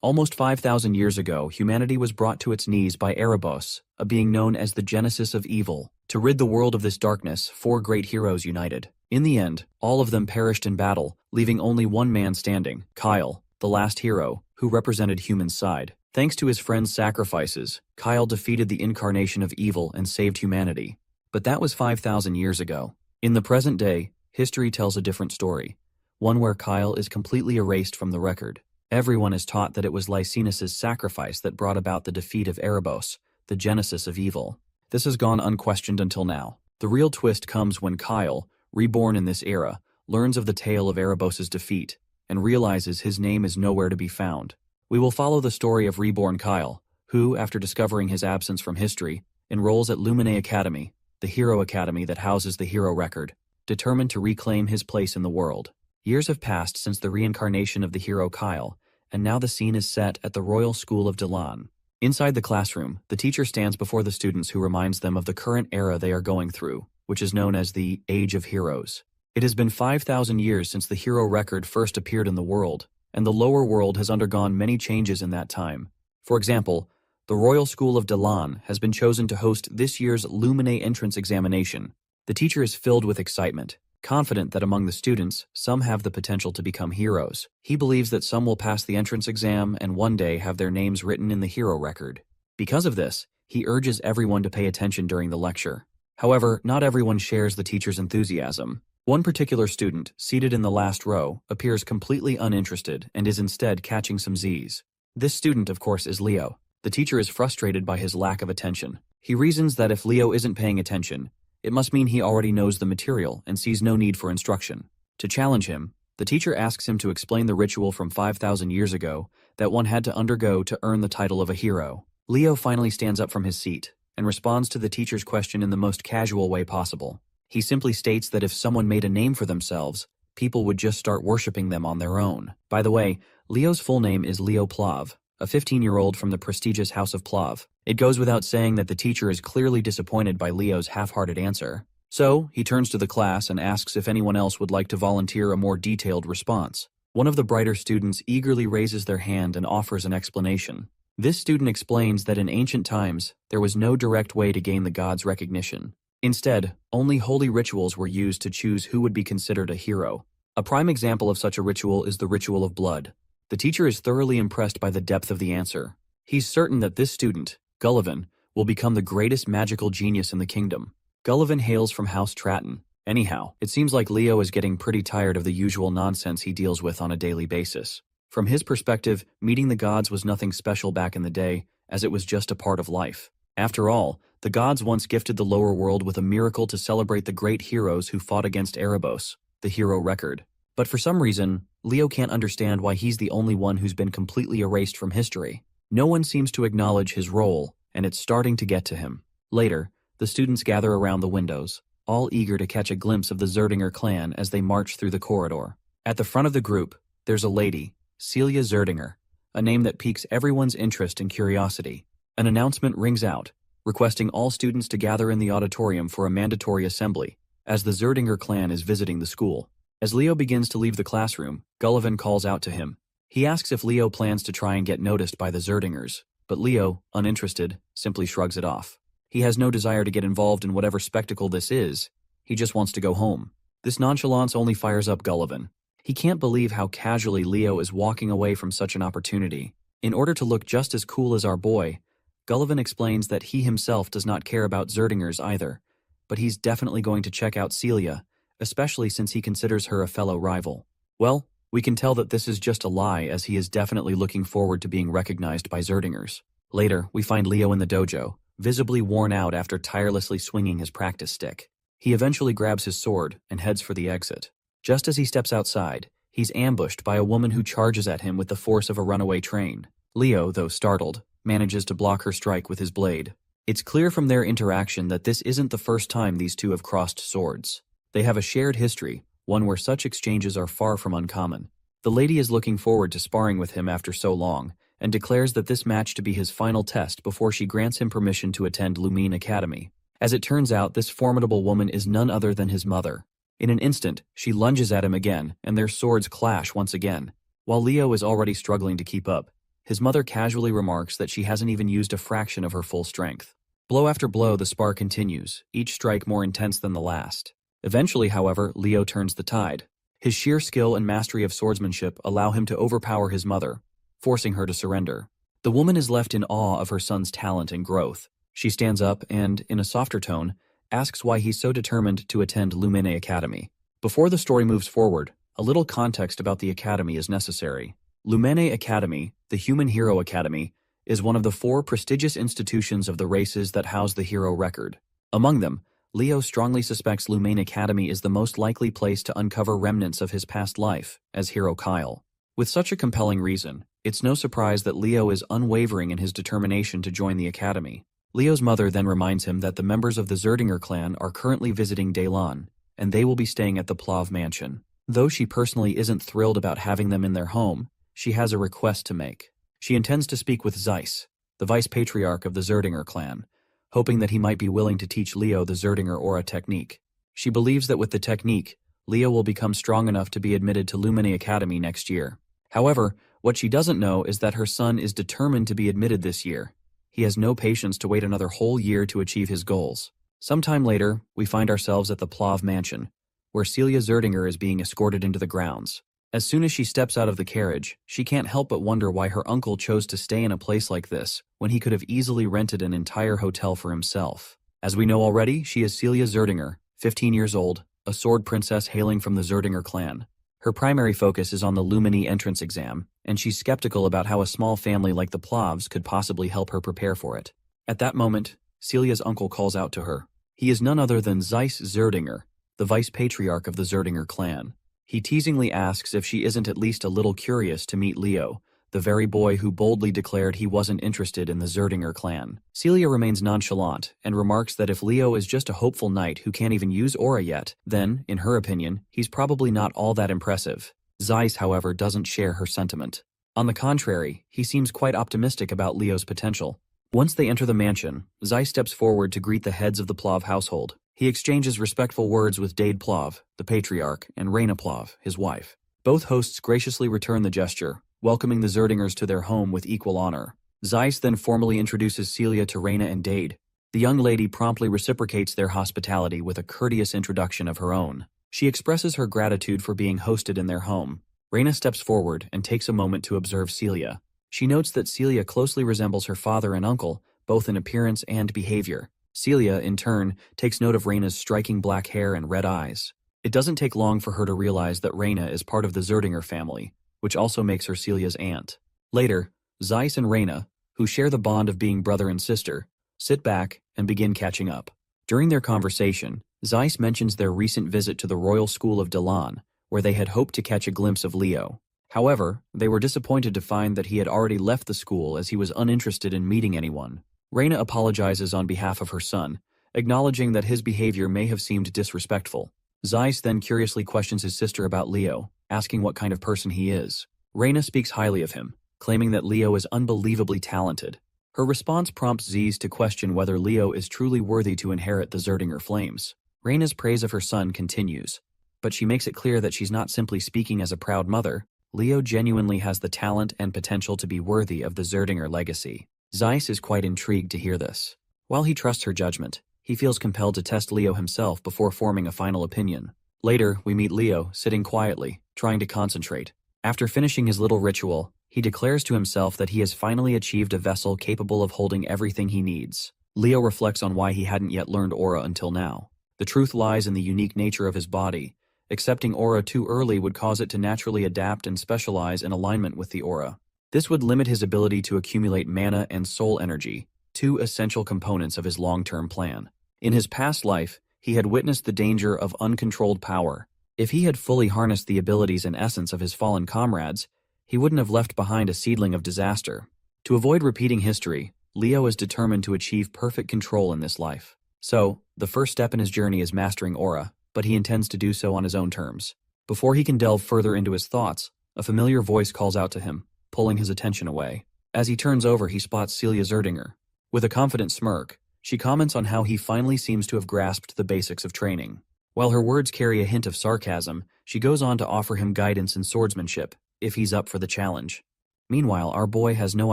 Almost 5,000 years ago, humanity was brought to its knees by Erebos, a being known as the genesis of evil. To rid the world of this darkness, 4 great heroes united. In the end, all of them perished in battle, leaving only one man standing, Kyle, the last hero, who represented human's side. Thanks to his friends' sacrifices, Kyle defeated the incarnation of evil and saved humanity. But that was 5,000 years ago. In the present day, history tells a different story, one where Kyle is completely erased from the record. Everyone is taught that it was Lycinus's sacrifice that brought about the defeat of Erebos, the genesis of evil. This has gone unquestioned until now. The real twist comes when Kyle, reborn in this era, learns of the tale of Erebos' defeat and realizes his name is nowhere to be found. We will follow the story of reborn Kyle, who, after discovering his absence from history, enrolls at Lumine Academy, the hero academy that houses the hero record, determined to reclaim his place in the world. Years have passed since the reincarnation of the hero Kyle, and now the scene is set at the Royal School of Delan. Inside the classroom, the teacher stands before the students who reminds them of the current era they are going through, which is known as the Age of Heroes. It has been 5,000 years since the hero record first appeared in the world, and the lower world has undergone many changes in that time. For example, the Royal School of Delan has been chosen to host this year's Lumine entrance examination. The teacher is filled with excitement, confident that among the students, some have the potential to become heroes. He believes that some will pass the entrance exam and one day have their names written in the hero record. Because of this, he urges everyone to pay attention during the lecture. However, not everyone shares the teacher's enthusiasm. One particular student, seated in the last row, appears completely uninterested and is instead catching some Z's. This student, of course, is Leo. The teacher is frustrated by his lack of attention. He reasons that if Leo isn't paying attention, it must mean he already knows the material and sees no need for instruction. To challenge him, the teacher asks him to explain the ritual from 5,000 years ago that one had to undergo to earn the title of a hero. Leo finally stands up from his seat and responds to the teacher's question in the most casual way possible. He simply states that if someone made a name for themselves, people would just start worshipping them on their own. By the way, Leo's full name is Leo Plav, a 15-year-old from the prestigious House of Plav. It goes without saying that the teacher is clearly disappointed by Leo's half-hearted answer. So, he turns to the class and asks if anyone else would like to volunteer a more detailed response. One of the brighter students eagerly raises their hand and offers an explanation. This student explains that in ancient times, there was no direct way to gain the gods' recognition. Instead, only holy rituals were used to choose who would be considered a hero. A prime example of such a ritual is the ritual of blood. The teacher is thoroughly impressed by the depth of the answer. He's certain that this student, Gullivan, will become the greatest magical genius in the kingdom. Gullivan hails from House Stratton. Anyhow, it seems like Leo is getting pretty tired of the usual nonsense he deals with on a daily basis. From his perspective, meeting the gods was nothing special back in the day, as it was just a part of life. After all, the gods once gifted the lower world with a miracle to celebrate the great heroes who fought against Erebos, the hero record. But for some reason, Leo can't understand why he's the only one who's been completely erased from history. No one seems to acknowledge his role, and it's starting to get to him. Later, the students gather around the windows, all eager to catch a glimpse of the Zerdinger clan as they march through the corridor. At the front of the group, there's a lady, Celia Zerdinger, a name that piques everyone's interest and curiosity. An announcement rings out, requesting all students to gather in the auditorium for a mandatory assembly, as the Zerdinger clan is visiting the school. As Leo begins to leave the classroom, Gullivan calls out to him. He asks if Leo plans to try and get noticed by the Zerdingers, but Leo, uninterested, simply shrugs it off. He has no desire to get involved in whatever spectacle this is. He just wants to go home. This nonchalance only fires up Gullivan. He can't believe how casually Leo is walking away from such an opportunity. In order to look just as cool as our boy, Gullivan explains that he himself does not care about Zerdingers either, but he's definitely going to check out Celia, especially since he considers her a fellow rival. Well, we can tell that this is just a lie, as he is definitely looking forward to being recognized by Zerdingers. Later, we find Leo in the dojo, visibly worn out after tirelessly swinging his practice stick. He eventually grabs his sword and heads for the exit. Just as he steps outside, he's ambushed by a woman who charges at him with the force of a runaway train. Leo, though startled, manages to block her strike with his blade. It's clear from their interaction that this isn't the first time these two have crossed swords. They have a shared history, one where such exchanges are far from uncommon. The lady is looking forward to sparring with him after so long, and declares that this match to be his final test before she grants him permission to attend Lumine Academy. As it turns out, this formidable woman is none other than his mother. In an instant, she lunges at him again, and their swords clash once again. While Leo is already struggling to keep up, His mother casually remarks that she hasn't even used a fraction of her full strength. Blow after blow, the spar continues, each strike more intense than the last. Eventually, however, Leo turns the tide. His sheer skill and mastery of swordsmanship allow him to overpower his mother, forcing her to surrender. The woman is left in awe of her son's talent and growth. She stands up and, in a softer tone, asks why he's so determined to attend Lumene Academy. Before the story moves forward, a little context about the academy is necessary. Lumene Academy, the Human Hero Academy, is one of the 4 prestigious institutions of the races that house the hero record. Among them, Leo strongly suspects Lumene Academy is the most likely place to uncover remnants of his past life as hero Kyle. With such a compelling reason, it's no surprise that Leo is unwavering in his determination to join the academy. Leo's mother then reminds him that the members of the Zerdinger clan are currently visiting Daylon, and they will be staying at the Plav mansion. Though she personally isn't thrilled about having them in their home, she has a request to make. She intends to speak with Zeiss, the vice patriarch of the Zerdinger clan, hoping that he might be willing to teach Leo the Zerdinger aura technique. She believes that with the technique, Leo will become strong enough to be admitted to Lumene Academy next year. However, what she doesn't know is that her son is determined to be admitted this year. He has no patience to wait another whole year to achieve his goals. Sometime later, we find ourselves at the Plav mansion, where Celia Zerdinger is being escorted into the grounds. As soon as she steps out of the carriage, she can't help but wonder why her uncle chose to stay in a place like this when he could have easily rented an entire hotel for himself. As we know already, she is Celia Zerdinger, 15 years old, a sword princess hailing from the Zerdinger clan. Her primary focus is on the Lumene entrance exam, and she's skeptical about how a small family like the Plavs could possibly help her prepare for it. At that moment, Celia's uncle calls out to her. He is none other than Zeiss Zerdinger, the vice patriarch of the Zerdinger clan. He teasingly asks if she isn't at least a little curious to meet Leo, the very boy who boldly declared he wasn't interested in the Zerdinger clan. Celia remains nonchalant and remarks that if Leo is just a hopeful knight who can't even use aura yet, then, in her opinion, he's probably not all that impressive. Zeiss, however, doesn't share her sentiment. On the contrary, he seems quite optimistic about Leo's potential. Once they enter the mansion, Zeiss steps forward to greet the heads of the Plav household. He exchanges respectful words with Dade Plav, the patriarch, and Reyna Plav, his wife. Both hosts graciously return the gesture, welcoming the Zerdingers to their home with equal honor. Zeiss then formally introduces Celia to Reyna and Dade. The young lady promptly reciprocates their hospitality with a courteous introduction of her own. She expresses her gratitude for being hosted in their home. Reyna steps forward and takes a moment to observe Celia. She notes that Celia closely resembles her father and uncle, both in appearance and behavior. Celia, in turn, takes note of Reyna's striking black hair and red eyes. It doesn't take long for her to realize that Reyna is part of the Zerdinger family, which also makes her Celia's aunt. Later, Zeiss and Reyna, who share the bond of being brother and sister, sit back and begin catching up. During their conversation, Zeiss mentions their recent visit to the Royal School of Dalan, where they had hoped to catch a glimpse of Leo. However, they were disappointed to find that he had already left the school as he was uninterested in meeting anyone. Reyna apologizes on behalf of her son, acknowledging that his behavior may have seemed disrespectful. Zeiss then curiously questions his sister about Leo, asking what kind of person he is. Reyna speaks highly of him, claiming that Leo is unbelievably talented. Her response prompts Zeiss to question whether Leo is truly worthy to inherit the Zerdinger flames. Reyna's praise of her son continues, but she makes it clear that she's not simply speaking as a proud mother. Leo genuinely has the talent and potential to be worthy of the Zerdinger legacy. Zeiss is quite intrigued to hear this. While he trusts her judgment, he feels compelled to test Leo himself before forming a final opinion. Later, we meet Leo, sitting quietly, trying to concentrate. After finishing his little ritual, he declares to himself that he has finally achieved a vessel capable of holding everything he needs. Leo reflects on why he hadn't yet learned aura until now. The truth lies in the unique nature of his body. Accepting aura too early would cause it to naturally adapt and specialize in alignment with the aura. This would limit his ability to accumulate mana and soul energy, two essential components of his long-term plan. In his past life, he had witnessed the danger of uncontrolled power. If he had fully harnessed the abilities and essence of his fallen comrades, he wouldn't have left behind a seedling of disaster. To avoid repeating history, Leo is determined to achieve perfect control in this life. So, the first step in his journey is mastering aura, but he intends to do so on his own terms. Before he can delve further into his thoughts, a familiar voice calls out to him, pulling his attention away. As he turns over, he spots Celia Zerdinger. With a confident smirk, she comments on how he finally seems to have grasped the basics of training. While her words carry a hint of sarcasm, she goes on to offer him guidance in swordsmanship, if he's up for the challenge. Meanwhile, our boy has no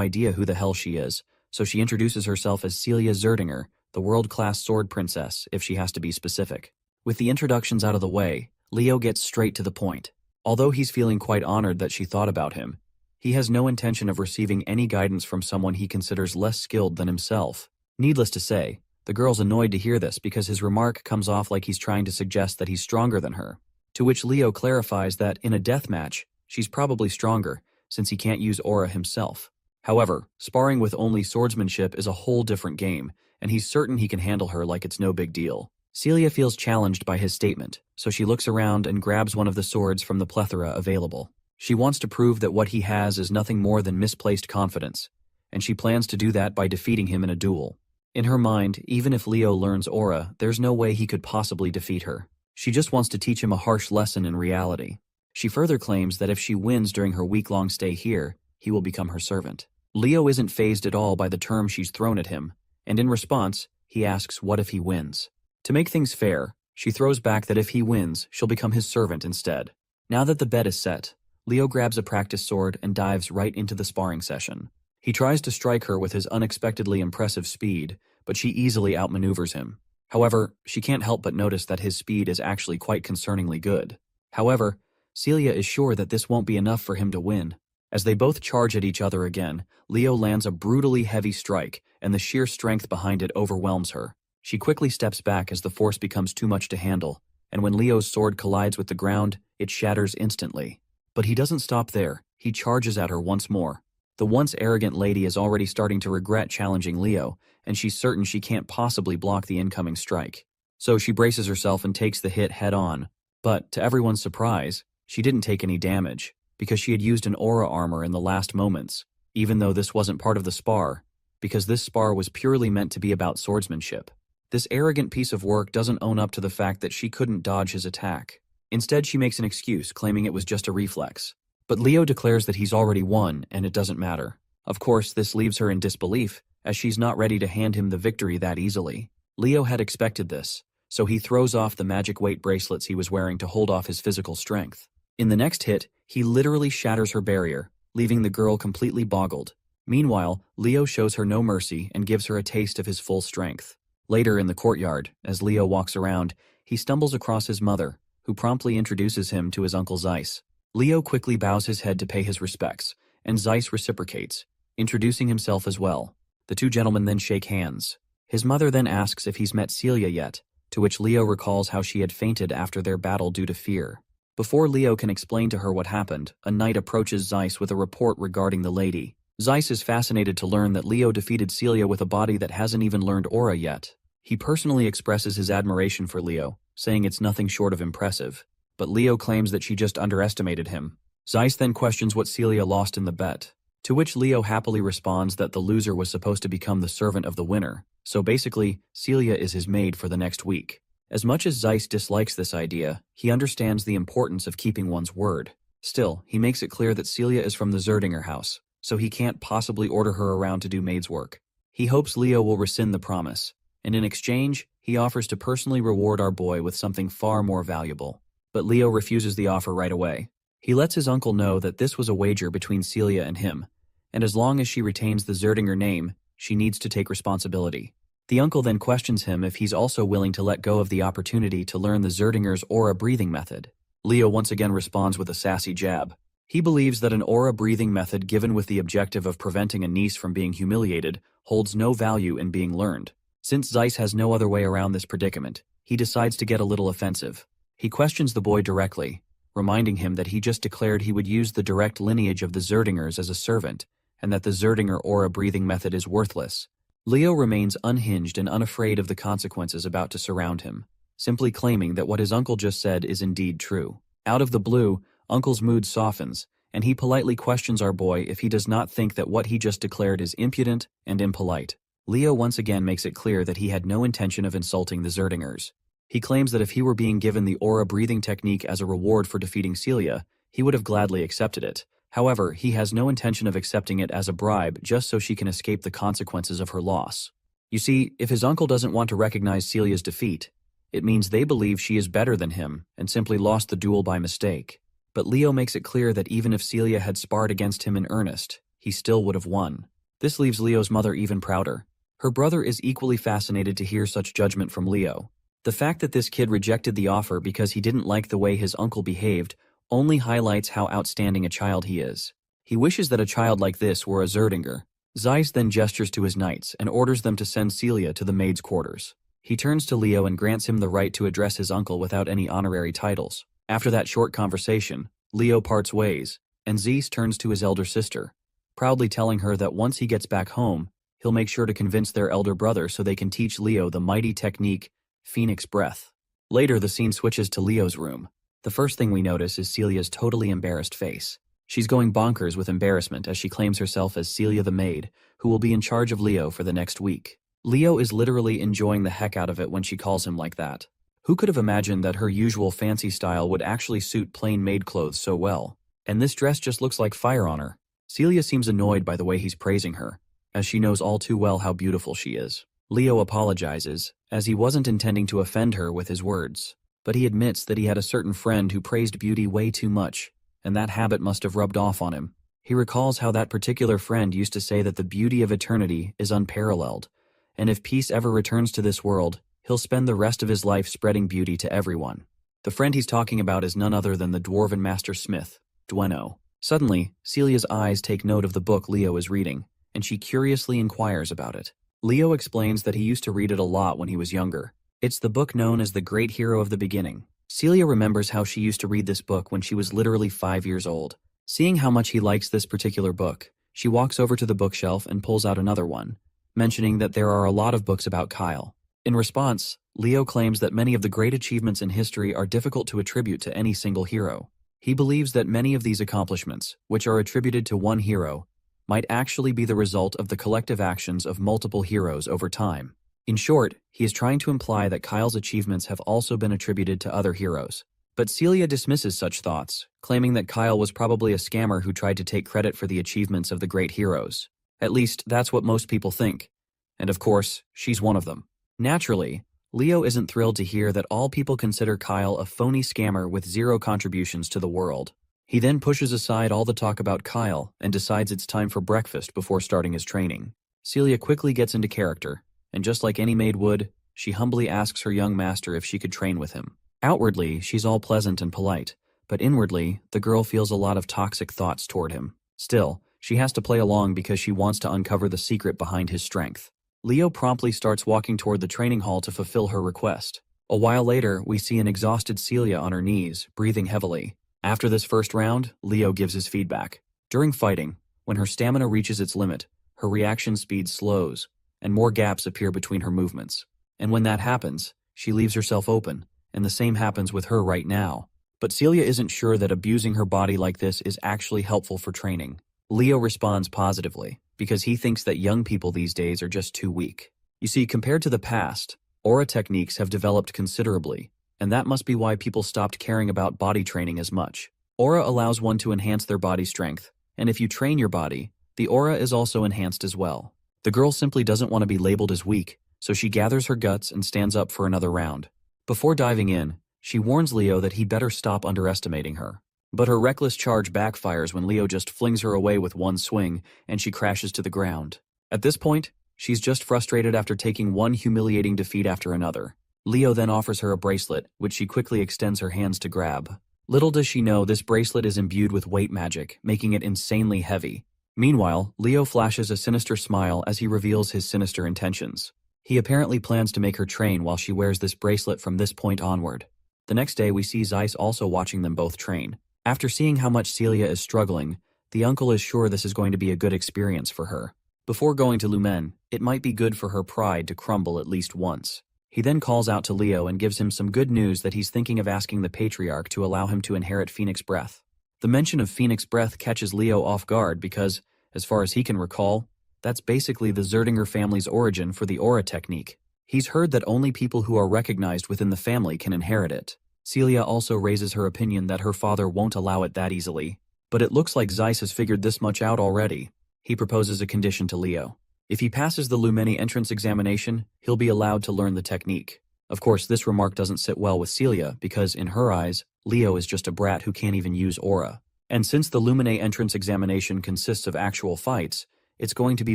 idea who the hell she is, so she introduces herself as Celia Zerdinger, the world-class sword princess, if she has to be specific. With the introductions out of the way, Leo gets straight to the point. Although he's feeling quite honored that she thought about him, he has no intention of receiving any guidance from someone he considers less skilled than himself. Needless to say, the girl's annoyed to hear this because his remark comes off like he's trying to suggest that he's stronger than her. To which Leo clarifies that in a deathmatch, she's probably stronger, since he can't use aura himself. However, sparring with only swordsmanship is a whole different game, and he's certain he can handle her like it's no big deal. Celia feels challenged by his statement, so she looks around and grabs one of the swords from the plethora available. She wants to prove that what he has is nothing more than misplaced confidence, and she plans to do that by defeating him in a duel. In her mind, even if Leo learns aura, there's no way he could possibly defeat her. She just wants to teach him a harsh lesson in reality. She further claims that if she wins during her week-long stay here, he will become her servant. Leo isn't fazed at all by the term she's thrown at him, and in response, he asks what if he wins. To make things fair, she throws back that if he wins, she'll become his servant instead. Now that the bet is set, Leo grabs a practice sword and dives right into the sparring session. He tries to strike her with his unexpectedly impressive speed, but she easily outmaneuvers him. However, she can't help but notice that his speed is actually quite concerningly good. However, Celia is sure that this won't be enough for him to win. As they both charge at each other again, Leo lands a brutally heavy strike, and the sheer strength behind it overwhelms her. She quickly steps back as the force becomes too much to handle, and when Leo's sword collides with the ground, it shatters instantly. But he doesn't stop there. He charges at her once more. The once arrogant lady is already starting to regret challenging Leo, and she's certain she can't possibly block the incoming strike. So she braces herself and takes the hit head-on. But, to everyone's surprise, she didn't take any damage, because she had used an aura armor in the last moments, even though this wasn't part of the spar, because this spar was purely meant to be about swordsmanship. This arrogant piece of work doesn't own up to the fact that she couldn't dodge his attack. Instead, she makes an excuse, claiming it was just a reflex. But Leo declares that he's already won, and it doesn't matter. Of course, this leaves her in disbelief, as she's not ready to hand him the victory that easily. Leo had expected this, so he throws off the magic weight bracelets he was wearing to hold off his physical strength. In the next hit, he literally shatters her barrier, leaving the girl completely boggled. Meanwhile, Leo shows her no mercy and gives her a taste of his full strength. Later in the courtyard, as Leo walks around, he stumbles across his mother, who promptly introduces him to his uncle Zeiss. Leo quickly bows his head to pay his respects, and Zeiss reciprocates, introducing himself as well. The two gentlemen then shake hands. His mother then asks if he's met Celia yet, to which Leo recalls how she had fainted after their battle due to fear. Before Leo can explain to her what happened, a knight approaches Zeiss with a report regarding the lady. Zeiss is fascinated to learn that Leo defeated Celia with a body that hasn't even learned aura yet. He personally expresses his admiration for Leo, saying it's nothing short of impressive. But Leo claims that she just underestimated him. Zeiss then questions what Celia lost in the bet, to which Leo happily responds that the loser was supposed to become the servant of the winner, so basically, Celia is his maid for the next week. As much as Zeiss dislikes this idea, he understands the importance of keeping one's word. Still, he makes it clear that Celia is from the Zerdinger house, so he can't possibly order her around to do maid's work. He hopes Leo will rescind the promise, and in exchange, he offers to personally reward our boy with something far more valuable. But Leo refuses the offer right away. He lets his uncle know that this was a wager between Celia and him, and as long as she retains the Zerdinger name, she needs to take responsibility. The uncle then questions him if he's also willing to let go of the opportunity to learn the Zerdinger's aura breathing method. Leo once again responds with a sassy jab. He believes that an aura breathing method given with the objective of preventing a niece from being humiliated holds no value in being learned. Since Zeiss has no other way around this predicament, he decides to get a little offensive. He questions the boy directly, reminding him that he just declared he would use the direct lineage of the Zerdingers as a servant, and that the Zerdinger aura breathing method is worthless. Leo remains unhinged and unafraid of the consequences about to surround him, simply claiming that what his uncle just said is indeed true. Out of the blue, Uncle's mood softens, and he politely questions our boy if he does not think that what he just declared is impudent and impolite. Leo once again makes it clear that he had no intention of insulting the Zerdingers. He claims that if he were being given the aura breathing technique as a reward for defeating Celia, he would have gladly accepted it. However, he has no intention of accepting it as a bribe just so she can escape the consequences of her loss. You see, if his uncle doesn't want to recognize Celia's defeat, it means they believe she is better than him and simply lost the duel by mistake. But Leo makes it clear that even if Celia had sparred against him in earnest, he still would have won. This leaves Leo's mother even prouder. Her brother is equally fascinated to hear such judgment from Leo. The fact that this kid rejected the offer because he didn't like the way his uncle behaved only highlights how outstanding a child he is. He wishes that a child like this were a Zerdinger. Zeiss then gestures to his knights and orders them to send Celia to the maid's quarters. He turns to Leo and grants him the right to address his uncle without any honorary titles. After that short conversation, Leo parts ways, and Zeiss turns to his elder sister, proudly telling her that once he gets back home, he'll make sure to convince their elder brother so they can teach Leo the mighty technique, Phoenix Breath. Later, the scene switches to Leo's room. The first thing we notice is Celia's totally embarrassed face. She's going bonkers with embarrassment as she claims herself as Celia the maid, who will be in charge of Leo for the next week. Leo is literally enjoying the heck out of it when she calls him like that. Who could have imagined that her usual fancy style would actually suit plain maid clothes so well? And this dress just looks like fire on her. Celia seems annoyed by the way he's praising her, as she knows all too well how beautiful she is. Leo apologizes, as he wasn't intending to offend her with his words. But he admits that he had a certain friend who praised beauty way too much, and that habit must have rubbed off on him. He recalls how that particular friend used to say that the beauty of eternity is unparalleled, and if peace ever returns to this world, he'll spend the rest of his life spreading beauty to everyone. The friend he's talking about is none other than the Dwarven Master Smith, Dweno. Suddenly, Celia's eyes take note of the book Leo is reading, and she curiously inquires about it. Leo explains that he used to read it a lot when he was younger. It's the book known as The Great Hero of the Beginning. Celia remembers how she used to read this book when she was literally 5 years old. Seeing how much he likes this particular book, she walks over to the bookshelf and pulls out another one, mentioning that there are a lot of books about Kyle. In response, Leo claims that many of the great achievements in history are difficult to attribute to any single hero. He believes that many of these accomplishments, which are attributed to one hero, might actually be the result of the collective actions of multiple heroes over time. In short, he is trying to imply that Kyle's achievements have also been attributed to other heroes. But Celia dismisses such thoughts, claiming that Kyle was probably a scammer who tried to take credit for the achievements of the great heroes. At least, that's what most people think. And of course, she's one of them. Naturally, Leo isn't thrilled to hear that all people consider Kyle a phony scammer with zero contributions to the world. He then pushes aside all the talk about Kyle and decides it's time for breakfast before starting his training. Celia quickly gets into character, and just like any maid would, she humbly asks her young master if she could train with him. Outwardly, she's all pleasant and polite, but inwardly, the girl feels a lot of toxic thoughts toward him. Still, she has to play along because she wants to uncover the secret behind his strength. Leo promptly starts walking toward the training hall to fulfill her request. A while later, we see an exhausted Celia on her knees, breathing heavily. After this first round, Leo gives his feedback. During fighting, when her stamina reaches its limit, her reaction speed slows, and more gaps appear between her movements. And when that happens, she leaves herself open, and the same happens with her right now. But Celia isn't sure that abusing her body like this is actually helpful for training. Leo responds positively, because he thinks that young people these days are just too weak. You see, compared to the past, aura techniques have developed considerably, and that must be why people stopped caring about body training as much. Aura allows one to enhance their body strength, and if you train your body, the aura is also enhanced as well. The girl simply doesn't want to be labeled as weak, so she gathers her guts and stands up for another round. Before diving in, she warns Leo that he better stop underestimating her. But her reckless charge backfires when Leo just flings her away with one swing, and she crashes to the ground. At this point, she's just frustrated after taking one humiliating defeat after another. Leo then offers her a bracelet, which she quickly extends her hands to grab. Little does she know this bracelet is imbued with weight magic, making it insanely heavy. Meanwhile, Leo flashes a sinister smile as he reveals his sinister intentions. He apparently plans to make her train while she wears this bracelet from this point onward. The next day, we see Zeiss also watching them both train. After seeing how much Celia is struggling, the uncle is sure this is going to be a good experience for her. Before going to Lumen, it might be good for her pride to crumble at least once. He then calls out to Leo and gives him some good news that he's thinking of asking the Patriarch to allow him to inherit Phoenix Breath. The mention of Phoenix Breath catches Leo off guard because, as far as he can recall, that's basically the Zerdinger family's origin for the aura technique. He's heard that only people who are recognized within the family can inherit it. Celia also raises her opinion that her father won't allow it that easily. But it looks like Zeiss has figured this much out already. He proposes a condition to Leo. If he passes the Lumeni entrance examination, he'll be allowed to learn the technique. Of course, this remark doesn't sit well with Celia because, in her eyes, Leo is just a brat who can't even use aura. And since the Lumine entrance examination consists of actual fights, it's going to be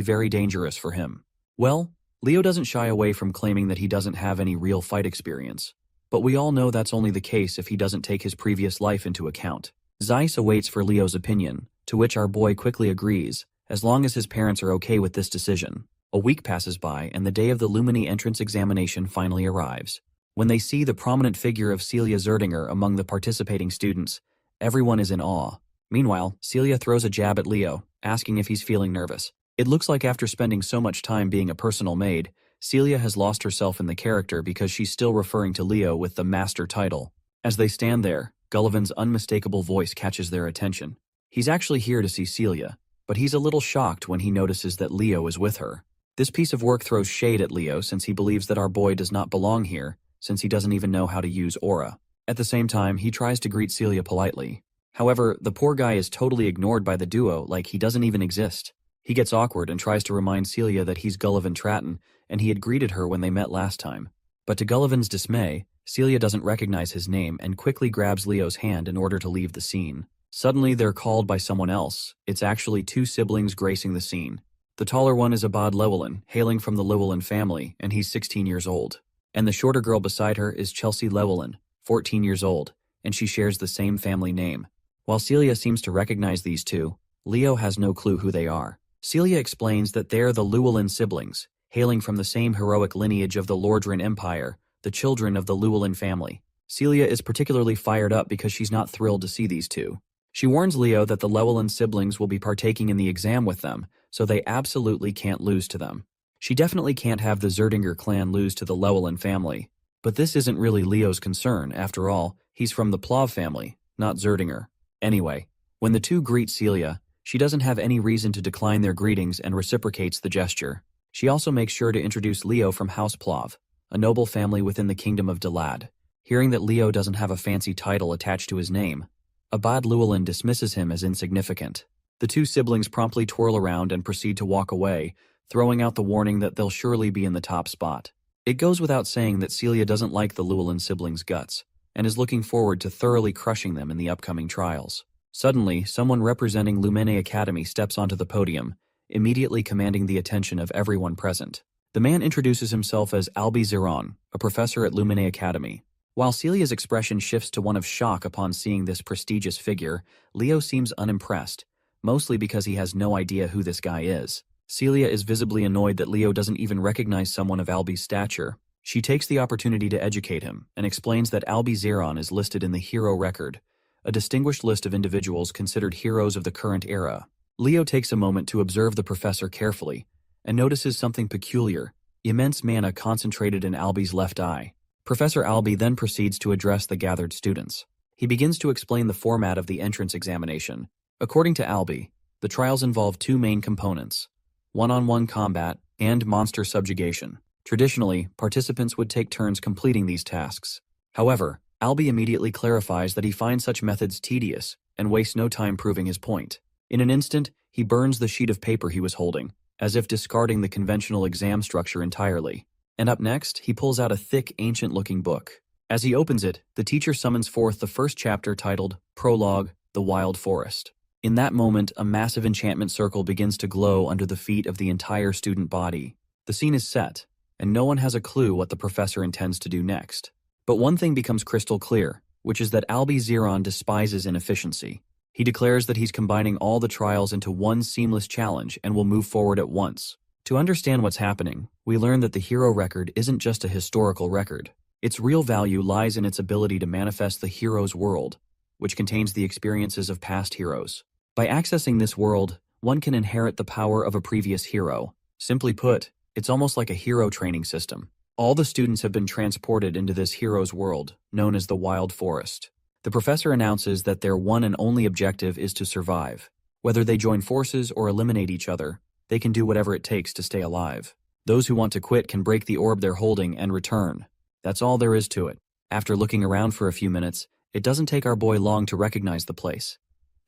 very dangerous for him. Well, Leo doesn't shy away from claiming that he doesn't have any real fight experience. But we all know that's only the case if he doesn't take his previous life into account. Zeiss awaits for Leo's opinion, to which our boy quickly agrees, as long as his parents are okay with this decision. A week passes by and the day of the Lumine entrance examination finally arrives. When they see the prominent figure of Celia Zerdinger among the participating students, everyone is in awe. Meanwhile, Celia throws a jab at Leo, asking if he's feeling nervous. It looks like after spending so much time being a personal maid, Celia has lost herself in the character because she's still referring to Leo with the master title. As they stand there, Gullivan's unmistakable voice catches their attention. He's actually here to see Celia, but he's a little shocked when he notices that Leo is with her. This piece of work throws shade at Leo since he believes that our boy does not belong here, since he doesn't even know how to use aura. At the same time, he tries to greet Celia politely. However, the poor guy is totally ignored by the duo like he doesn't even exist. He gets awkward and tries to remind Celia that he's Gullivan Tratton and he had greeted her when they met last time. But to Gullivan's dismay, Celia doesn't recognize his name and quickly grabs Leo's hand in order to leave the scene. Suddenly, they're called by someone else. It's actually two siblings gracing the scene. The taller one is Abad Llewellyn, hailing from the Llewellyn family, and he's 16 years old. And the shorter girl beside her is Chelsea Llewellyn, 14 years old, and she shares the same family name. While Celia seems to recognize these two, Leo has no clue who they are. Celia explains that they're the Llewellyn siblings, hailing from the same heroic lineage of the Lordran Empire, the children of the Llewellyn family. Celia is particularly fired up because she's not thrilled to see these two. She warns Leo that the Llewellyn siblings will be partaking in the exam with them, so they absolutely can't lose to them. She definitely can't have the Zerdinger clan lose to the Llewellyn family. But this isn't really Leo's concern, after all, he's from the Plav family, not Zerdinger. Anyway, when the two greet Celia, she doesn't have any reason to decline their greetings and reciprocates the gesture. She also makes sure to introduce Leo from House Plav, a noble family within the kingdom of Dalad. Hearing that Leo doesn't have a fancy title attached to his name, Abad Llewellyn dismisses him as insignificant. The two siblings promptly twirl around and proceed to walk away, throwing out the warning that they'll surely be in the top spot. It goes without saying that Celia doesn't like the Llewellyn siblings' guts, and is looking forward to thoroughly crushing them in the upcoming trials. Suddenly, someone representing Lumine Academy steps onto the podium, immediately commanding the attention of everyone present. The man introduces himself as Albi Ziron, a professor at Lumine Academy. While Celia's expression shifts to one of shock upon seeing this prestigious figure, Leo seems unimpressed, mostly because he has no idea who this guy is. Celia is visibly annoyed that Leo doesn't even recognize someone of Albi's stature. She takes the opportunity to educate him and explains that Albi Ziron is listed in the Hero Record, a distinguished list of individuals considered heroes of the current era. Leo takes a moment to observe the professor carefully and notices something peculiar: immense mana concentrated in Albi's left eye. Professor Albi then proceeds to address the gathered students. He begins to explain the format of the entrance examination. According to Albi, the trials involve two main components: one-on-one combat and monster subjugation. Traditionally, participants would take turns completing these tasks. However, Albi immediately clarifies that he finds such methods tedious and wastes no time proving his point. In an instant, he burns the sheet of paper he was holding, as if discarding the conventional exam structure entirely. And up next, he pulls out a thick, ancient-looking book. As he opens it, the teacher summons forth the first chapter titled Prologue, The Wild Forest. In that moment, a massive enchantment circle begins to glow under the feet of the entire student body. The scene is set, and no one has a clue what the professor intends to do next. But one thing becomes crystal clear, which is that Albi Ziron despises inefficiency. He declares that he's combining all the trials into one seamless challenge and will move forward at once. To understand what's happening, we learn that the hero record isn't just a historical record. Its real value lies in its ability to manifest the hero's world, which contains the experiences of past heroes. By accessing this world, one can inherit the power of a previous hero. Simply put, it's almost like a hero training system. All the students have been transported into this hero's world, known as the Wild Forest. The professor announces that their one and only objective is to survive. Whether they join forces or eliminate each other, they can do whatever it takes to stay alive. Those who want to quit can break the orb they're holding and return. That's all there is to it. After looking around for a few minutes, it doesn't take our boy long to recognize the place.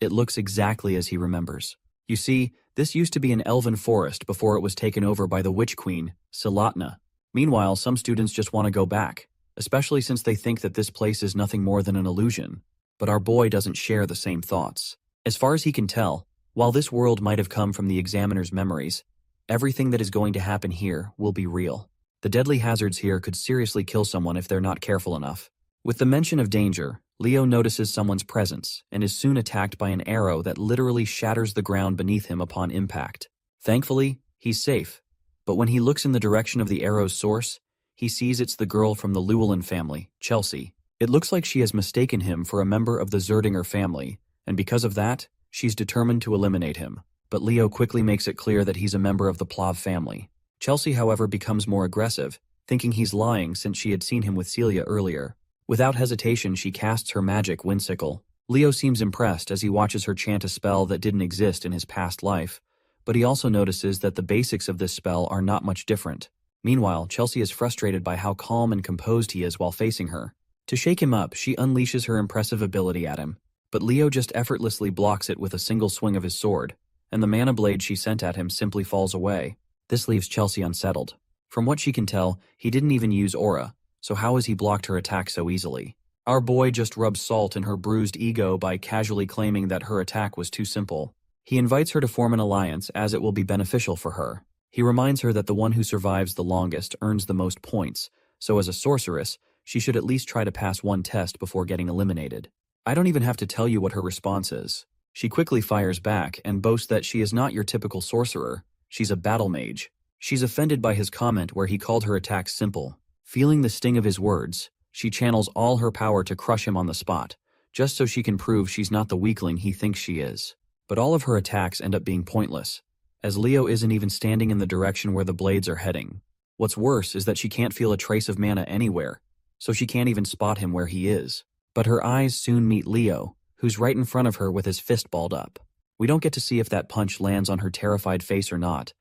It looks exactly as he remembers. You see, this used to be an elven forest before it was taken over by the witch queen, Silatna. Meanwhile, some students just want to go back, especially since they think that this place is nothing more than an illusion. But our boy doesn't share the same thoughts. As far as he can tell, while this world might have come from the examiner's memories, everything that is going to happen here will be real. The deadly hazards here could seriously kill someone if they're not careful enough. With the mention of danger, Leo notices someone's presence and is soon attacked by an arrow that literally shatters the ground beneath him upon impact. Thankfully, he's safe, but when he looks in the direction of the arrow's source, he sees it's the girl from the Llewellyn family, Chelsea. It looks like she has mistaken him for a member of the Zerdinger family, and because of that, she's determined to eliminate him. But Leo quickly makes it clear that he's a member of the Plav family. Chelsea, however, becomes more aggressive, thinking he's lying since she had seen him with Celia earlier. Without hesitation, she casts her magic windsickle. Leo seems impressed as he watches her chant a spell that didn't exist in his past life, but he also notices that the basics of this spell are not much different. Meanwhile, Chelsea is frustrated by how calm and composed he is while facing her. To shake him up, she unleashes her impressive ability at him, but Leo just effortlessly blocks it with a single swing of his sword, and the mana blade she sent at him simply falls away. This leaves Chelsea unsettled. From what she can tell, he didn't even use aura, so how has he blocked her attack so easily? Our boy just rubs salt in her bruised ego by casually claiming that her attack was too simple. He invites her to form an alliance as it will be beneficial for her. He reminds her that the one who survives the longest earns the most points, so as a sorceress, she should at least try to pass one test before getting eliminated. I don't even have to tell you what her response is. She quickly fires back and boasts that she is not your typical sorcerer, she's a battle mage. She's offended by his comment where he called her attack simple. Feeling the sting of his words, she channels all her power to crush him on the spot, just so she can prove she's not the weakling he thinks she is. But all of her attacks end up being pointless, as Leo isn't even standing in the direction where the blades are heading. What's worse is that she can't feel a trace of mana anywhere, so she can't even spot him where he is. But her eyes soon meet Leo, who's right in front of her with his fist balled up. We don't get to see if that punch lands on her terrified face or not,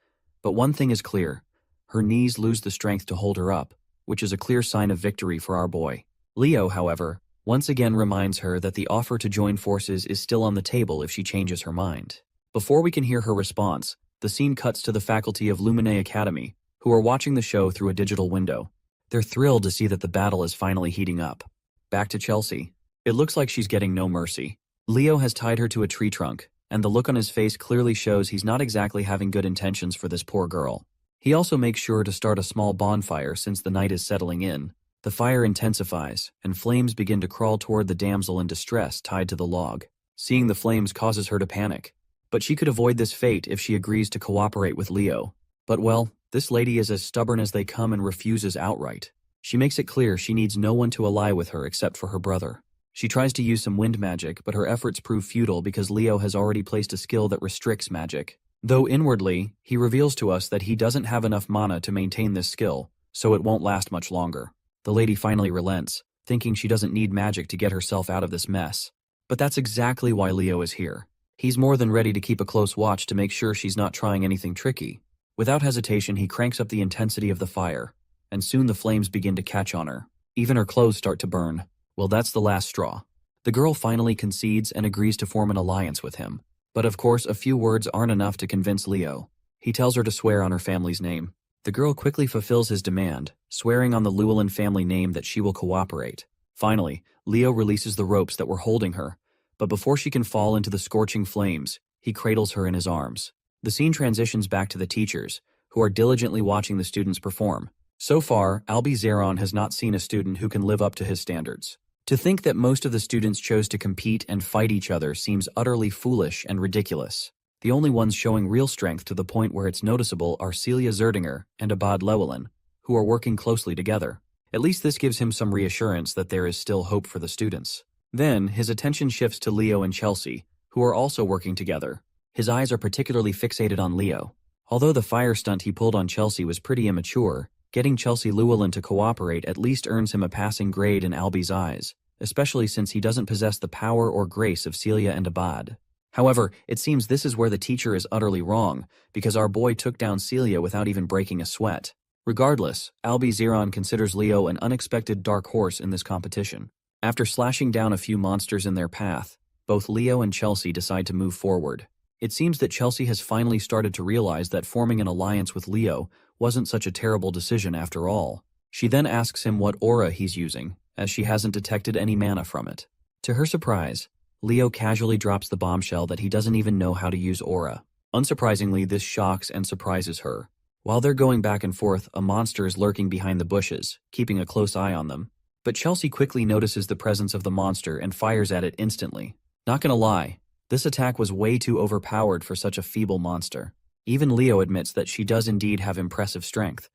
but one thing is clear. Her knees lose the strength to hold her up, which is a clear sign of victory for our boy. Leo, however, once again reminds her that the offer to join forces is still on the table if she changes her mind. Before we can hear her response, the scene cuts to the faculty of Lumine Academy, who are watching the show through a digital window. They're thrilled to see that the battle is finally heating up. Back to Chelsea. It looks like she's getting no mercy. Leo has tied her to a tree trunk, and the look on his face clearly shows he's not exactly having good intentions for this poor girl. He also makes sure to start a small bonfire since the night is settling in. The fire intensifies, and flames begin to crawl toward the damsel in distress tied to the log. Seeing the flames causes her to panic. But she could avoid this fate if she agrees to cooperate with Leo. But well, this lady is as stubborn as they come and refuses outright. She makes it clear she needs no one to ally with her except for her brother. She tries to use some wind magic, but her efforts prove futile because Leo has already placed a skill that restricts magic. Though inwardly, he reveals to us that he doesn't have enough mana to maintain this skill, so it won't last much longer. The lady finally relents, thinking she doesn't need magic to get herself out of this mess. But that's exactly why Leo is here. He's more than ready to keep a close watch to make sure she's not trying anything tricky. Without hesitation, he cranks up the intensity of the fire, and soon the flames begin to catch on her. Even her clothes start to burn. Well, that's the last straw. The girl finally concedes and agrees to form an alliance with him. But of course, a few words aren't enough to convince Leo. He tells her to swear on her family's name. The girl quickly fulfills his demand, swearing on the Llewellyn family name that she will cooperate. Finally, Leo releases the ropes that were holding her, but before she can fall into the scorching flames, he cradles her in his arms. The scene transitions back to the teachers, who are diligently watching the students perform. So far, Albie Zeron has not seen a student who can live up to his standards. To think that most of the students chose to compete and fight each other seems utterly foolish and ridiculous. The only ones showing real strength to the point where it's noticeable are Celia Zerdinger and Abad Llewellyn, who are working closely together. At least this gives him some reassurance that there is still hope for the students. Then, his attention shifts to Leo and Chelsea, who are also working together. His eyes are particularly fixated on Leo. Although the fire stunt he pulled on Chelsea was pretty immature, getting Chelsea Llewellyn to cooperate at least earns him a passing grade in Albie's eyes, especially since he doesn't possess the power or grace of Celia and Abad. However, it seems this is where the teacher is utterly wrong, because our boy took down Celia without even breaking a sweat. Regardless, Albie Zeron considers Leo an unexpected dark horse in this competition. After slashing down a few monsters in their path, both Leo and Chelsea decide to move forward. It seems that Chelsea has finally started to realize that forming an alliance with Leo wasn't such a terrible decision after all. She then asks him what aura he's using, as she hasn't detected any mana from it. To her surprise, Leo casually drops the bombshell that he doesn't even know how to use aura. Unsurprisingly, this shocks and surprises her. While they're going back and forth, a monster is lurking behind the bushes, keeping a close eye on them. But Chelsea quickly notices the presence of the monster and fires at it instantly. Not gonna lie, this attack was way too overpowered for such a feeble monster. Even Leo admits that she does indeed have impressive strength,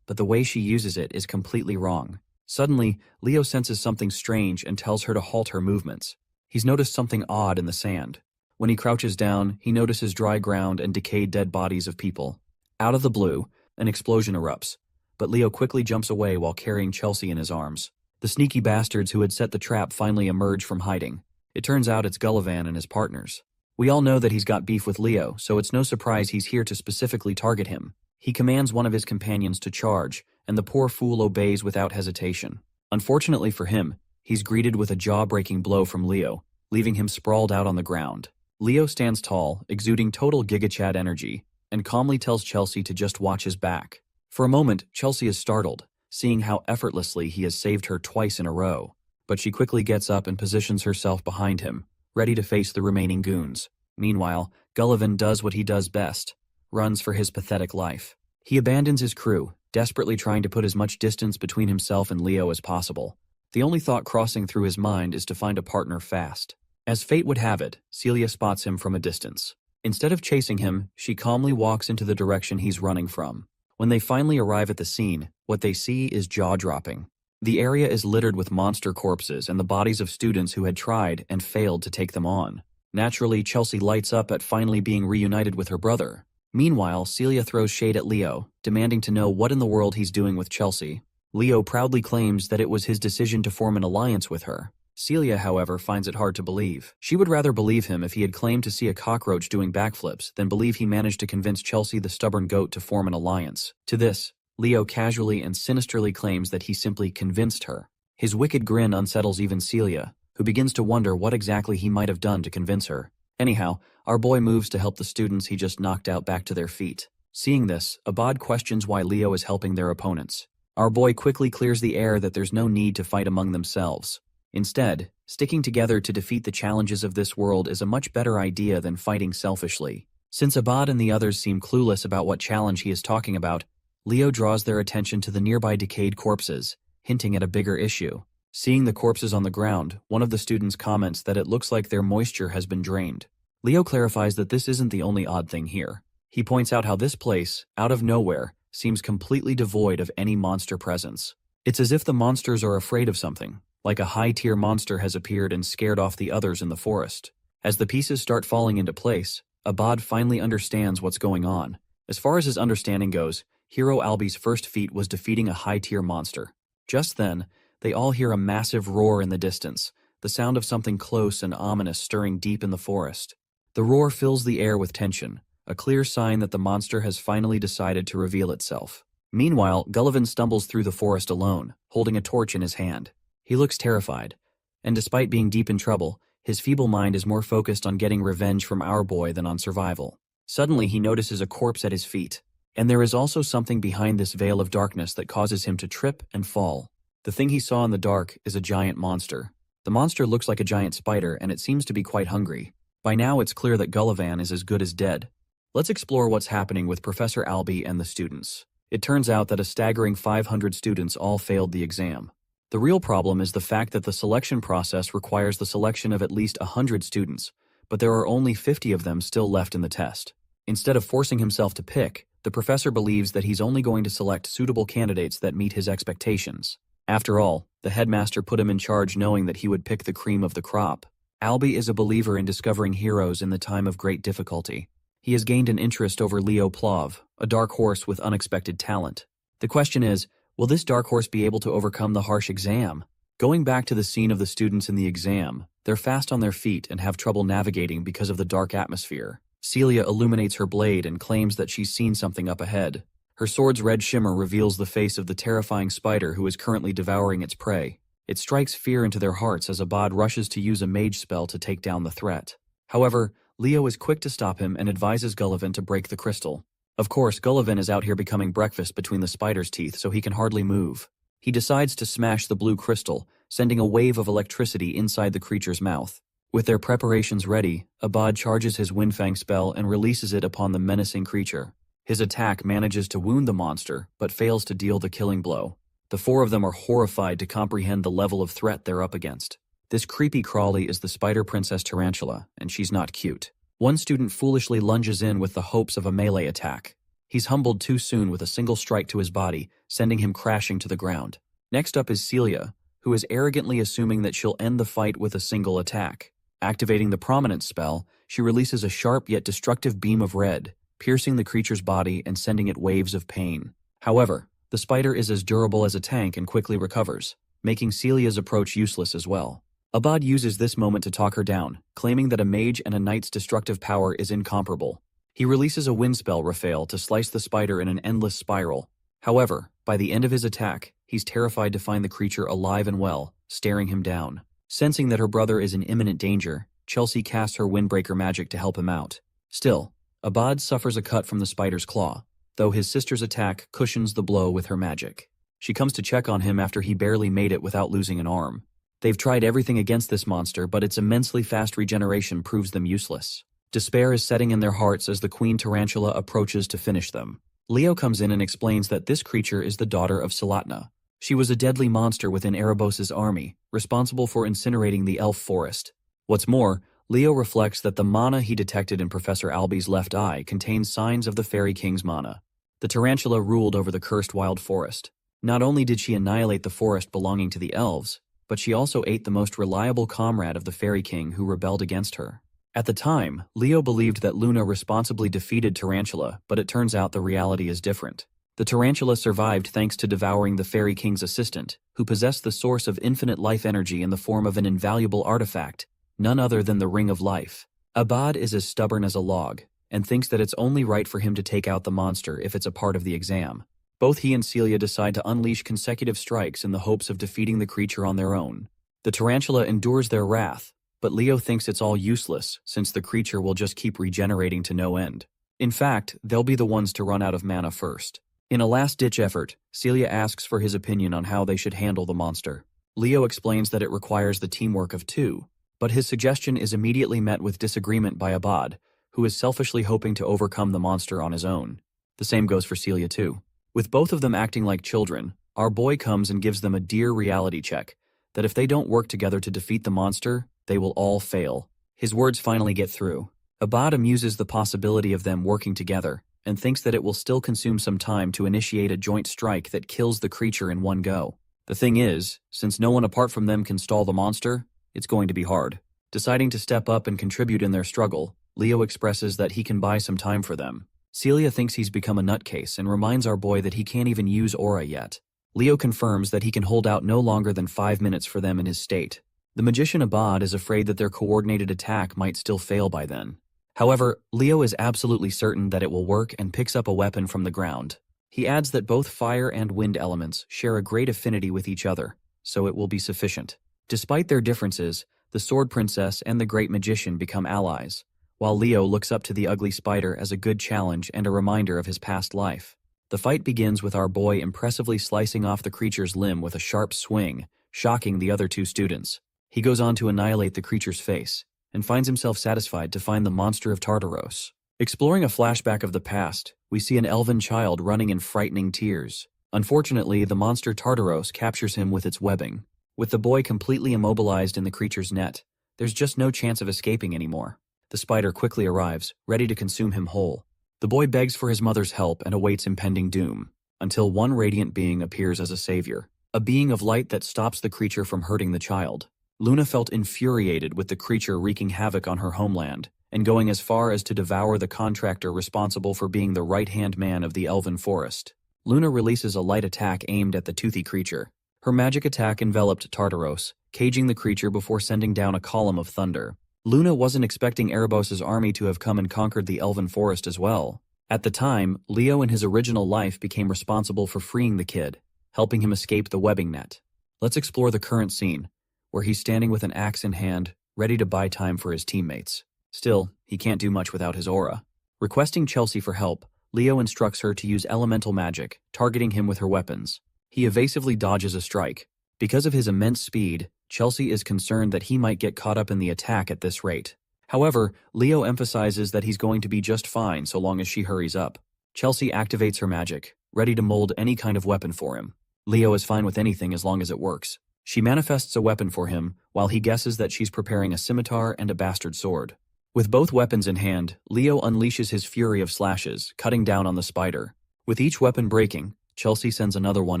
but the way she uses it is completely wrong. Suddenly, Leo senses something strange and tells her to halt her movements. He's noticed something odd in the sand. When he crouches down, he notices dry ground and decayed dead bodies of people. Out of the blue, an explosion erupts, but Leo quickly jumps away while carrying Chelsea in his arms. The sneaky bastards who had set the trap finally emerge from hiding. It turns out it's Gullivan and his partners. We all know that he's got beef with Leo, so it's no surprise he's here to specifically target him. He commands one of his companions to charge, and the poor fool obeys without hesitation. Unfortunately for him, he's greeted with a jaw-breaking blow from Leo, leaving him sprawled out on the ground. Leo stands tall, exuding total GigaChad energy, and calmly tells Chelsea to just watch his back. For a moment, Chelsea is startled, seeing how effortlessly he has saved her twice in a row. But she quickly gets up and positions herself behind him, ready to face the remaining goons. Meanwhile, Gullivan does what he does best, runs for his pathetic life. He abandons his crew, desperately trying to put as much distance between himself and Leo as possible. The only thought crossing through his mind is to find a partner fast. As fate would have it, Celia spots him from a distance. Instead of chasing him, she calmly walks into the direction he's running from. When they finally arrive at the scene, what they see is jaw-dropping. The area is littered with monster corpses and the bodies of students who had tried and failed to take them on. Naturally, Chelsea lights up at finally being reunited with her brother. Meanwhile, Celia throws shade at Leo, demanding to know what in the world he's doing with Chelsea. Leo proudly claims that it was his decision to form an alliance with her. Celia, however, finds it hard to believe. She would rather believe him if he had claimed to see a cockroach doing backflips than believe he managed to convince Chelsea the stubborn goat to form an alliance. To this, Leo casually and sinisterly claims that he simply convinced her. His wicked grin unsettles even Celia, who begins to wonder what exactly he might have done to convince her. Anyhow, our boy moves to help the students he just knocked out back to their feet. Seeing this, Abad questions why Leo is helping their opponents. Our boy quickly clears the air that there's no need to fight among themselves. Instead, sticking together to defeat the challenges of this world is a much better idea than fighting selfishly. Since Abad and the others seem clueless about what challenge he is talking about, Leo draws their attention to the nearby decayed corpses, hinting at a bigger issue. Seeing the corpses on the ground, one of the students comments that it looks like their moisture has been drained. Leo clarifies that this isn't the only odd thing here. He points out how this place, out of nowhere, seems completely devoid of any monster presence. It's as if the monsters are afraid of something, like a high-tier monster has appeared and scared off the others in the forest. As the pieces start falling into place, Abad finally understands what's going on. As far as his understanding goes, Hero Albi's first feat was defeating a high-tier monster. Just then, they all hear a massive roar in the distance, the sound of something close and ominous stirring deep in the forest. The roar fills the air with tension, a clear sign that the monster has finally decided to reveal itself. Meanwhile, Gullivan stumbles through the forest alone, holding a torch in his hand. He looks terrified, and despite being deep in trouble, his feeble mind is more focused on getting revenge from our boy than on survival. Suddenly, he notices a corpse at his feet, and there is also something behind this veil of darkness that causes him to trip and fall. The thing he saw in the dark is a giant monster. The monster looks like a giant spider, and it seems to be quite hungry. By now, it's clear that Gullivan is as good as dead. Let's explore what's happening with Professor Albi and the students. It turns out that a staggering 500 students all failed the exam. The real problem is the fact that the selection process requires the selection of at least 100 students, but there are only 50 of them still left in the test. Instead of forcing himself to pick, the professor believes that he's only going to select suitable candidates that meet his expectations. After all, the headmaster put him in charge knowing that he would pick the cream of the crop. Albi is a believer in discovering heroes in the time of great difficulty. He has gained an interest over Leo Plov, a dark horse with unexpected talent. The question is, will this dark horse be able to overcome the harsh exam? Going back to the scene of the students in the exam, they're fast on their feet and have trouble navigating because of the dark atmosphere. Celia illuminates her blade and claims that she's seen something up ahead. Her sword's red shimmer reveals the face of the terrifying spider who is currently devouring its prey. It strikes fear into their hearts as Abad rushes to use a mage spell to take down the threat. However, Leo is quick to stop him and advises Gullivan to break the crystal. Of course, Gullivan is out here becoming breakfast between the spider's teeth, so he can hardly move. He decides to smash the blue crystal, sending a wave of electricity inside the creature's mouth. With their preparations ready, Abad charges his Windfang spell and releases it upon the menacing creature. His attack manages to wound the monster, but fails to deal the killing blow. The four of them are horrified to comprehend the level of threat they're up against. This creepy crawly is the Spider Princess Tarantula, and she's not cute. One student foolishly lunges in with the hopes of a melee attack. He's humbled too soon with a single strike to his body, sending him crashing to the ground. Next up is Celia, who is arrogantly assuming that she'll end the fight with a single attack. Activating the Prominence spell, she releases a sharp yet destructive beam of red, piercing the creature's body and sending it waves of pain. However, the spider is as durable as a tank and quickly recovers, making Celia's approach useless as well. Abad uses this moment to talk her down, claiming that a mage and a knight's destructive power is incomparable. He releases a wind spell, Raphael, to slice the spider in an endless spiral. However, by the end of his attack, he's terrified to find the creature alive and well, staring him down. Sensing that her brother is in imminent danger, Chelsea casts her Windbreaker magic to help him out. Still, Abad suffers a cut from the spider's claw, though his sister's attack cushions the blow with her magic. She comes to check on him after he barely made it without losing an arm. They've tried everything against this monster, but its immensely fast regeneration proves them useless. Despair is setting in their hearts as the Queen Tarantula approaches to finish them. Leo comes in and explains that this creature is the daughter of Salatna. She was a deadly monster within Erebos' army, responsible for incinerating the elf forest. What's more, Leo reflects that the mana he detected in Professor Alby's left eye contains signs of the Fairy King's mana. The tarantula ruled over the cursed wild forest. Not only did she annihilate the forest belonging to the elves, but she also ate the most reliable comrade of the Fairy King who rebelled against her. At the time, Leo believed that Luna responsibly defeated Tarantula, but it turns out the reality is different. The tarantula survived thanks to devouring the Fairy King's assistant, who possessed the source of infinite life energy in the form of an invaluable artifact, none other than the Ring of Life. Abad is as stubborn as a log, and thinks that it's only right for him to take out the monster if it's a part of the exam. Both he and Celia decide to unleash consecutive strikes in the hopes of defeating the creature on their own. The tarantula endures their wrath, but Leo thinks it's all useless since the creature will just keep regenerating to no end. In fact, they'll be the ones to run out of mana first. In a last-ditch effort, Celia asks for his opinion on how they should handle the monster. Leo explains that it requires the teamwork of two, but his suggestion is immediately met with disagreement by Abad, who is selfishly hoping to overcome the monster on his own. The same goes for Celia too. With both of them acting like children, our boy comes and gives them a dear reality check, that if they don't work together to defeat the monster, they will all fail. His words finally get through. Abad amuses the possibility of them working together, and thinks that it will still consume some time to initiate a joint strike that kills the creature in one go. The thing is, since no one apart from them can stall the monster, it's going to be hard. Deciding to step up and contribute in their struggle, Leo expresses that he can buy some time for them. Celia thinks he's become a nutcase and reminds our boy that he can't even use aura yet. Leo confirms that he can hold out no longer than 5 minutes for them in his state. The magician Abad is afraid that their coordinated attack might still fail by then. However, Leo is absolutely certain that it will work and picks up a weapon from the ground. He adds that both fire and wind elements share a great affinity with each other, so it will be sufficient. Despite their differences, the Sword Princess and the Great Magician become allies, while Leo looks up to the ugly spider as a good challenge and a reminder of his past life. The fight begins with our boy impressively slicing off the creature's limb with a sharp swing, shocking the other two students. He goes on to annihilate the creature's face, and finds himself satisfied to find the monster of Tartaros. Exploring a flashback of the past, we see an elven child running in frightening tears. Unfortunately, the monster Tartaros captures him with its webbing. With the boy completely immobilized in the creature's net, there's just no chance of escaping anymore. The spider quickly arrives, ready to consume him whole. The boy begs for his mother's help and awaits impending doom, until one radiant being appears as a savior, a being of light that stops the creature from hurting the child. Luna felt infuriated with the creature wreaking havoc on her homeland, and going as far as to devour the contractor responsible for being the right-hand man of the elven forest. Luna releases a light attack aimed at the toothy creature. Her magic attack enveloped Tartaros, caging the creature before sending down a column of thunder. Luna wasn't expecting Erebos' army to have come and conquered the elven forest as well. At the time, Leo in his original life became responsible for freeing the kid, helping him escape the webbing net. Let's explore the current scene, where he's standing with an axe in hand, ready to buy time for his teammates. Still, he can't do much without his aura. Requesting Chelsea for help, Leo instructs her to use elemental magic, targeting him with her weapons. He evasively dodges a strike. Because of his immense speed, Chelsea is concerned that he might get caught up in the attack at this rate. However, Leo emphasizes that he's going to be just fine so long as she hurries up. Chelsea activates her magic, ready to mold any kind of weapon for him. Leo is fine with anything as long as it works. She manifests a weapon for him, while he guesses that she's preparing a scimitar and a bastard sword. With both weapons in hand, Leo unleashes his fury of slashes, cutting down on the spider. With each weapon breaking, Chelsea sends another one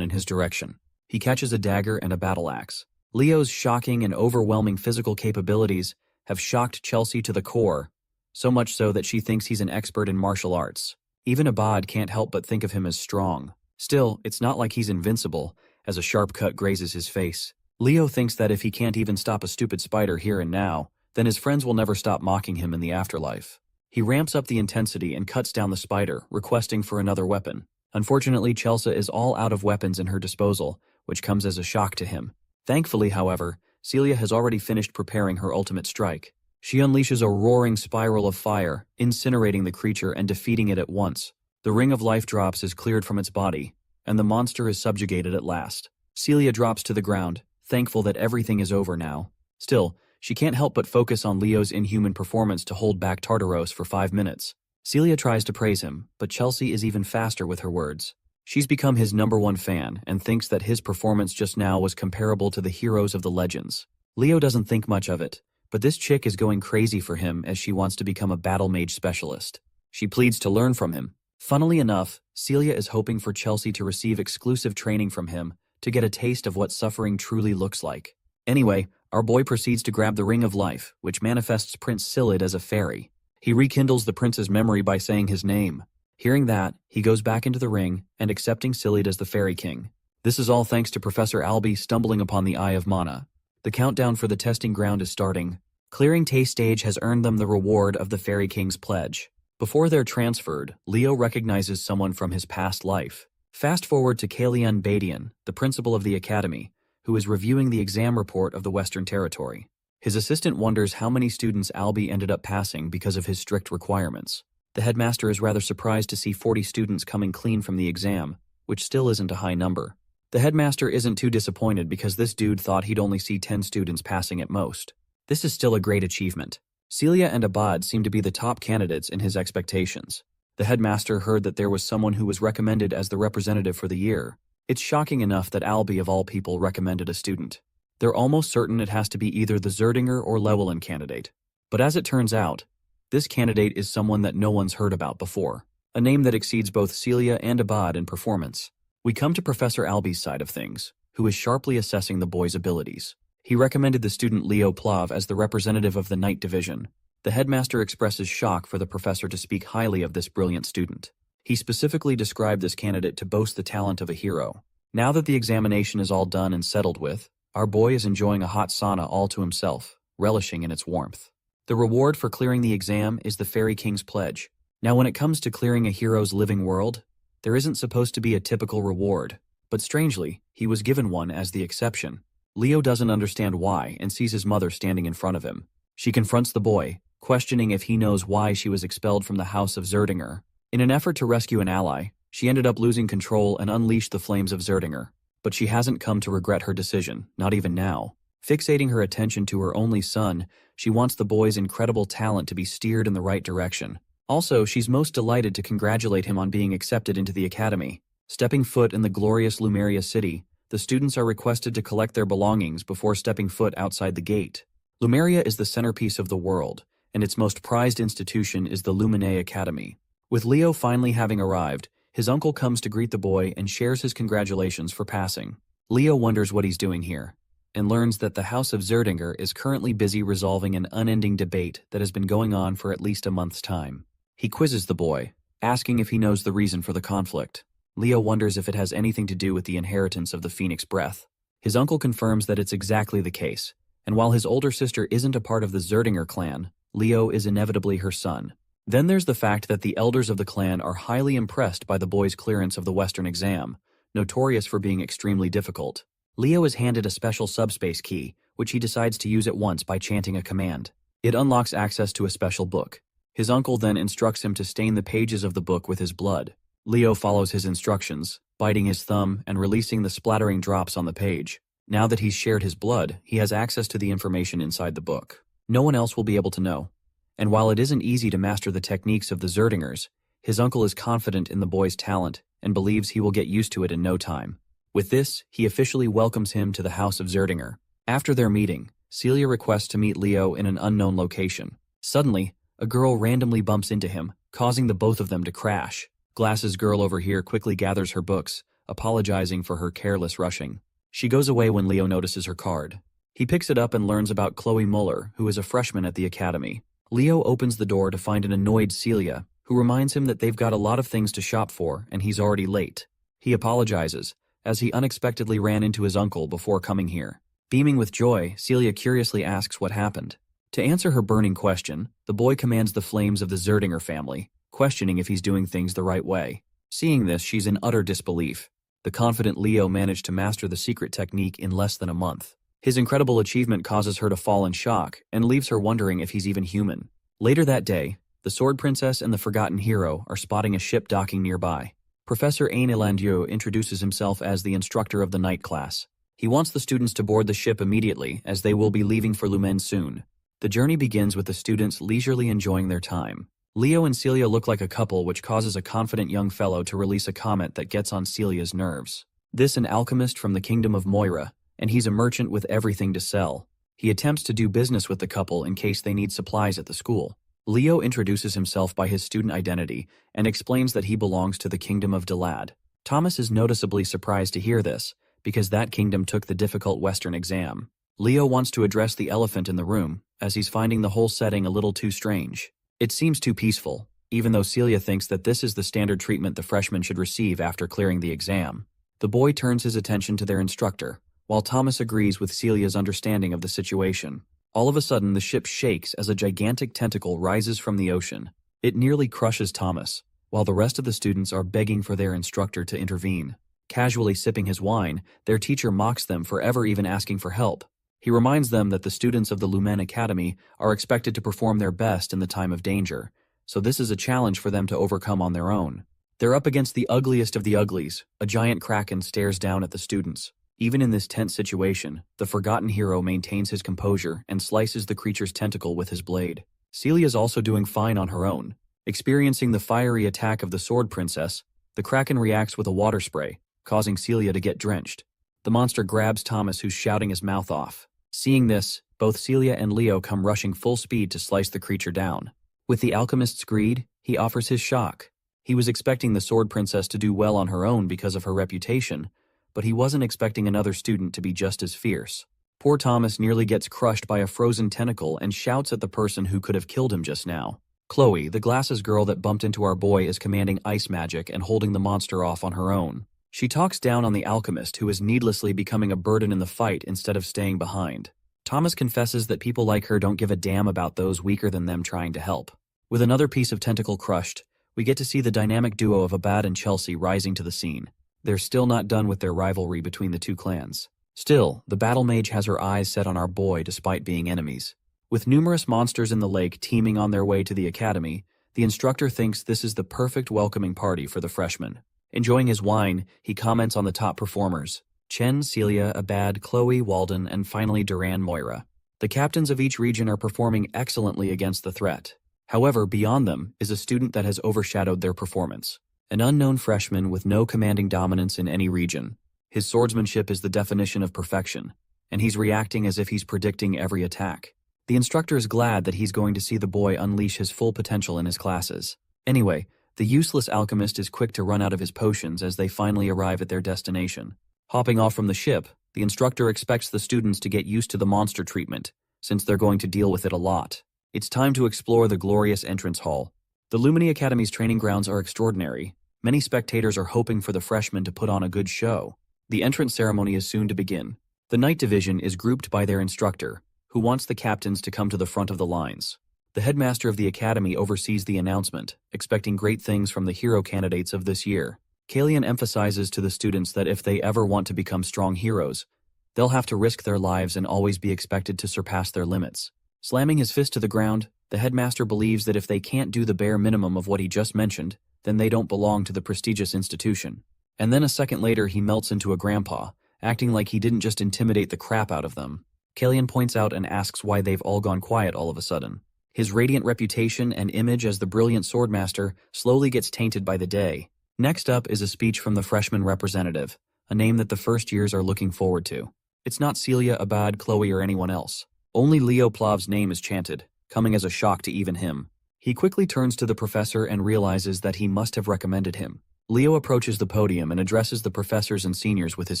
in his direction. He catches a dagger and a battle axe. Leo's shocking and overwhelming physical capabilities have shocked Chelsea to the core, so much so that she thinks he's an expert in martial arts. Even Abad can't help but think of him as strong. Still, it's not like he's invincible, as a sharp cut grazes his face. Leo thinks that if he can't even stop a stupid spider here and now, then his friends will never stop mocking him in the afterlife. He ramps up the intensity and cuts down the spider, requesting for another weapon. Unfortunately, Chelsea is all out of weapons in her disposal, which comes as a shock to him. Thankfully, however, Celia has already finished preparing her ultimate strike. She unleashes a roaring spiral of fire, incinerating the creature and defeating it at once. The ring of life drops is cleared from its body, and the monster is subjugated at last. Celia drops to the ground, thankful that everything is over now. Still, she can't help but focus on Leo's inhuman performance to hold back Tartaros for 5 minutes. Celia tries to praise him, but Chelsea is even faster with her words. She's become his #1 fan and thinks that his performance just now was comparable to the heroes of the legends. Leo doesn't think much of it, but this chick is going crazy for him as she wants to become a battle mage specialist. She pleads to learn from him. Funnily enough, Celia is hoping for Chelsea to receive exclusive training from him to get a taste of what suffering truly looks like. Anyway, our boy proceeds to grab the Ring of Life, which manifests Prince Silid as a fairy. He rekindles the prince's memory by saying his name. Hearing that, he goes back into the ring and accepting Silid as the Fairy King. This is all thanks to Professor Albie stumbling upon the Eye of Mana. The countdown for the testing ground is starting. Clearing Taste Stage has earned them the reward of the Fairy King's pledge. Before they're transferred, Leo recognizes someone from his past life. Fast forward to Kalian Badian, the principal of the academy, who is reviewing the exam report of the Western Territory. His assistant wonders how many students Albie ended up passing because of his strict requirements. The headmaster is rather surprised to see 40 students coming clean from the exam, which still isn't a high number. The headmaster isn't too disappointed because this dude thought he'd only see 10 students passing at most. This is still a great achievement. Celia and Abad seem to be the top candidates in his expectations. The headmaster heard that there was someone who was recommended as the representative for the year. It's shocking enough that Albie of all people recommended a student. They're almost certain it has to be either the Zerdinger or Llewellyn candidate. But as it turns out, this candidate is someone that no one's heard about before, a name that exceeds both Celia and Abad in performance. We come to Professor Albie's side of things, who is sharply assessing the boy's abilities. He recommended the student Leo Plav as the representative of the Night Division. The headmaster expresses shock for the professor to speak highly of this brilliant student. He specifically described this candidate to boast the talent of a hero. Now that the examination is all done and settled with, our boy is enjoying a hot sauna all to himself, relishing in its warmth. The reward for clearing the exam is the Fairy King's pledge. Now when it comes to clearing a hero's living world, there isn't supposed to be a typical reward, but strangely, he was given one as the exception. Leo doesn't understand why and sees his mother standing in front of him. She confronts the boy, questioning if he knows why she was expelled from the House of Zerdinger. In an effort to rescue an ally, she ended up losing control and unleashed the flames of Zerdinger. But she hasn't come to regret her decision, not even now. Fixating her attention to her only son, she wants the boy's incredible talent to be steered in the right direction. Also, she's most delighted to congratulate him on being accepted into the academy. Stepping foot in the glorious Lumeria city, the students are requested to collect their belongings before stepping foot outside the gate. Lumeria is the centerpiece of the world, and its most prized institution is the Lumine Academy. With Leo finally having arrived, his uncle comes to greet the boy and shares his congratulations for passing. Leo wonders what he's doing here, and learns that the House of Zerdinger is currently busy resolving an unending debate that has been going on for at least a month's time. He quizzes the boy, asking if he knows the reason for the conflict. Leo wonders if it has anything to do with the inheritance of the Phoenix Breath. His uncle confirms that it's exactly the case, and while his older sister isn't a part of the Zerdinger clan, Leo is inevitably her son. Then there's the fact that the elders of the clan are highly impressed by the boy's clearance of the Western exam, notorious for being extremely difficult. Leo is handed a special subspace key, which he decides to use at once by chanting a command. It unlocks access to a special book. His uncle then instructs him to stain the pages of the book with his blood. Leo follows his instructions, biting his thumb and releasing the splattering drops on the page. Now that he's shared his blood, he has access to the information inside the book. No one else will be able to know. And while it isn't easy to master the techniques of the Zerdingers, his uncle is confident in the boy's talent and believes he will get used to it in no time. With this, he officially welcomes him to the House of Zerdinger. After their meeting, Celia requests to meet Leo in an unknown location. Suddenly, a girl randomly bumps into him, causing the both of them to crash. Glasses girl over here quickly gathers her books, apologizing for her careless rushing. She goes away when Leo notices her card. He picks it up and learns about Chloe Muller, who is a freshman at the academy. Leo opens the door to find an annoyed Celia, who reminds him that they've got a lot of things to shop for and he's already late. He apologizes, as he unexpectedly ran into his uncle before coming here. Beaming with joy, Celia curiously asks what happened. To answer her burning question, the boy commands the flames of the Zerdinger family, questioning if he's doing things the right way. Seeing this, she's in utter disbelief. The confident Leo managed to master the secret technique in less than a month. His incredible achievement causes her to fall in shock and leaves her wondering if he's even human. Later that day, the Sword Princess and the Forgotten Hero are spotting a ship docking nearby. Professor Ain Elandieu introduces himself as the instructor of the night class. He wants the students to board the ship immediately, as they will be leaving for Lumen soon. The journey begins with the students leisurely enjoying their time. Leo and Celia look like a couple, which causes a confident young fellow to release a comment that gets on Celia's nerves. This an alchemist from the kingdom of Moira, and he's a merchant with everything to sell. He attempts to do business with the couple in case they need supplies at the school. Leo introduces himself by his student identity and explains that he belongs to the kingdom of Delad. Thomas is noticeably surprised to hear this, because that kingdom took the difficult Western exam. Leo wants to address the elephant in the room, as he's finding the whole setting a little too strange. It seems too peaceful, even though Celia thinks that this is the standard treatment the freshmen should receive after clearing the exam. The boy turns his attention to their instructor, while Thomas agrees with Celia's understanding of the situation. All of a sudden, the ship shakes as a gigantic tentacle rises from the ocean. It nearly crushes Thomas, while the rest of the students are begging for their instructor to intervene. Casually sipping his wine, their teacher mocks them for ever even asking for help. He reminds them that the students of the Lumen Academy are expected to perform their best in the time of danger, so this is a challenge for them to overcome on their own. They're up against the ugliest of the uglies. A giant kraken stares down at the students. Even in this tense situation, the Forgotten Hero maintains his composure and slices the creature's tentacle with his blade. Celia's also doing fine on her own. Experiencing the fiery attack of the Sword Princess, the kraken reacts with a water spray, causing Celia to get drenched. The monster grabs Thomas, who's shouting his mouth off. Seeing this, both Celia and Leo come rushing full speed to slice the creature down. With the alchemist's greed, he offers his shock. He was expecting the Sword Princess to do well on her own because of her reputation, but he wasn't expecting another student to be just as fierce. Poor Thomas nearly gets crushed by a frozen tentacle and shouts at the person who could have killed him just now. Chloe, the glasses girl that bumped into our boy, is commanding ice magic and holding the monster off on her own. She talks down on the alchemist, who is needlessly becoming a burden in the fight instead of staying behind. Thomas confesses that people like her don't give a damn about those weaker than them trying to help. With another piece of tentacle crushed, we get to see the dynamic duo of Abad and Chelsea rising to the scene. They're still not done with their rivalry between the two clans. Still, the battle mage has her eyes set on our boy despite being enemies. With numerous monsters in the lake teeming on their way to the academy, the instructor thinks this is the perfect welcoming party for the freshmen. Enjoying his wine, he comments on the top performers: Chen, Celia, Abad, Chloe, Walden, and finally Duran, Moira. The captains of each region are performing excellently against the threat. However, beyond them is a student that has overshadowed their performance. An unknown freshman with no commanding dominance in any region. His swordsmanship is the definition of perfection, and he's reacting as if he's predicting every attack. The instructor is glad that he's going to see the boy unleash his full potential in his classes. Anyway, the useless alchemist is quick to run out of his potions as they finally arrive at their destination. Hopping off from the ship, the instructor expects the students to get used to the monster treatment, since they're going to deal with it a lot. It's time to explore the glorious entrance hall. The Lumini Academy's training grounds are extraordinary. Many spectators are hoping for the freshmen to put on a good show. The entrance ceremony is soon to begin. The Night Division is grouped by their instructor, who wants the captains to come to the front of the lines. The headmaster of the academy oversees the announcement, expecting great things from the hero candidates of this year. Kalian emphasizes to the students that if they ever want to become strong heroes, they'll have to risk their lives and always be expected to surpass their limits. Slamming his fist to the ground, the headmaster believes that if they can't do the bare minimum of what he just mentioned, then they don't belong to the prestigious institution. And then a second later he melts into a grandpa, acting like he didn't just intimidate the crap out of them. Kalian points out and asks why they've all gone quiet all of a sudden. His radiant reputation and image as the brilliant swordmaster slowly gets tainted by the day. Next up is a speech from the freshman representative, a name that the first years are looking forward to. It's not Celia, Abad, Chloe, or anyone else. Only Leo Plav's name is chanted, coming as a shock to even him. He quickly turns to the professor and realizes that he must have recommended him. Leo approaches the podium and addresses the professors and seniors with his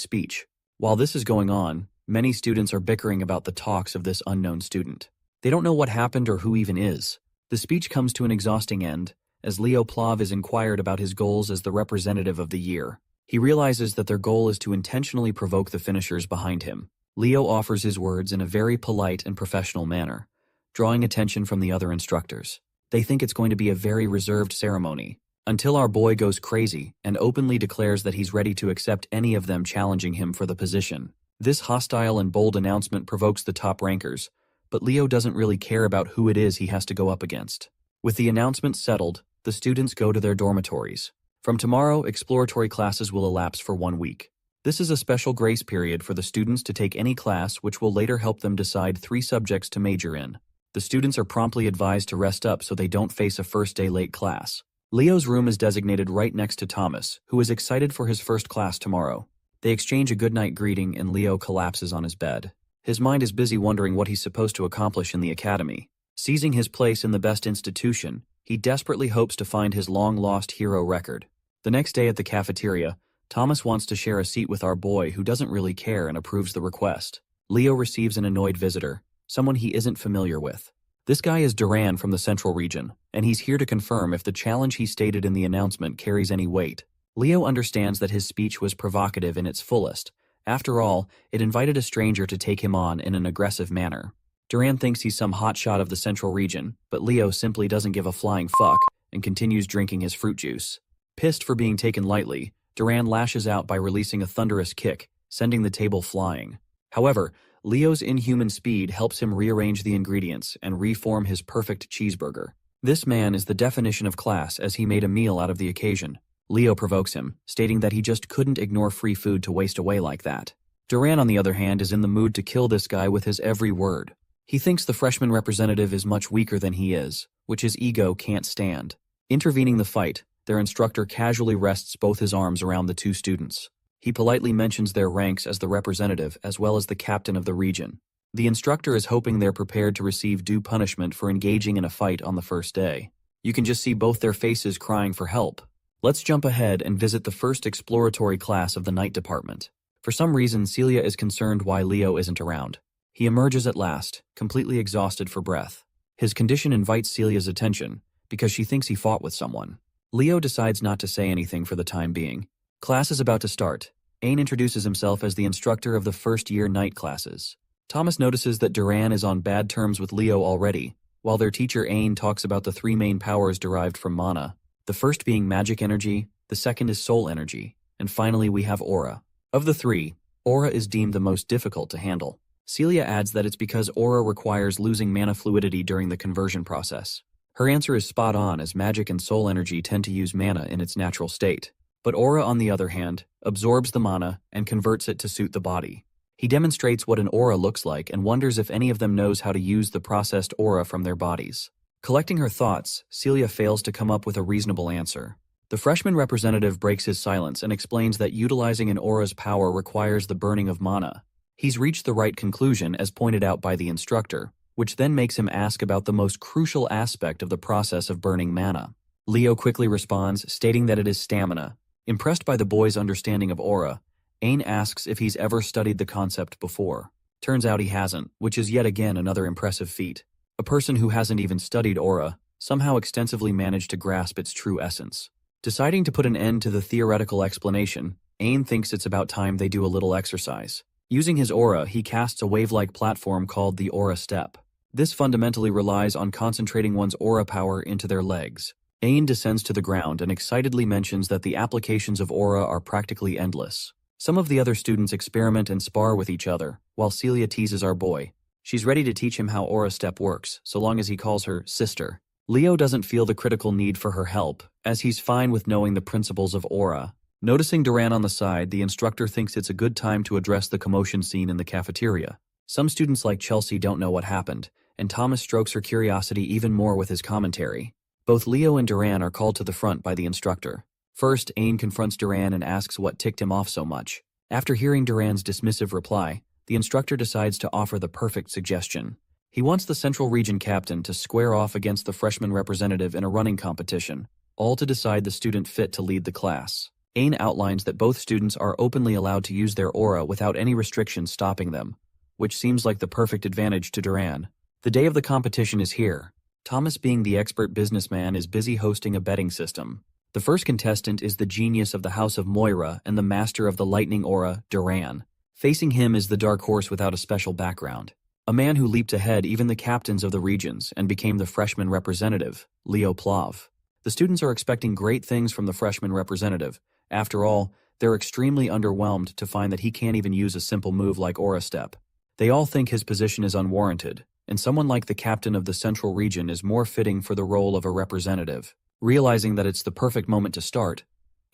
speech. While this is going on, many students are bickering about the talks of this unknown student. They don't know what happened or who even is. The speech comes to an exhausting end, as Leo Plav is inquired about his goals as the representative of the year. He realizes that their goal is to intentionally provoke the finishers behind him. Leo offers his words in a very polite and professional manner, drawing attention from the other instructors. They think it's going to be a very reserved ceremony, until our boy goes crazy and openly declares that he's ready to accept any of them challenging him for the position. This hostile and bold announcement provokes the top rankers, but Leo doesn't really care about who it is he has to go up against. With the announcement settled, the students go to their dormitories. From tomorrow, exploratory classes will elapse for 1 week. This is a special grace period for the students to take any class which will later help them decide 3 subjects to major in. The students are promptly advised to rest up so they don't face a first-day late class. Leo's room is designated right next to Thomas, who is excited for his first class tomorrow. They exchange a goodnight greeting and Leo collapses on his bed. His mind is busy wondering what he's supposed to accomplish in the academy. Seizing his place in the best institution, he desperately hopes to find his long-lost hero record. The next day at the cafeteria, Thomas wants to share a seat with our boy who doesn't really care and approves the request. Leo receives an annoyed visitor, someone he isn't familiar with. This guy is Duran from the Central Region, and he's here to confirm if the challenge he stated in the announcement carries any weight. Leo understands that his speech was provocative in its fullest. After all, it invited a stranger to take him on in an aggressive manner. Duran thinks he's some hotshot of the Central Region, but Leo simply doesn't give a flying fuck and continues drinking his fruit juice. Pissed for being taken lightly, Duran lashes out by releasing a thunderous kick, sending the table flying. However, Leo's inhuman speed helps him rearrange the ingredients and reform his perfect cheeseburger. This man is the definition of class as he made a meal out of the occasion. Leo provokes him, stating that he just couldn't ignore free food to waste away like that. Duran, on the other hand, is in the mood to kill this guy with his every word. He thinks the freshman representative is much weaker than he is, which his ego can't stand. Intervening the fight, their instructor casually rests both his arms around the 2 students. He politely mentions their ranks as the representative as well as the captain of the region. The instructor is hoping they're prepared to receive due punishment for engaging in a fight on the first day. You can just see both their faces crying for help. Let's jump ahead and visit the first exploratory class of the night department. For some reason, Celia is concerned why Leo isn't around. He emerges at last, completely exhausted for breath. His condition invites Celia's attention, because she thinks he fought with someone. Leo decides not to say anything for the time being. Class is about to start. Ain introduces himself as the instructor of the first-year night classes. Thomas notices that Duran is on bad terms with Leo already, while their teacher Ain talks about the 3 main powers derived from mana. The first being magic energy, the second is soul energy, and finally we have aura. Of the 3, aura is deemed the most difficult to handle. Celia adds that it's because aura requires losing mana fluidity during the conversion process. Her answer is spot on, as magic and soul energy tend to use mana in its natural state. But aura, on the other hand, absorbs the mana and converts it to suit the body. He demonstrates what an aura looks like and wonders if any of them knows how to use the processed aura from their bodies. Collecting her thoughts, Celia fails to come up with a reasonable answer. The freshman representative breaks his silence and explains that utilizing an aura's power requires the burning of mana. He's reached the right conclusion as pointed out by the instructor, which then makes him ask about the most crucial aspect of the process of burning mana. Leo quickly responds, stating that it is stamina. Impressed by the boy's understanding of aura, Ain asks if he's ever studied the concept before. Turns out he hasn't, which is yet again another impressive feat. A person who hasn't even studied aura somehow extensively managed to grasp its true essence. Deciding to put an end to the theoretical explanation, Ain thinks it's about time they do a little exercise. Using his aura, he casts a wave-like platform called the Aura Step. This fundamentally relies on concentrating one's aura power into their legs. Ain descends to the ground and excitedly mentions that the applications of aura are practically endless. Some of the other students experiment and spar with each other, while Celia teases our boy. She's ready to teach him how Aura Step works, so long as he calls her sister. Leo doesn't feel the critical need for her help, as he's fine with knowing the principles of aura. Noticing Duran on the side, the instructor thinks it's a good time to address the commotion scene in the cafeteria. Some students like Chelsea don't know what happened, and Thomas strokes her curiosity even more with his commentary. Both Leo and Duran are called to the front by the instructor. First, Ain confronts Duran and asks what ticked him off so much. After hearing Duran's dismissive reply, the instructor decides to offer the perfect suggestion. He wants the Central Region captain to square off against the freshman representative in a running competition, all to decide the student fit to lead the class. Ain outlines that both students are openly allowed to use their aura without any restrictions stopping them, which seems like the perfect advantage to Duran. The day of the competition is here. Thomas, being the expert businessman, is busy hosting a betting system. The first contestant is the genius of the House of Moira and the master of the lightning aura, Duran. Facing him is the dark horse without a special background. A man who leaped ahead even the captains of the regions and became the freshman representative, Leo Plav. The students are expecting great things from the freshman representative. After all, they're extremely underwhelmed to find that he can't even use a simple move like Aura Step. They all think his position is unwarranted, and someone like the captain of the Central Region is more fitting for the role of a representative. Realizing that it's the perfect moment to start,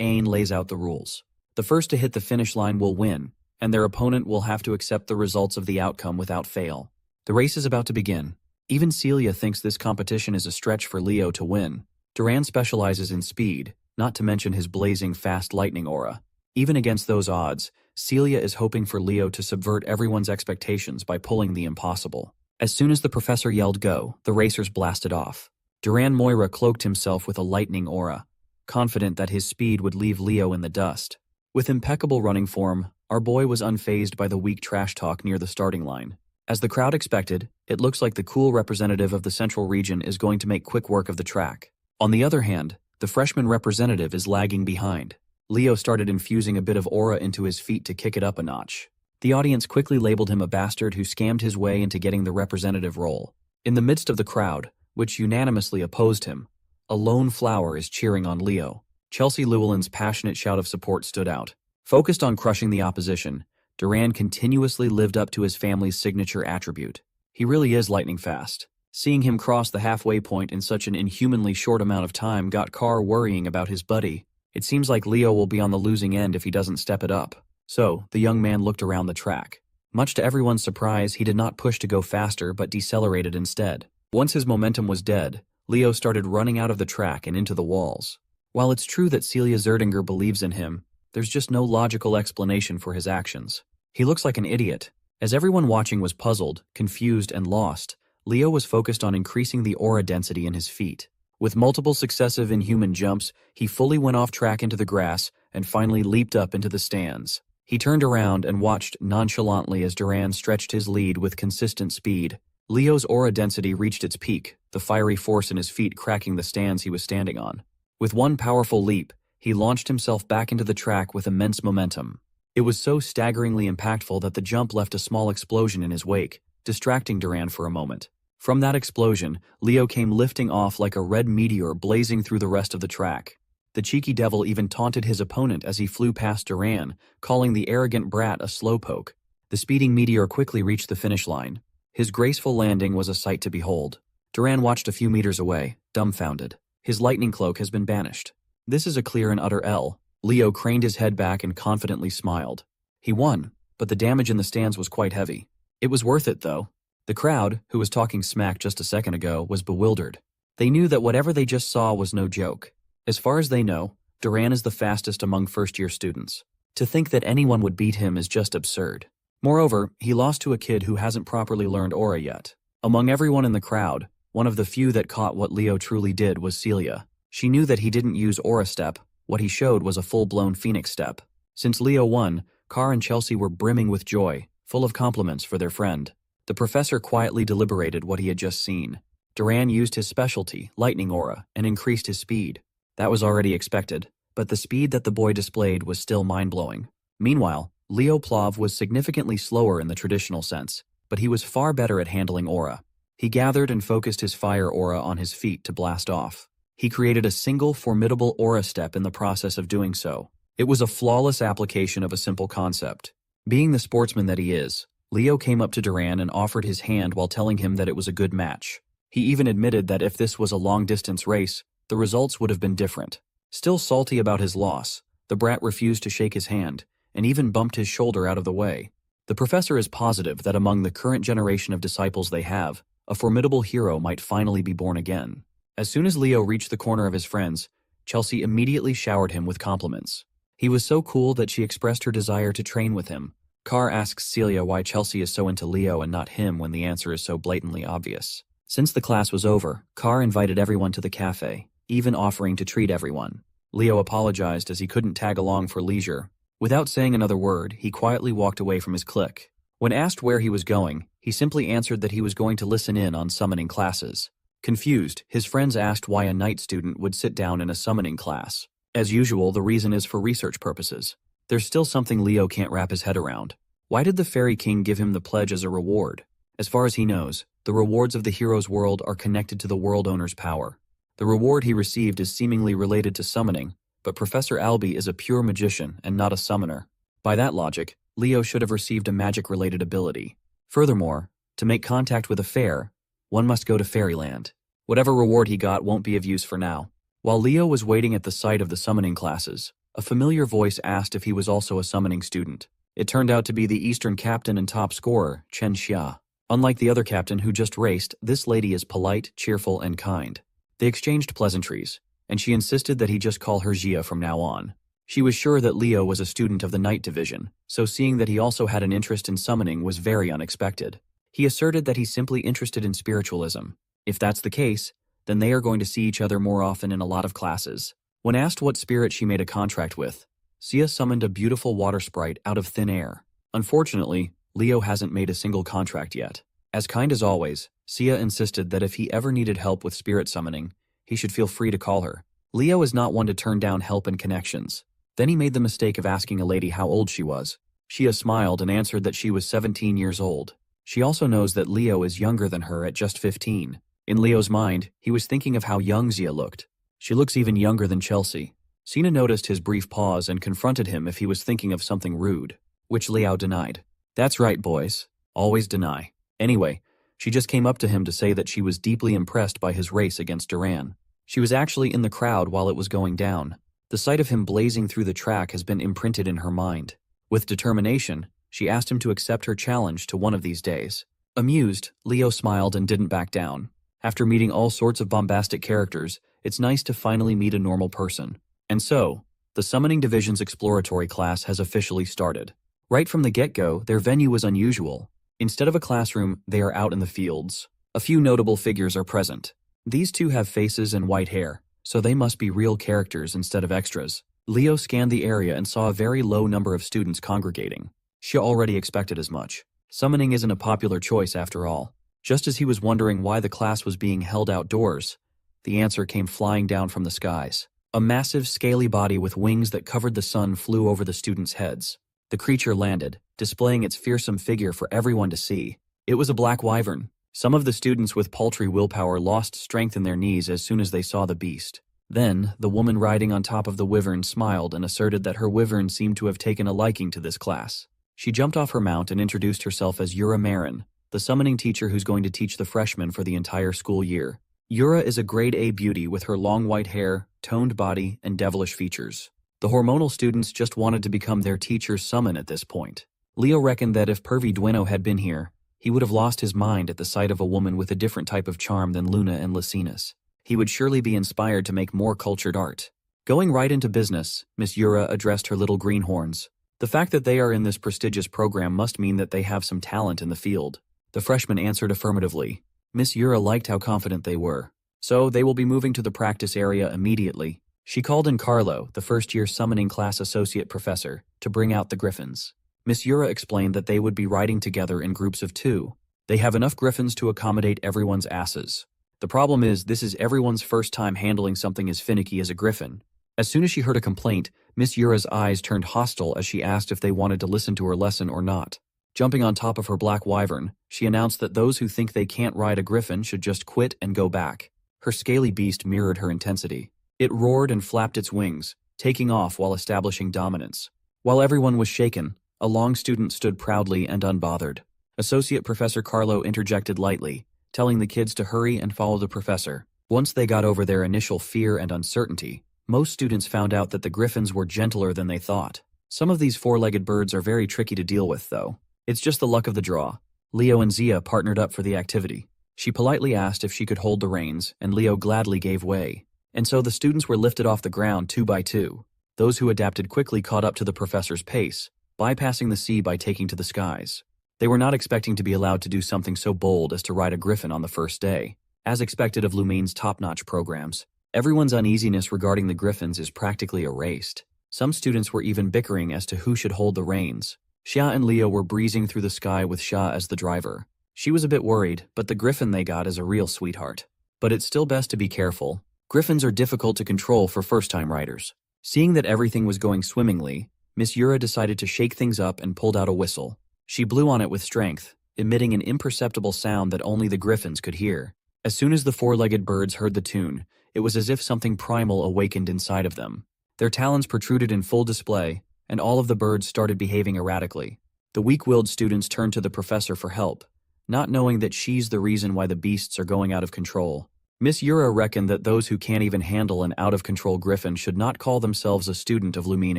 Ain lays out the rules. The first to hit the finish line will win, and their opponent will have to accept the results of the outcome without fail. The race is about to begin. Even Celia thinks this competition is a stretch for Leo to win. Duran specializes in speed, not to mention his blazing fast lightning aura. Even against those odds, Celia is hoping for Leo to subvert everyone's expectations by pulling the impossible. As soon as the professor yelled go, the racers blasted off. Duran Moira cloaked himself with a lightning aura, confident that his speed would leave Leo in the dust. With impeccable running form, our boy was unfazed by the weak trash talk near the starting line. As the crowd expected, it looks like the cool representative of the Central Region is going to make quick work of the track. On the other hand, the freshman representative is lagging behind. Leo started infusing a bit of aura into his feet to kick it up a notch. The audience quickly labeled him a bastard who scammed his way into getting the representative role. In the midst of the crowd, which unanimously opposed him, a lone flower is cheering on Leo. Chelsea Llewellyn's passionate shout of support stood out. Focused on crushing the opposition, Duran continuously lived up to his family's signature attribute. He really is lightning fast. Seeing him cross the halfway point in such an inhumanly short amount of time got Carr worrying about his buddy. It seems like Leo will be on the losing end if he doesn't step it up. So, the young man looked around the track. Much to everyone's surprise, he did not push to go faster but decelerated instead. Once his momentum was dead, Leo started running out of the track and into the walls. While it's true that Celia Zerdinger believes in him, there's just no logical explanation for his actions. He looks like an idiot. As everyone watching was puzzled, confused, and lost, Leo was focused on increasing the aura density in his feet. With multiple successive inhuman jumps, he fully went off track into the grass and finally leaped up into the stands. He turned around and watched nonchalantly as Duran stretched his lead with consistent speed. Leo's aura density reached its peak, the fiery force in his feet cracking the stands he was standing on. With one powerful leap, he launched himself back into the track with immense momentum. It was so staggeringly impactful that the jump left a small explosion in his wake, distracting Duran for a moment. From that explosion, Leo came lifting off like a red meteor blazing through the rest of the track. The cheeky devil even taunted his opponent as he flew past Duran, calling the arrogant brat a slowpoke. The speeding meteor quickly reached the finish line. His graceful landing was a sight to behold. Duran watched a few meters away, dumbfounded. His lightning cloak has been banished. This is a clear and utter L. Leo craned his head back and confidently smiled. He won, but the damage in the stands was quite heavy. It was worth it, though. The crowd, who was talking smack just a second ago, was bewildered. They knew that whatever they just saw was no joke. As far as they know, Duran is the fastest among first-year students. To think that anyone would beat him is just absurd. Moreover, he lost to a kid who hasn't properly learned aura yet. Among everyone in the crowd, one of the few that caught what Leo truly did was Celia. She knew that he didn't use aura step. What he showed was a full-blown phoenix step. Since Leo won, Carr and Chelsea were brimming with joy, full of compliments for their friend. The professor quietly deliberated what he had just seen. Duran used his specialty, lightning aura, and increased his speed. That was already expected, but the speed that the boy displayed was still mind-blowing. Meanwhile, Leo Plav was significantly slower in the traditional sense, but he was far better at handling aura. He gathered and focused his fire aura on his feet to blast off. He created a single formidable aura step in the process of doing so. It was a flawless application of a simple concept. Being the sportsman that he is, Leo came up to Duran and offered his hand while telling him that it was a good match. He even admitted that if this was a long-distance race, the results would have been different. Still salty about his loss, The brat refused to shake his hand, and even bumped his shoulder out of the way. The professor is positive that among the current generation of disciples they have, a formidable hero might finally be born again. As soon as Leo reached the corner of his friends, Chelsea immediately showered him with compliments. He was so cool that she expressed her desire to train with him. Carr asks Celia why Chelsea is so into Leo and not him when the answer is so blatantly obvious. Since the class was over, Carr invited everyone to the cafe, even offering to treat everyone. Leo apologized as he couldn't tag along for leisure. Without saying another word, he quietly walked away from his clique. When asked where he was going, he simply answered that he was going to listen in on summoning classes. Confused, his friends asked why a night student would sit down in a summoning class. As usual, the reason is for research purposes. There's still something Leo can't wrap his head around. Why did the Fairy King give him the pledge as a reward? As far as he knows, the rewards of the hero's world are connected to the world owner's power. The reward he received is seemingly related to summoning, but Professor Albie is a pure magician and not a summoner. By that logic, Leo should have received a magic-related ability. Furthermore, to make contact with a fair, one must go to Fairyland. Whatever reward he got won't be of use for now. While Leo was waiting at the site of the summoning classes, a familiar voice asked if he was also a summoning student. It turned out to be the Eastern captain and top scorer, Chen Xia. Unlike the other captain who just raced, this lady is polite, cheerful, and kind. They exchanged pleasantries, and she insisted that he just call her Xia from now on. She was sure that Leo was a student of the Night Division, so seeing that he also had an interest in summoning was very unexpected. He asserted that he's simply interested in spiritualism. If that's the case, then they are going to see each other more often in a lot of classes. When asked what spirit she made a contract with, Xia summoned a beautiful water sprite out of thin air. Unfortunately, Leo hasn't made a single contract yet. As kind as always, Xia insisted that if he ever needed help with spirit summoning, he should feel free to call her. Leo is not one to turn down help and connections. Then he made the mistake of asking a lady how old she was. Xia smiled and answered that she was 17 years old. She also knows that Leo is younger than her at just 15. In Leo's mind, he was thinking of how young Xia looked. She looks even younger than Chelsea. Sina noticed his brief pause and confronted him if he was thinking of something rude, which Leo denied. That's right, boys. Always deny. Anyway, she just came up to him to say that she was deeply impressed by his race against Duran. She was actually in the crowd while it was going down. The sight of him blazing through the track has been imprinted in her mind. With determination, she asked him to accept her challenge to one of these days. Amused, Leo smiled and didn't back down. After meeting all sorts of bombastic characters, it's nice to finally meet a normal person. And so, the Summoning Division's exploratory class has officially started. Right from the get-go, their venue was unusual. Instead of a classroom, they are out in the fields. A few notable figures are present. These two have faces and white hair, so they must be real characters instead of extras. Leo scanned the area and saw a very low number of students congregating. She already expected as much. Summoning isn't a popular choice after all. Just as he was wondering why the class was being held outdoors, the answer came flying down from the skies. A massive, scaly body with wings that covered the sun flew over the students' heads. The creature landed, displaying its fearsome figure for everyone to see. It was a black wyvern. Some of the students with paltry willpower lost strength in their knees as soon as they saw the beast. Then, the woman riding on top of the wyvern smiled and asserted that her wyvern seemed to have taken a liking to this class. She jumped off her mount and introduced herself as Yura Marin, the summoning teacher who's going to teach the freshmen for the entire school year. Yura is a grade A beauty with her long white hair, toned body, and devilish features. The hormonal students just wanted to become their teacher's summon at this point. Leo reckoned that if Pervy Dueno had been here, he would have lost his mind at the sight of a woman with a different type of charm than Luna and Lycinas. He would surely be inspired to make more cultured art. Going right into business, Miss Yura addressed her little greenhorns. The fact that they are in this prestigious program must mean that they have some talent in the field. The freshmen answered affirmatively. Miss Yura liked how confident they were. So they will be moving to the practice area immediately. She called in Carlo, the first-year summoning class associate professor, to bring out the griffins. Miss Yura explained that they would be riding together in groups of 2. They have enough griffins to accommodate everyone's asses. The problem is, this is everyone's first time handling something as finicky as a griffin. As soon as she heard a complaint, Miss Yura's eyes turned hostile as she asked if they wanted to listen to her lesson or not. Jumping on top of her black wyvern, she announced that those who think they can't ride a griffin should just quit and go back. Her scaly beast mirrored her intensity. It roared and flapped its wings, taking off while establishing dominance. While everyone was shaken, a long student stood proudly and unbothered. Associate Professor Carlo interjected lightly, telling the kids to hurry and follow the professor. Once they got over their initial fear and uncertainty, Most students found out that the griffins were gentler than they thought. Some of these four-legged birds are very tricky to deal with, though. It's just the luck of the draw. Leo and Zia partnered up for the activity. She politely asked if she could hold the reins, and Leo gladly gave way. And so the students were lifted off the ground 2 by 2. Those who adapted quickly caught up to the professor's pace, bypassing the sea by taking to the skies. They were not expecting to be allowed to do something so bold as to ride a griffin on the first day. As expected of Lumine's top-notch programs, everyone's uneasiness regarding the griffins is practically erased. Some students were even bickering as to who should hold the reins. Xia and Leo were breezing through the sky with Xia as the driver. She was a bit worried, but the griffin they got is a real sweetheart. But it's still best to be careful. Griffins are difficult to control for first-time riders. Seeing that everything was going swimmingly, Miss Yura decided to shake things up and pulled out a whistle. She blew on it with strength, emitting an imperceptible sound that only the griffins could hear. As soon as the four-legged birds heard the tune, it was as if something primal awakened inside of them. Their talons protruded in full display, and all of the birds started behaving erratically. The weak-willed students turned to the professor for help, not knowing that she's the reason why the beasts are going out of control. Miss Yura reckoned that those who can't even handle an out-of-control griffin should not call themselves a student of Lumine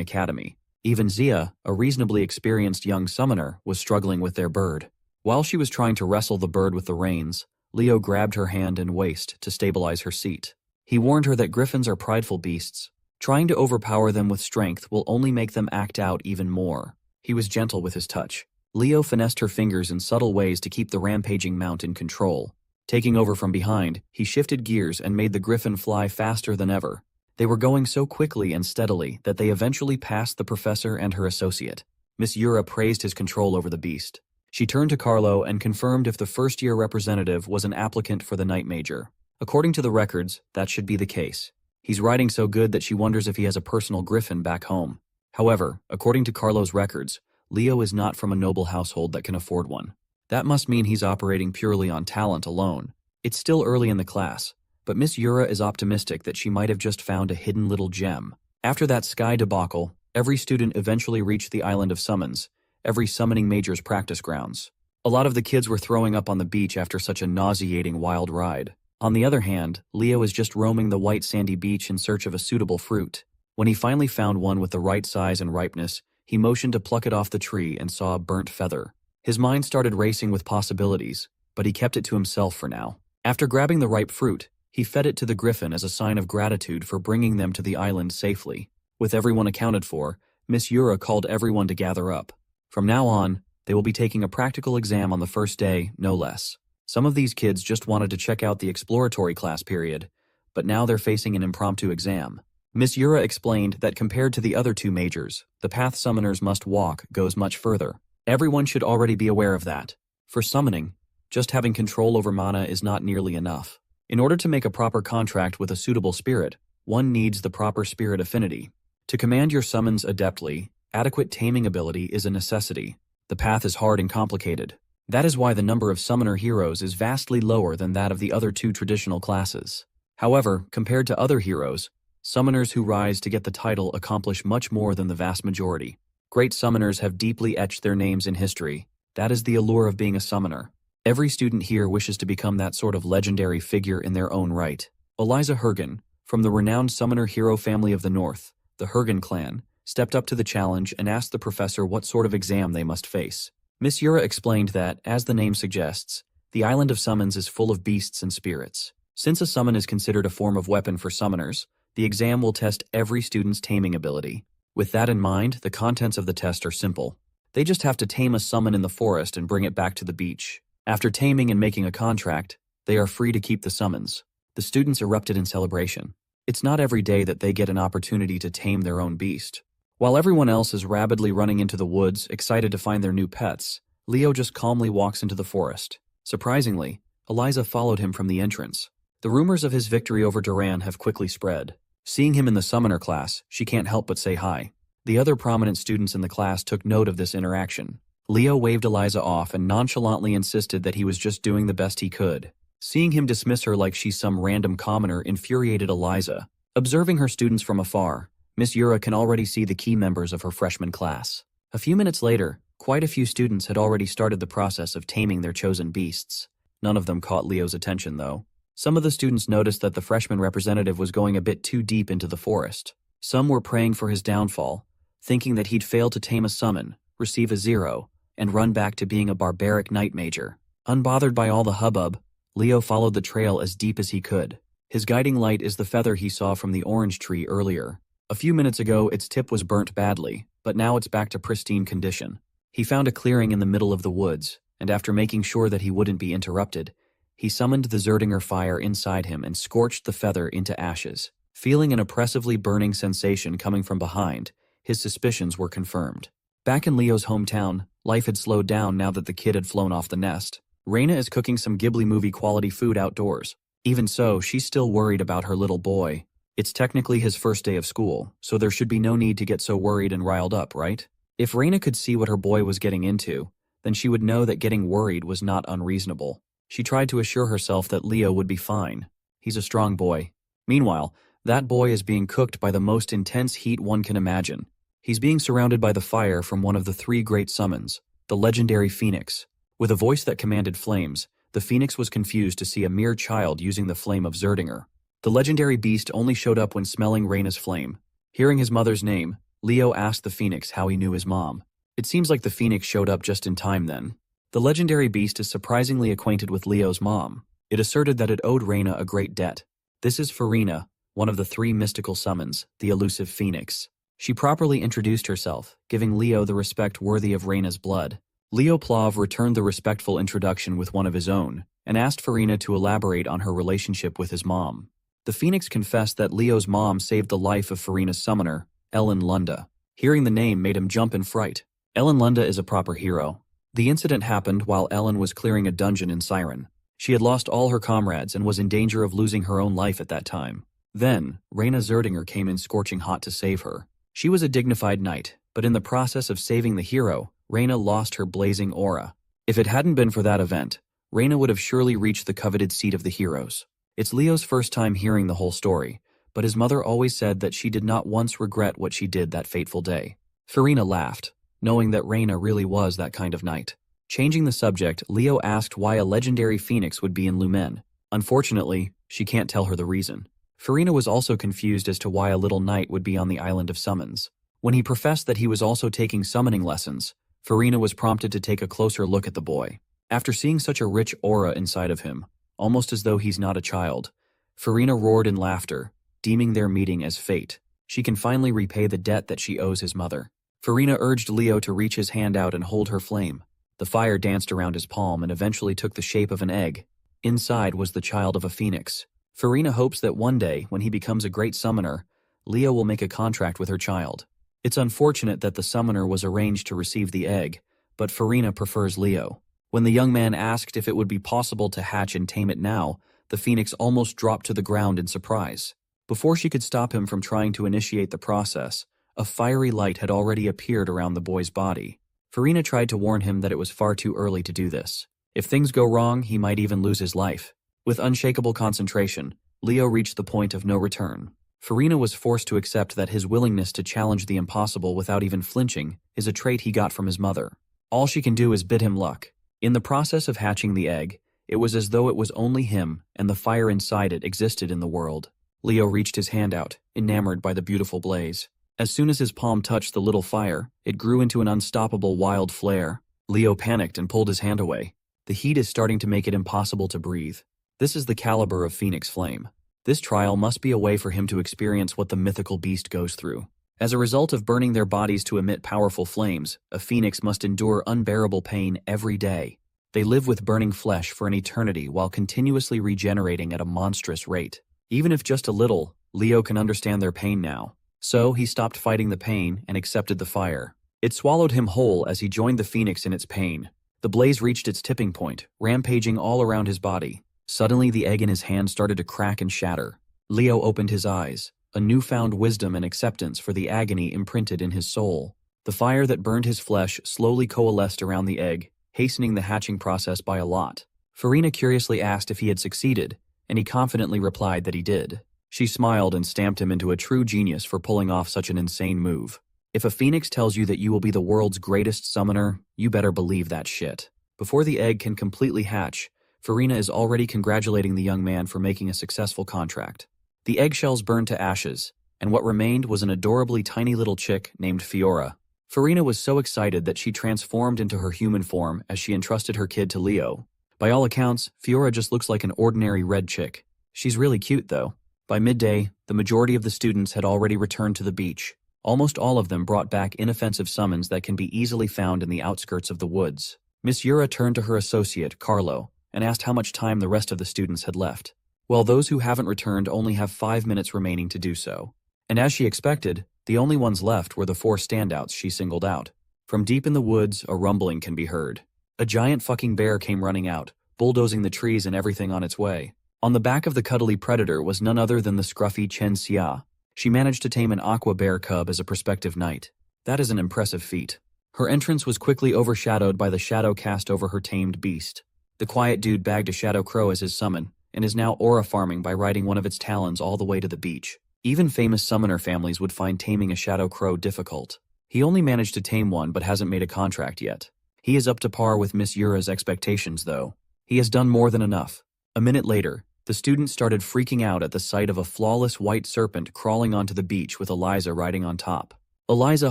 Academy. Even Zia, a reasonably experienced young summoner, was struggling with their bird. While she was trying to wrestle the bird with the reins, Leo grabbed her hand and waist to stabilize her seat. He warned her that griffins are prideful beasts. Trying to overpower them with strength will only make them act out even more. He was gentle with his touch. Leo finessed her fingers in subtle ways to keep the rampaging mount in control. Taking over from behind, he shifted gears and made the griffin fly faster than ever. They were going so quickly and steadily that they eventually passed the professor and her associate. Miss Yura praised his control over the beast. She turned to Carlo and confirmed if the first-year representative was an applicant for the night major. According to the records, that should be the case. He's riding so good that she wonders if he has a personal griffin back home. However, according to Carlo's records, Leo is not from a noble household that can afford one. That must mean he's operating purely on talent alone. It's still early in the class, but Miss Yura is optimistic that she might have just found a hidden little gem. After that sky debacle, every student eventually reached the island of summons, every summoning major's practice grounds. A lot of the kids were throwing up on the beach after such a nauseating wild ride. On the other hand, Leo is just roaming the white sandy beach in search of a suitable fruit. When he finally found one with the right size and ripeness, he motioned to pluck it off the tree and saw a burnt feather. His mind started racing with possibilities, but he kept it to himself for now. After grabbing the ripe fruit, he fed it to the griffin as a sign of gratitude for bringing them to the island safely. With everyone accounted for, Miss Yura called everyone to gather up. From now on, they will be taking a practical exam on the first day, no less. Some of these kids just wanted to check out the exploratory class period, but now they're facing an impromptu exam. Miss Yura explained that compared to the other two majors, the path summoners must walk goes much further. Everyone should already be aware of that. For summoning, just having control over mana is not nearly enough. In order to make a proper contract with a suitable spirit, one needs the proper spirit affinity. To command your summons adeptly, adequate taming ability is a necessity. The path is hard and complicated. That is why the number of summoner heroes is vastly lower than that of the other two traditional classes. However, compared to other heroes, summoners who rise to get the title accomplish much more than the vast majority. Great summoners have deeply etched their names in history. That is the allure of being a summoner. Every student here wishes to become that sort of legendary figure in their own right. Eliza Hergen, from the renowned summoner hero family of the North, the Hergen clan, stepped up to the challenge and asked the professor what sort of exam they must face. Miss Yura explained that, as the name suggests, the island of summons is full of beasts and spirits. Since a summon is considered a form of weapon for summoners, the exam will test every student's taming ability. With that in mind, the contents of the test are simple. They just have to tame a summon in the forest and bring it back to the beach. After taming and making a contract, they are free to keep the summons. The students erupted in celebration. It's not every day that they get an opportunity to tame their own beast. While everyone else is rabidly running into the woods, excited to find their new pets, Leo just calmly walks into the forest. Surprisingly, Eliza followed him from the entrance. The rumors of his victory over Duran have quickly spread. Seeing him in the summoner class, she can't help but say hi. The other prominent students in the class took note of this interaction. Leo waved Eliza off and nonchalantly insisted that he was just doing the best he could. Seeing him dismiss her like she's some random commoner infuriated Eliza. Observing her students from afar, Miss Yura can already see the key members of her freshman class. A few minutes later, quite a few students had already started the process of taming their chosen beasts. None of them caught Leo's attention, though. Some of the students noticed that the freshman representative was going a bit too deep into the forest. Some were praying for his downfall, thinking that he'd fail to tame a summon, receive a 0, and run back to being a barbaric knight major. Unbothered by all the hubbub, Leo followed the trail as deep as he could. His guiding light is the feather he saw from the orange tree earlier. A few minutes ago, its tip was burnt badly, but now it's back to pristine condition. He found a clearing in the middle of the woods, and after making sure that he wouldn't be interrupted, he summoned the Zerdinger fire inside him and scorched the feather into ashes. Feeling an oppressively burning sensation coming from behind, his suspicions were confirmed. Back in Leo's hometown, life had slowed down now that the kid had flown off the nest. Reina is cooking some Ghibli movie quality food outdoors. Even so, she's still worried about her little boy. It's technically his first day of school, so there should be no need to get so worried and riled up, right? If Reina could see what her boy was getting into, then she would know that getting worried was not unreasonable. She tried to assure herself that Leo would be fine. He's a strong boy. Meanwhile, that boy is being cooked by the most intense heat one can imagine. He's being surrounded by the fire from one of the 3 great summons, the legendary Phoenix. With a voice that commanded flames, the Phoenix was confused to see a mere child using the flame of Zerdinger. The legendary beast only showed up when smelling Reina's flame. Hearing his mother's name, Leo asked the Phoenix how he knew his mom. It seems like the Phoenix showed up just in time then. The legendary beast is surprisingly acquainted with Leo's mom. It asserted that it owed Reina a great debt. This is Farina, one of the 3 mystical summons, the elusive Phoenix. She properly introduced herself, giving Leo the respect worthy of Reina's blood. Leo Plov returned the respectful introduction with one of his own, and asked Farina to elaborate on her relationship with his mom. The Phoenix confessed that Leo's mom saved the life of Farina's summoner, Ellen Lunda. Hearing the name made him jump in fright. Ellen Lunda is a proper hero. The incident happened while Ellen was clearing a dungeon in Siren. She had lost all her comrades and was in danger of losing her own life at that time. Then, Reina Zerdinger came in scorching hot to save her. She was a dignified knight, but in the process of saving the hero, Reina lost her blazing aura. If it hadn't been for that event, Reina would have surely reached the coveted seat of the heroes. It's Leo's first time hearing the whole story, but his mother always said that she did not once regret what she did that fateful day. Farina laughed, knowing that Reina really was that kind of knight. Changing the subject, Leo asked why a legendary phoenix would be in Lumen. Unfortunately, she can't tell her the reason. Farina was also confused as to why a little knight would be on the island of summons. When he professed that he was also taking summoning lessons, Farina was prompted to take a closer look at the boy. After seeing such a rich aura inside of him, almost as though he's not a child, Farina roared in laughter, deeming their meeting as fate. She can finally repay the debt that she owes his mother. Farina urged Leo to reach his hand out and hold her flame. The fire danced around his palm and eventually took the shape of an egg. Inside was the child of a phoenix. Farina hopes that one day, when he becomes a great summoner, Leo will make a contract with her child. It's unfortunate that the summoner was arranged to receive the egg, but Farina prefers Leo. When the young man asked if it would be possible to hatch and tame it now, the phoenix almost dropped to the ground in surprise. Before she could stop him from trying to initiate the process, a fiery light had already appeared around the boy's body. Farina tried to warn him that it was far too early to do this. If things go wrong, he might even lose his life. With unshakable concentration, Leo reached the point of no return. Farina was forced to accept that his willingness to challenge the impossible without even flinching is a trait he got from his mother. All she can do is bid him luck. In the process of hatching the egg, it was as though it was only him and the fire inside it existed in the world. Leo reached his hand out, enamored by the beautiful blaze. As soon as his palm touched the little fire, it grew into an unstoppable wild flare. Leo panicked and pulled his hand away. The heat is starting to make it impossible to breathe. This is the caliber of Phoenix Flame. This trial must be a way for him to experience what the mythical beast goes through. As a result of burning their bodies to emit powerful flames, a phoenix must endure unbearable pain every day. They live with burning flesh for an eternity while continuously regenerating at a monstrous rate. Even if just a little, Leo can understand their pain now. So he stopped fighting the pain and accepted the fire. It swallowed him whole as he joined the phoenix in its pain. The blaze reached its tipping point, rampaging all around his body. Suddenly, the egg in his hand started to crack and shatter. Leo opened his eyes, a newfound wisdom and acceptance for the agony imprinted in his soul. The fire that burned his flesh slowly coalesced around the egg, hastening the hatching process by a lot. Farina curiously asked if he had succeeded, and he confidently replied that he did. She smiled and stamped him into a true genius for pulling off such an insane move. If a phoenix tells you that you will be the world's greatest summoner, you better believe that shit. Before the egg can completely hatch, Farina is already congratulating the young man for making a successful contract. The eggshells burned to ashes, and what remained was an adorably tiny little chick named Fiora. Farina was so excited that she transformed into her human form as she entrusted her kid to Leo. By all accounts, Fiora just looks like an ordinary red chick. She's really cute though. By midday, the majority of the students had already returned to the beach. Almost all of them brought back inoffensive summons that can be easily found in the outskirts of the woods. Miss Yura turned to her associate, Carlo, and asked how much time the rest of the students had left. Well, those who haven't returned only have 5 minutes remaining to do so. And as she expected, the only ones left were the 4 standouts she singled out. From deep in the woods, a rumbling can be heard. A giant fucking bear came running out, bulldozing the trees and everything on its way. On the back of the cuddly predator was none other than the scruffy Chen Xia. She managed to tame an aqua bear cub as a prospective knight. That is an impressive feat. Her entrance was quickly overshadowed by the shadow cast over her tamed beast. The quiet dude bagged a shadow crow as his summon, and is now aura farming by riding one of its talons all the way to the beach. Even famous summoner families would find taming a shadow crow difficult. He only managed to tame one but hasn't made a contract yet. He is up to par with Miss Yura's expectations though. He has done more than enough. A minute later, the students started freaking out at the sight of a flawless white serpent crawling onto the beach with Eliza riding on top. Eliza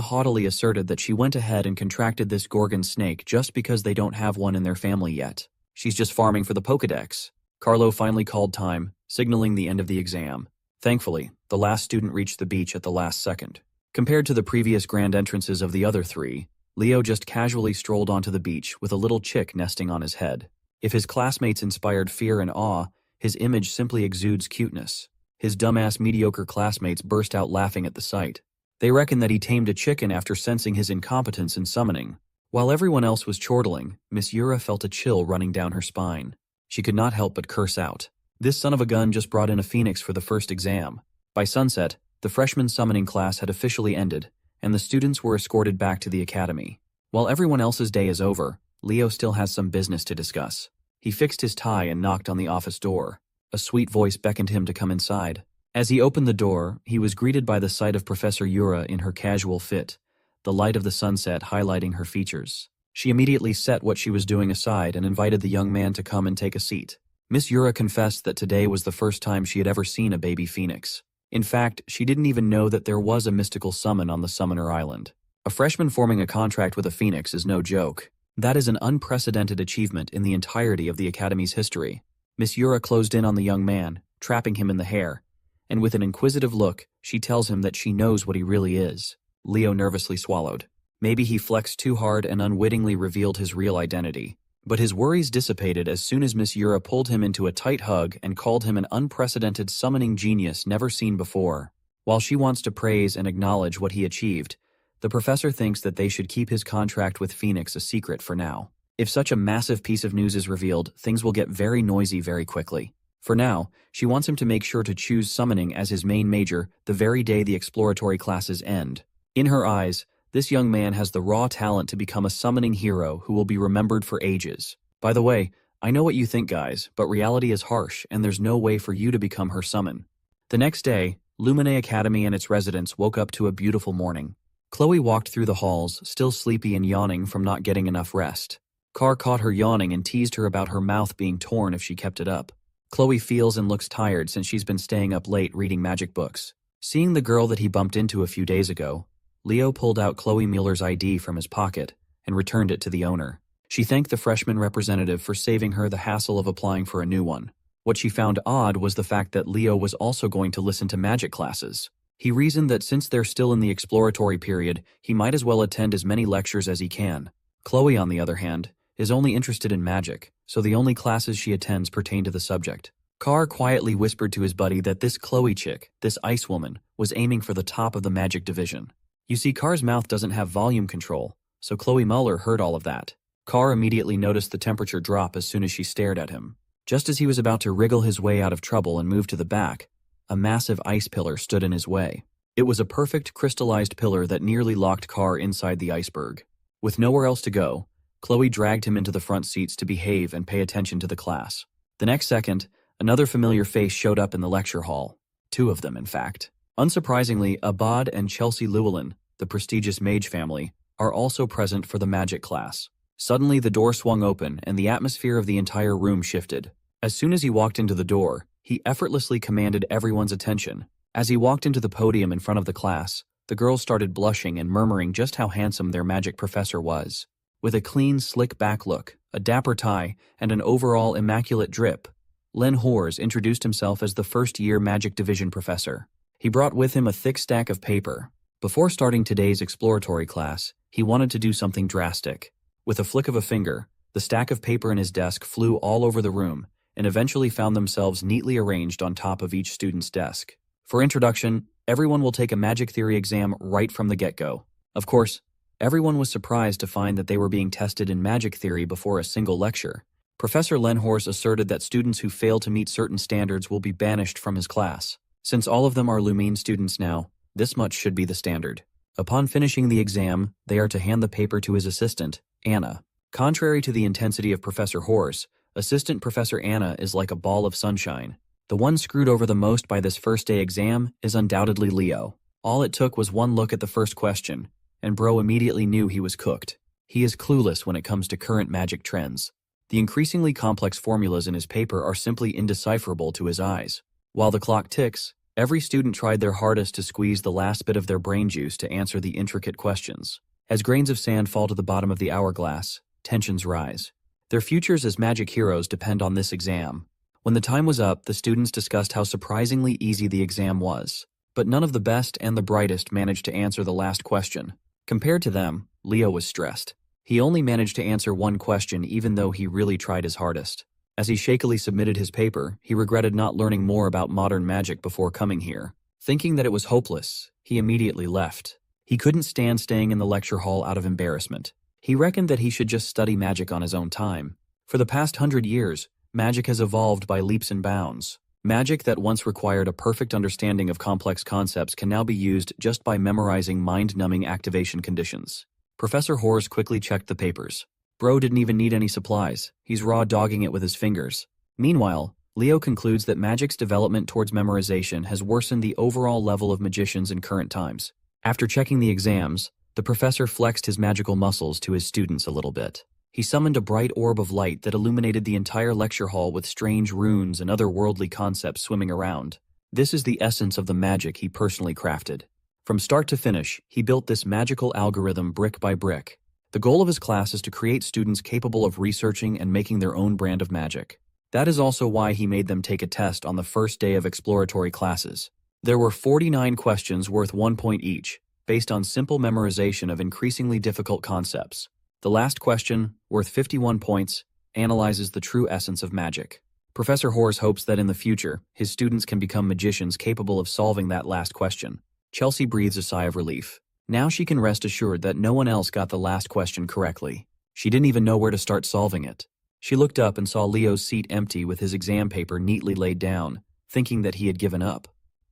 haughtily asserted that she went ahead and contracted this Gorgon snake just because they don't have one in their family yet. She's just farming for the Pokedex. Carlo finally called time, signaling the end of the exam. Thankfully, the last student reached the beach at the last second. Compared to the previous grand entrances of the other 3, Leo just casually strolled onto the beach with a little chick nesting on his head. If his classmates inspired fear and awe, his image simply exudes cuteness. His dumbass mediocre classmates burst out laughing at the sight. They reckon that he tamed a chicken after sensing his incompetence in summoning. While everyone else was chortling, Miss Yura felt a chill running down her spine. She could not help but curse out. This son of a gun just brought in a phoenix for the first exam. By sunset, the freshman summoning class had officially ended, and the students were escorted back to the academy. While everyone else's day is over, Leo still has some business to discuss. He fixed his tie and knocked on the office door. A sweet voice beckoned him to come inside. As he opened the door, he was greeted by the sight of Professor Yura in her casual fit, the light of the sunset highlighting her features. She immediately set what she was doing aside and invited the young man to come and take a seat. Miss Yura confessed that today was the first time she had ever seen a baby phoenix. In fact, she didn't even know that there was a mystical summon on the Summoner Island. A freshman forming a contract with a phoenix is no joke. That is an unprecedented achievement in the entirety of the Academy's history. Miss Yura closed in on the young man, trapping him in the hair, and with an inquisitive look, she tells him that she knows what he really is. Leo nervously swallowed. Maybe he flexed too hard and unwittingly revealed his real identity. But his worries dissipated as soon as Miss Yura pulled him into a tight hug and called him an unprecedented summoning genius never seen before. While she wants to praise and acknowledge what he achieved, the professor thinks that they should keep his contract with Phoenix a secret for now. If such a massive piece of news is revealed, things will get very noisy very quickly. For now, she wants him to make sure to choose summoning as his main major the very day the exploratory classes end. In her eyes, this young man has the raw talent to become a summoning hero who will be remembered for ages. By the way, I know what you think, guys, but reality is harsh and there's no way for you to become her summon. The next day, Lumine Academy and its residents woke up to a beautiful morning. Chloe walked through the halls, still sleepy and yawning from not getting enough rest. Carr caught her yawning and teased her about her mouth being torn if she kept it up. Chloe feels and looks tired since she's been staying up late reading magic books. Seeing the girl that he bumped into a few days ago, Leo pulled out Chloe Mueller's ID from his pocket and returned it to the owner. She thanked the freshman representative for saving her the hassle of applying for a new one. What she found odd was the fact that Leo was also going to listen to magic classes. He reasoned that since they're still in the exploratory period, he might as well attend as many lectures as he can. Chloe, on the other hand, is only interested in magic, so the only classes she attends pertain to the subject. Carr quietly whispered to his buddy that this Chloe chick, this ice woman, was aiming for the top of the magic division. You see, Carr's mouth doesn't have volume control, so Chloe Mueller heard all of that. Carr immediately noticed the temperature drop as soon as she stared at him. Just as he was about to wriggle his way out of trouble and move to the back, a massive ice pillar stood in his way. It was a perfect crystallized pillar that nearly locked Carr inside the iceberg. With nowhere else to go, Chloe dragged him into the front seats to behave and pay attention to the class. The next second, another familiar face showed up in the lecture hall. 2 of them, in fact. Unsurprisingly, Abad and Chelsea Llewellyn, the prestigious mage family, are also present for the magic class. Suddenly the door swung open and the atmosphere of the entire room shifted. As soon as he walked into the door, he effortlessly commanded everyone's attention. As he walked into the podium in front of the class, the girls started blushing and murmuring just how handsome their magic professor was. With a clean, slick-back look, a dapper tie, and an overall immaculate drip, Len Hors introduced himself as the first-year Magic Division professor. He brought with him a thick stack of paper. Before starting today's exploratory class, he wanted to do something drastic. With a flick of a finger, the stack of paper in his desk flew all over the room and eventually found themselves neatly arranged on top of each student's desk. For introduction, everyone will take a magic theory exam right from the get-go. Of course, everyone was surprised to find that they were being tested in magic theory before a single lecture. Professor Len Hors asserted that students who fail to meet certain standards will be banished from his class. Since all of them are Lumine students now, this much should be the standard. Upon finishing the exam, they are to hand the paper to his assistant, Anna. Contrary to the intensity of Professor Hors, Assistant Professor Anna is like a ball of sunshine. The one screwed over the most by this first-day exam is undoubtedly Leo. All it took was one look at the first question, and bro immediately knew he was cooked. He is clueless when it comes to current magic trends. The increasingly complex formulas in his paper are simply indecipherable to his eyes. While the clock ticks, every student tried their hardest to squeeze the last bit of their brain juice to answer the intricate questions. As grains of sand fall to the bottom of the hourglass, tensions rise. Their futures as magic heroes depend on this exam. When the time was up, the students discussed how surprisingly easy the exam was. But none of the best and the brightest managed to answer the last question. Compared to them, Leo was stressed. He only managed to answer one question even though he really tried his hardest. As he shakily submitted his paper, he regretted not learning more about modern magic before coming here. Thinking that it was hopeless, he immediately left. He couldn't stand staying in the lecture hall out of embarrassment. He reckoned that he should just study magic on his own time. For the past 100 years, magic has evolved by leaps and bounds. Magic that once required a perfect understanding of complex concepts can now be used just by memorizing mind-numbing activation conditions. Professor Hors quickly checked the papers. Bro didn't even need any supplies. He's raw dogging it with his fingers. Meanwhile, Leo concludes that magic's development towards memorization has worsened the overall level of magicians in current times. After checking the exams, the professor flexed his magical muscles to his students a little bit. He summoned a bright orb of light that illuminated the entire lecture hall with strange runes and other worldly concepts swimming around. This is the essence of the magic he personally crafted. From start to finish, he built this magical algorithm brick by brick. The goal of his class is to create students capable of researching and making their own brand of magic. That is also why he made them take a test on the first day of exploratory classes. There were 49 questions worth 1 point each, based on simple memorization of increasingly difficult concepts. The last question, worth 51 points, analyzes the true essence of magic. Professor Hors hopes that in the future, his students can become magicians capable of solving that last question. Chelsea breathes a sigh of relief. Now she can rest assured that no one else got the last question correctly. She didn't even know where to start solving it. She looked up and saw Leo's seat empty with his exam paper neatly laid down, thinking that he had given up.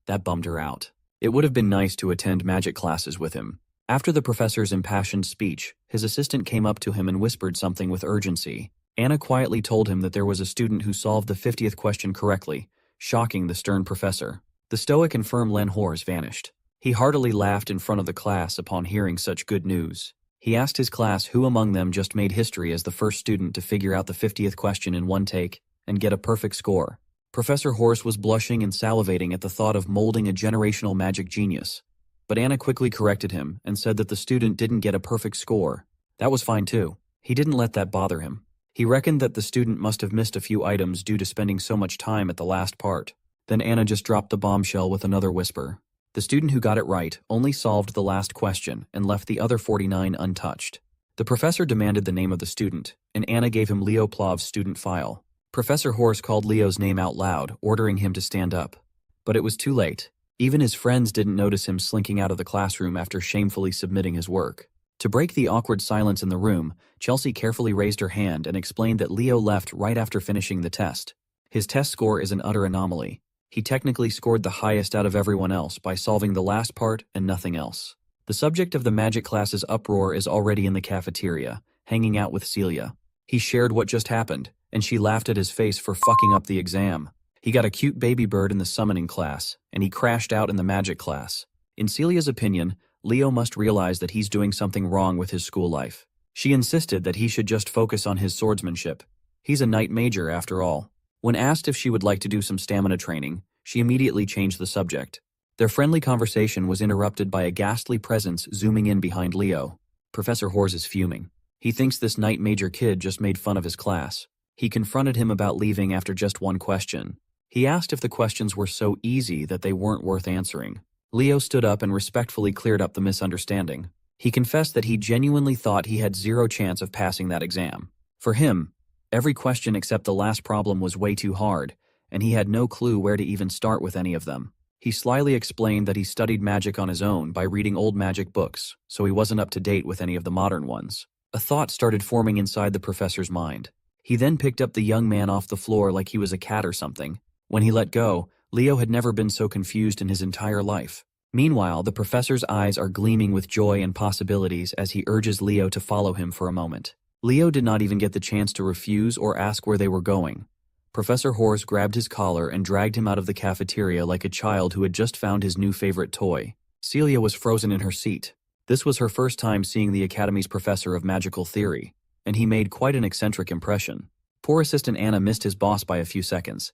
That bummed her out. It would have been nice to attend magic classes with him. After the professor's impassioned speech, his assistant came up to him and whispered something with urgency. Anna quietly told him that there was a student who solved the 50th question correctly, shocking the stern professor. The stoic and firm Len Hors vanished. He heartily laughed in front of the class upon hearing such good news. He asked his class who among them just made history as the first student to figure out the 50th question in one take and get a perfect score. Professor Hors was blushing and salivating at the thought of molding a generational magic genius. But Anna quickly corrected him and said that the student didn't get a perfect score. That was fine too. He didn't let that bother him. He reckoned that the student must have missed a few items due to spending so much time at the last part. Then Anna just dropped the bombshell with another whisper. The student who got it right only solved the last question and left the other 49 untouched. The professor demanded the name of the student, and Anna gave him Leo Plov's student file. Professor Hors called Leo's name out loud, ordering him to stand up. But it was too late. Even his friends didn't notice him slinking out of the classroom after shamefully submitting his work. To break the awkward silence in the room, Chelsea carefully raised her hand and explained that Leo left right after finishing the test. His test score is an utter anomaly. He technically scored the highest out of everyone else by solving the last part and nothing else. The subject of the magic class's uproar is already in the cafeteria, hanging out with Celia. He shared what just happened, and she laughed at his face for fucking up the exam. He got a cute baby bird in the summoning class, and he crashed out in the magic class. In Celia's opinion, Leo must realize that he's doing something wrong with his school life. She insisted that he should just focus on his swordsmanship. He's a knight major after all. When asked if she would like to do some stamina training, she immediately changed the subject. Their friendly conversation was interrupted by a ghastly presence zooming in behind Leo. Professor Hors is fuming. He thinks this knight major kid just made fun of his class. He confronted him about leaving after just one question. He asked if the questions were so easy that they weren't worth answering. Leo stood up and respectfully cleared up the misunderstanding. He confessed that he genuinely thought he had zero chance of passing that exam. For him, every question except the last problem was way too hard, and he had no clue where to even start with any of them. He slyly explained that he studied magic on his own by reading old magic books, so he wasn't up to date with any of the modern ones. A thought started forming inside the professor's mind. He then picked up the young man off the floor like he was a cat or something. When he let go, Leo had never been so confused in his entire life. Meanwhile, the professor's eyes are gleaming with joy and possibilities as he urges Leo to follow him for a moment. Leo did not even get the chance to refuse or ask where they were going. Professor Hors grabbed his collar and dragged him out of the cafeteria like a child who had just found his new favorite toy. Celia was frozen in her seat. This was her first time seeing the Academy's professor of magical theory, and he made quite an eccentric impression. Poor Assistant Anna missed his boss by a few seconds.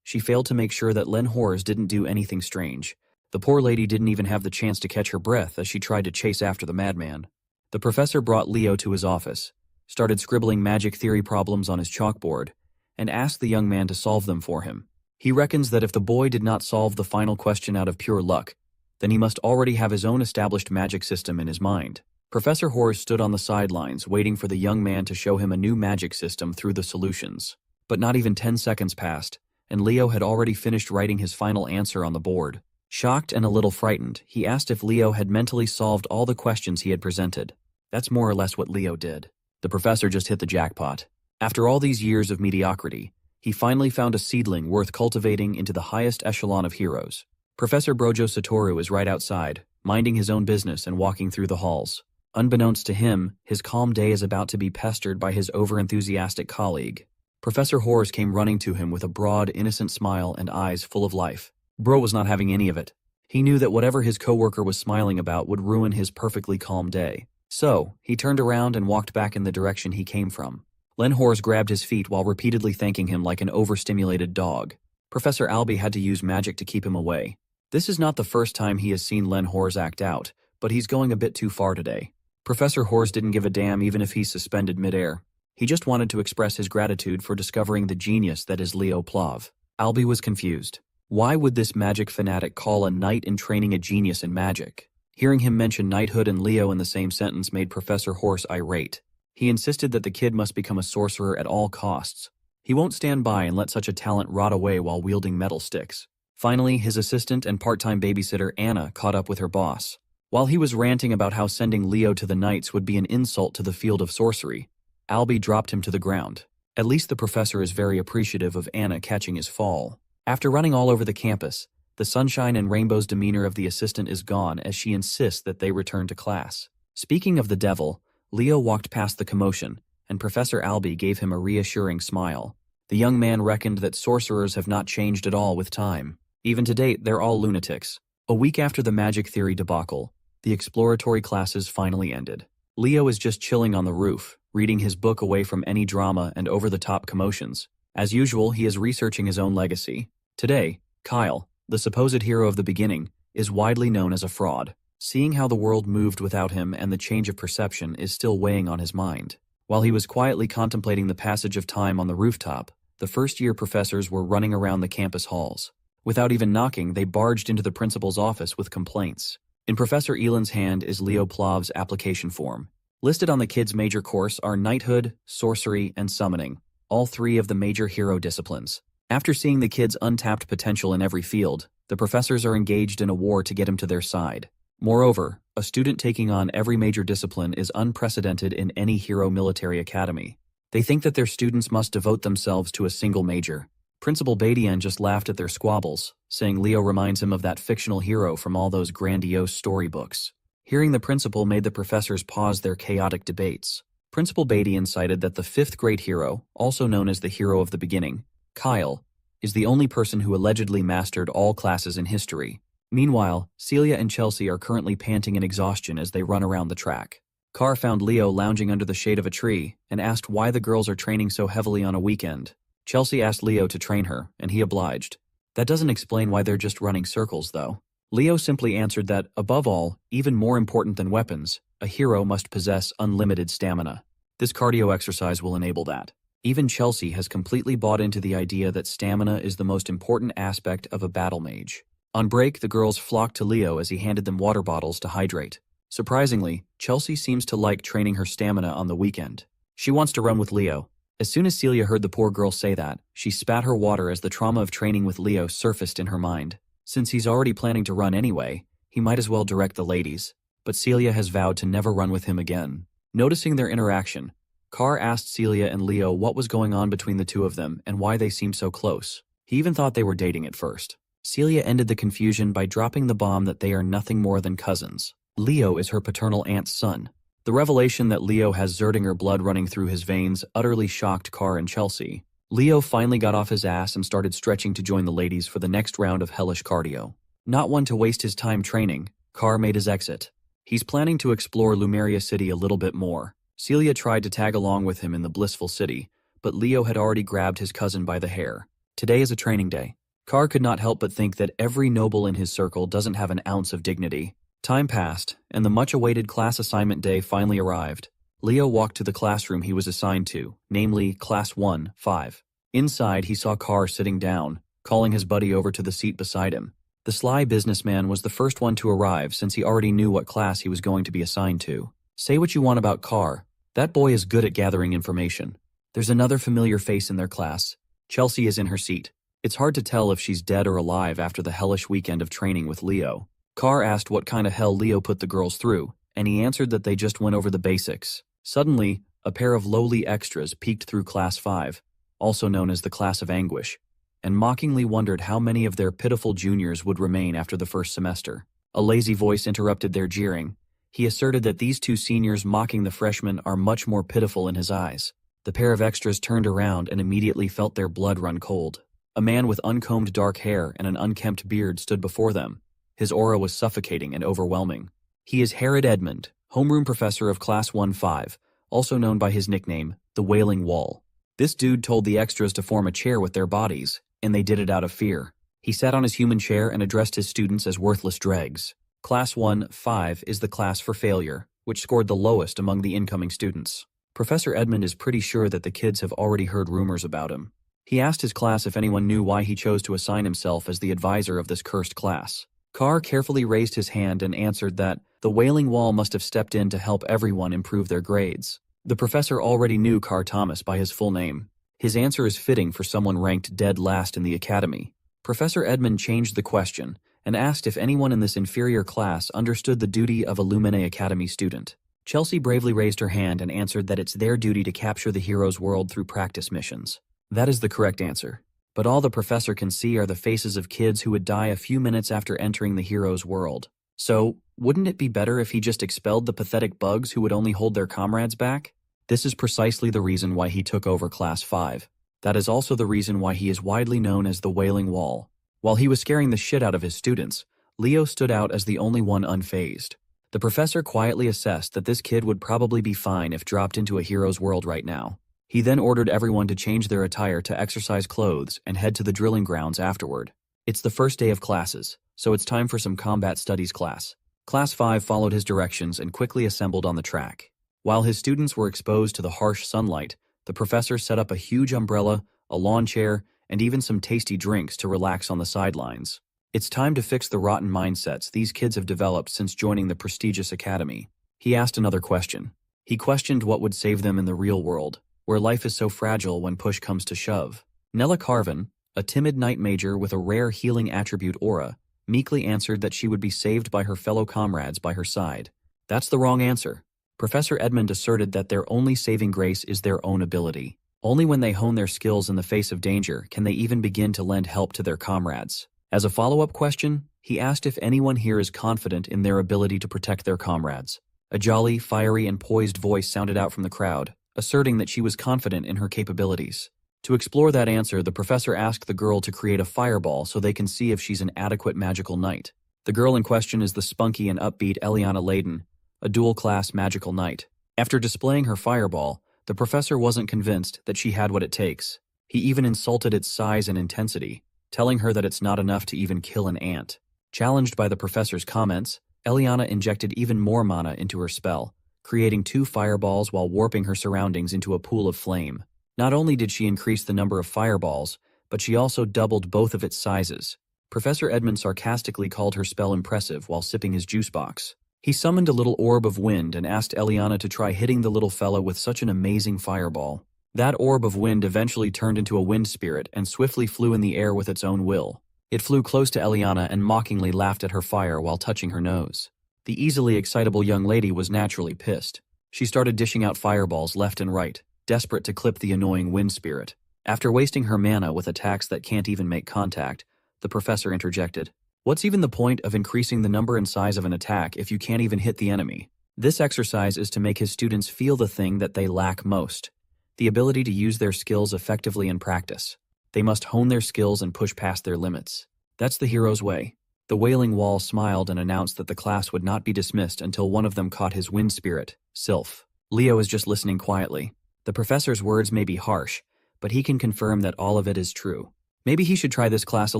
She failed to make sure that Len Hors didn't do anything strange. The poor lady didn't even have the chance to catch her breath as she tried to chase after the madman. The professor brought Leo to his office, started scribbling magic theory problems on his chalkboard, and asked the young man to solve them for him. He reckons that if the boy did not solve the final question out of pure luck, then he must already have his own established magic system in his mind. Professor Hors stood on the sidelines waiting for the young man to show him a new magic system through the solutions. But not even 10 seconds passed, and Leo had already finished writing his final answer on the board. Shocked and a little frightened, he asked if Leo had mentally solved all the questions he had presented. That's more or less what Leo did. The professor just hit the jackpot. After all these years of mediocrity, he finally found a seedling worth cultivating into the highest echelon of heroes. Professor Brojo Satoru is right outside, minding his own business and walking through the halls. Unbeknownst to him, his calm day is about to be pestered by his overenthusiastic colleague. Professor Hors came running to him with a broad, innocent smile and eyes full of life. Bro was not having any of it. He knew that whatever his coworker was smiling about would ruin his perfectly calm day. So, he turned around and walked back in the direction he came from. Len Hors grabbed his feet while repeatedly thanking him like an overstimulated dog. Professor Albie had to use magic to keep him away. This is not the first time he has seen Len Hors act out, but he's going a bit too far today. Professor Hors didn't give a damn even if he's suspended midair. He just wanted to express his gratitude for discovering the genius that is Leo Plov. Albie was confused. Why would this magic fanatic call a knight in training a genius in magic? Hearing him mention knighthood and Leo in the same sentence made Professor Hors irate. He insisted that the kid must become a sorcerer at all costs. He won't stand by and let such a talent rot away while wielding metal sticks. Finally, his assistant and part-time babysitter Anna caught up with her boss. While he was ranting about how sending Leo to the Knights would be an insult to the field of sorcery, Albie dropped him to the ground. At least the professor is very appreciative of Anna catching his fall. After running all over the campus, the sunshine and rainbows demeanor of the assistant is gone as she insists that they return to class. Speaking of the devil, Leo walked past the commotion, and Professor Albie gave him a reassuring smile. The young man reckoned that sorcerers have not changed at all with time. Even to date, they're all lunatics. A week after the magic theory debacle, the exploratory classes finally ended. Leo is just chilling on the roof, reading his book away from any drama and over-the-top commotions. As usual, he is researching his own legacy. Today, Kyle, the supposed hero of the beginning, is widely known as a fraud. Seeing how the world moved without him and the change of perception is still weighing on his mind. While he was quietly contemplating the passage of time on the rooftop, the first-year professors were running around the campus halls. Without even knocking, they barged into the principal's office with complaints. In Professor Elan's hand is Leo Plov's application form. Listed on the kid's major course are knighthood, sorcery, and summoning, all three of the major hero disciplines. After seeing the kid's untapped potential in every field, the professors are engaged in a war to get him to their side. Moreover, a student taking on every major discipline is unprecedented in any hero military academy. They think that their students must devote themselves to a single major. Principal Badian just laughed at their squabbles, saying Leo reminds him of that fictional hero from all those grandiose storybooks. Hearing the principal made the professors pause their chaotic debates. Principal Badian cited that the fifth great hero, also known as the hero of the beginning, Kyle, is the only person who allegedly mastered all classes in history. Meanwhile, Celia and Chelsea are currently panting in exhaustion as they run around the track. Carr found Leo lounging under the shade of a tree and asked why the girls are training so heavily on a weekend. Chelsea asked Leo to train her, and he obliged. That doesn't explain why they're just running circles, though. Leo simply answered that, above all, even more important than weapons, a hero must possess unlimited stamina. This cardio exercise will enable that. Even Chelsea has completely bought into the idea that stamina is the most important aspect of a battle mage. On break, the girls flocked to Leo as he handed them water bottles to hydrate. Surprisingly, Chelsea seems to like training her stamina on the weekend. She wants to run with Leo. As soon as Celia heard the poor girl say that, she spat her water as the trauma of training with Leo surfaced in her mind. Since he's already planning to run anyway, he might as well direct the ladies. But Celia has vowed to never run with him again. Noticing their interaction, Carr asked Celia and Leo what was going on between the two of them and why they seemed so close. He even thought they were dating at first. Celia ended the confusion by dropping the bomb that they are nothing more than cousins. Leo is her paternal aunt's son. The revelation that Leo has Zerdinger blood running through his veins utterly shocked Carr and Chelsea. Leo finally got off his ass and started stretching to join the ladies for the next round of hellish cardio. Not one to waste his time training, Carr made his exit. He's planning to explore Lumeria City a little bit more. Celia tried to tag along with him in the blissful city, but Leo had already grabbed his cousin by the hair. Today is a training day. Carr could not help but think that every noble in his circle doesn't have an ounce of dignity. Time passed, and the much-awaited class assignment day finally arrived. Leo walked to the classroom he was assigned to, namely Class 1-5. Inside, he saw Carr sitting down, calling his buddy over to the seat beside him. The sly businessman was the first one to arrive since he already knew what class he was going to be assigned to. Say what you want about Carr. That boy is good at gathering information. There's another familiar face in their class. Chelsea is in her seat. It's hard to tell if she's dead or alive after the hellish weekend of training with Leo. Carr asked what kind of hell Leo put the girls through, and he answered that they just went over the basics. Suddenly, a pair of lowly extras peeked through Class 5, also known as the Class of Anguish, and mockingly wondered how many of their pitiful juniors would remain after the first semester. A lazy voice interrupted their jeering. He asserted that these two seniors mocking the freshmen are much more pitiful in his eyes. The pair of extras turned around and immediately felt their blood run cold. A man with uncombed dark hair and an unkempt beard stood before them. His aura was suffocating and overwhelming. He is Herod Edmund, homeroom professor of Class 1-5, also known by his nickname, the Wailing Wall. This dude told the extras to form a chair with their bodies, and they did it out of fear. He sat on his human chair and addressed his students as worthless dregs. Class 1-5 is the class for failure, which scored the lowest among the incoming students. Professor Edmund is pretty sure that the kids have already heard rumors about him. He asked his class if anyone knew why he chose to assign himself as the advisor of this cursed class. Carr carefully raised his hand and answered that the Wailing Wall must have stepped in to help everyone improve their grades. The professor already knew Carr Thomas by his full name. His answer is fitting for someone ranked dead last in the academy. Professor Edmund changed the question and asked if anyone in this inferior class understood the duty of a Lumine Academy student. Chelsea bravely raised her hand and answered that it's their duty to capture the hero's world through practice missions. That is the correct answer. But all the professor can see are the faces of kids who would die a few minutes after entering the hero's world. So, wouldn't it be better if he just expelled the pathetic bugs who would only hold their comrades back? This is precisely the reason why he took over Class 5. That is also the reason why he is widely known as the Wailing Wall. While he was scaring the shit out of his students, Leo stood out as the only one unfazed. The professor quietly assessed that this kid would probably be fine if dropped into a hero's world right now. He then ordered everyone to change their attire to exercise clothes and head to the drilling grounds afterward. It's the first day of classes, so it's time for some combat studies class. Class 5 followed his directions and quickly assembled on the track. While his students were exposed to the harsh sunlight, the professor set up a huge umbrella, a lawn chair, and even some tasty drinks to relax on the sidelines. It's time to fix the rotten mindsets these kids have developed since joining the prestigious academy. He asked another question. He questioned what would save them in the real world, where life is so fragile when push comes to shove. Nella Carvin, a timid night major with a rare healing attribute aura, meekly answered that she would be saved by her fellow comrades by her side. That's the wrong answer. Professor Edmund asserted that their only saving grace is their own ability. Only when they hone their skills in the face of danger can they even begin to lend help to their comrades. As a follow-up question, he asked if anyone here is confident in their ability to protect their comrades. A jolly, fiery, and poised voice sounded out from the crowd, asserting that she was confident in her capabilities. To explore that answer, the professor asked the girl to create a fireball so they can see if she's an adequate magical knight. The girl in question is the spunky and upbeat Eliana Layden, a dual-class magical knight. After displaying her fireball, the professor wasn't convinced that she had what it takes. He even insulted its size and intensity, telling her that it's not enough to even kill an ant. Challenged by the professor's comments, Eliana injected even more mana into her spell, creating 2 fireballs while warping her surroundings into a pool of flame. Not only did she increase the number of fireballs, but she also doubled both of its sizes. Professor Edmund sarcastically called her spell impressive while sipping his juice box. He summoned a little orb of wind and asked Eliana to try hitting the little fella with such an amazing fireball. That orb of wind eventually turned into a wind spirit and swiftly flew in the air with its own will. It flew close to Eliana and mockingly laughed at her fire while touching her nose. The easily excitable young lady was naturally pissed. She started dishing out fireballs left and right, desperate to clip the annoying wind spirit. After wasting her mana with attacks that can't even make contact, the professor interjected, "What's even the point of increasing the number and size of an attack if you can't even hit the enemy?" This exercise is to make his students feel the thing that they lack most, the ability to use their skills effectively in practice. They must hone their skills and push past their limits. That's the hero's way. The Wailing Wall smiled and announced that the class would not be dismissed until one of them caught his wind spirit, Sylph. Leo is just listening quietly. The professor's words may be harsh, but he can confirm that all of it is true. Maybe he should try this class a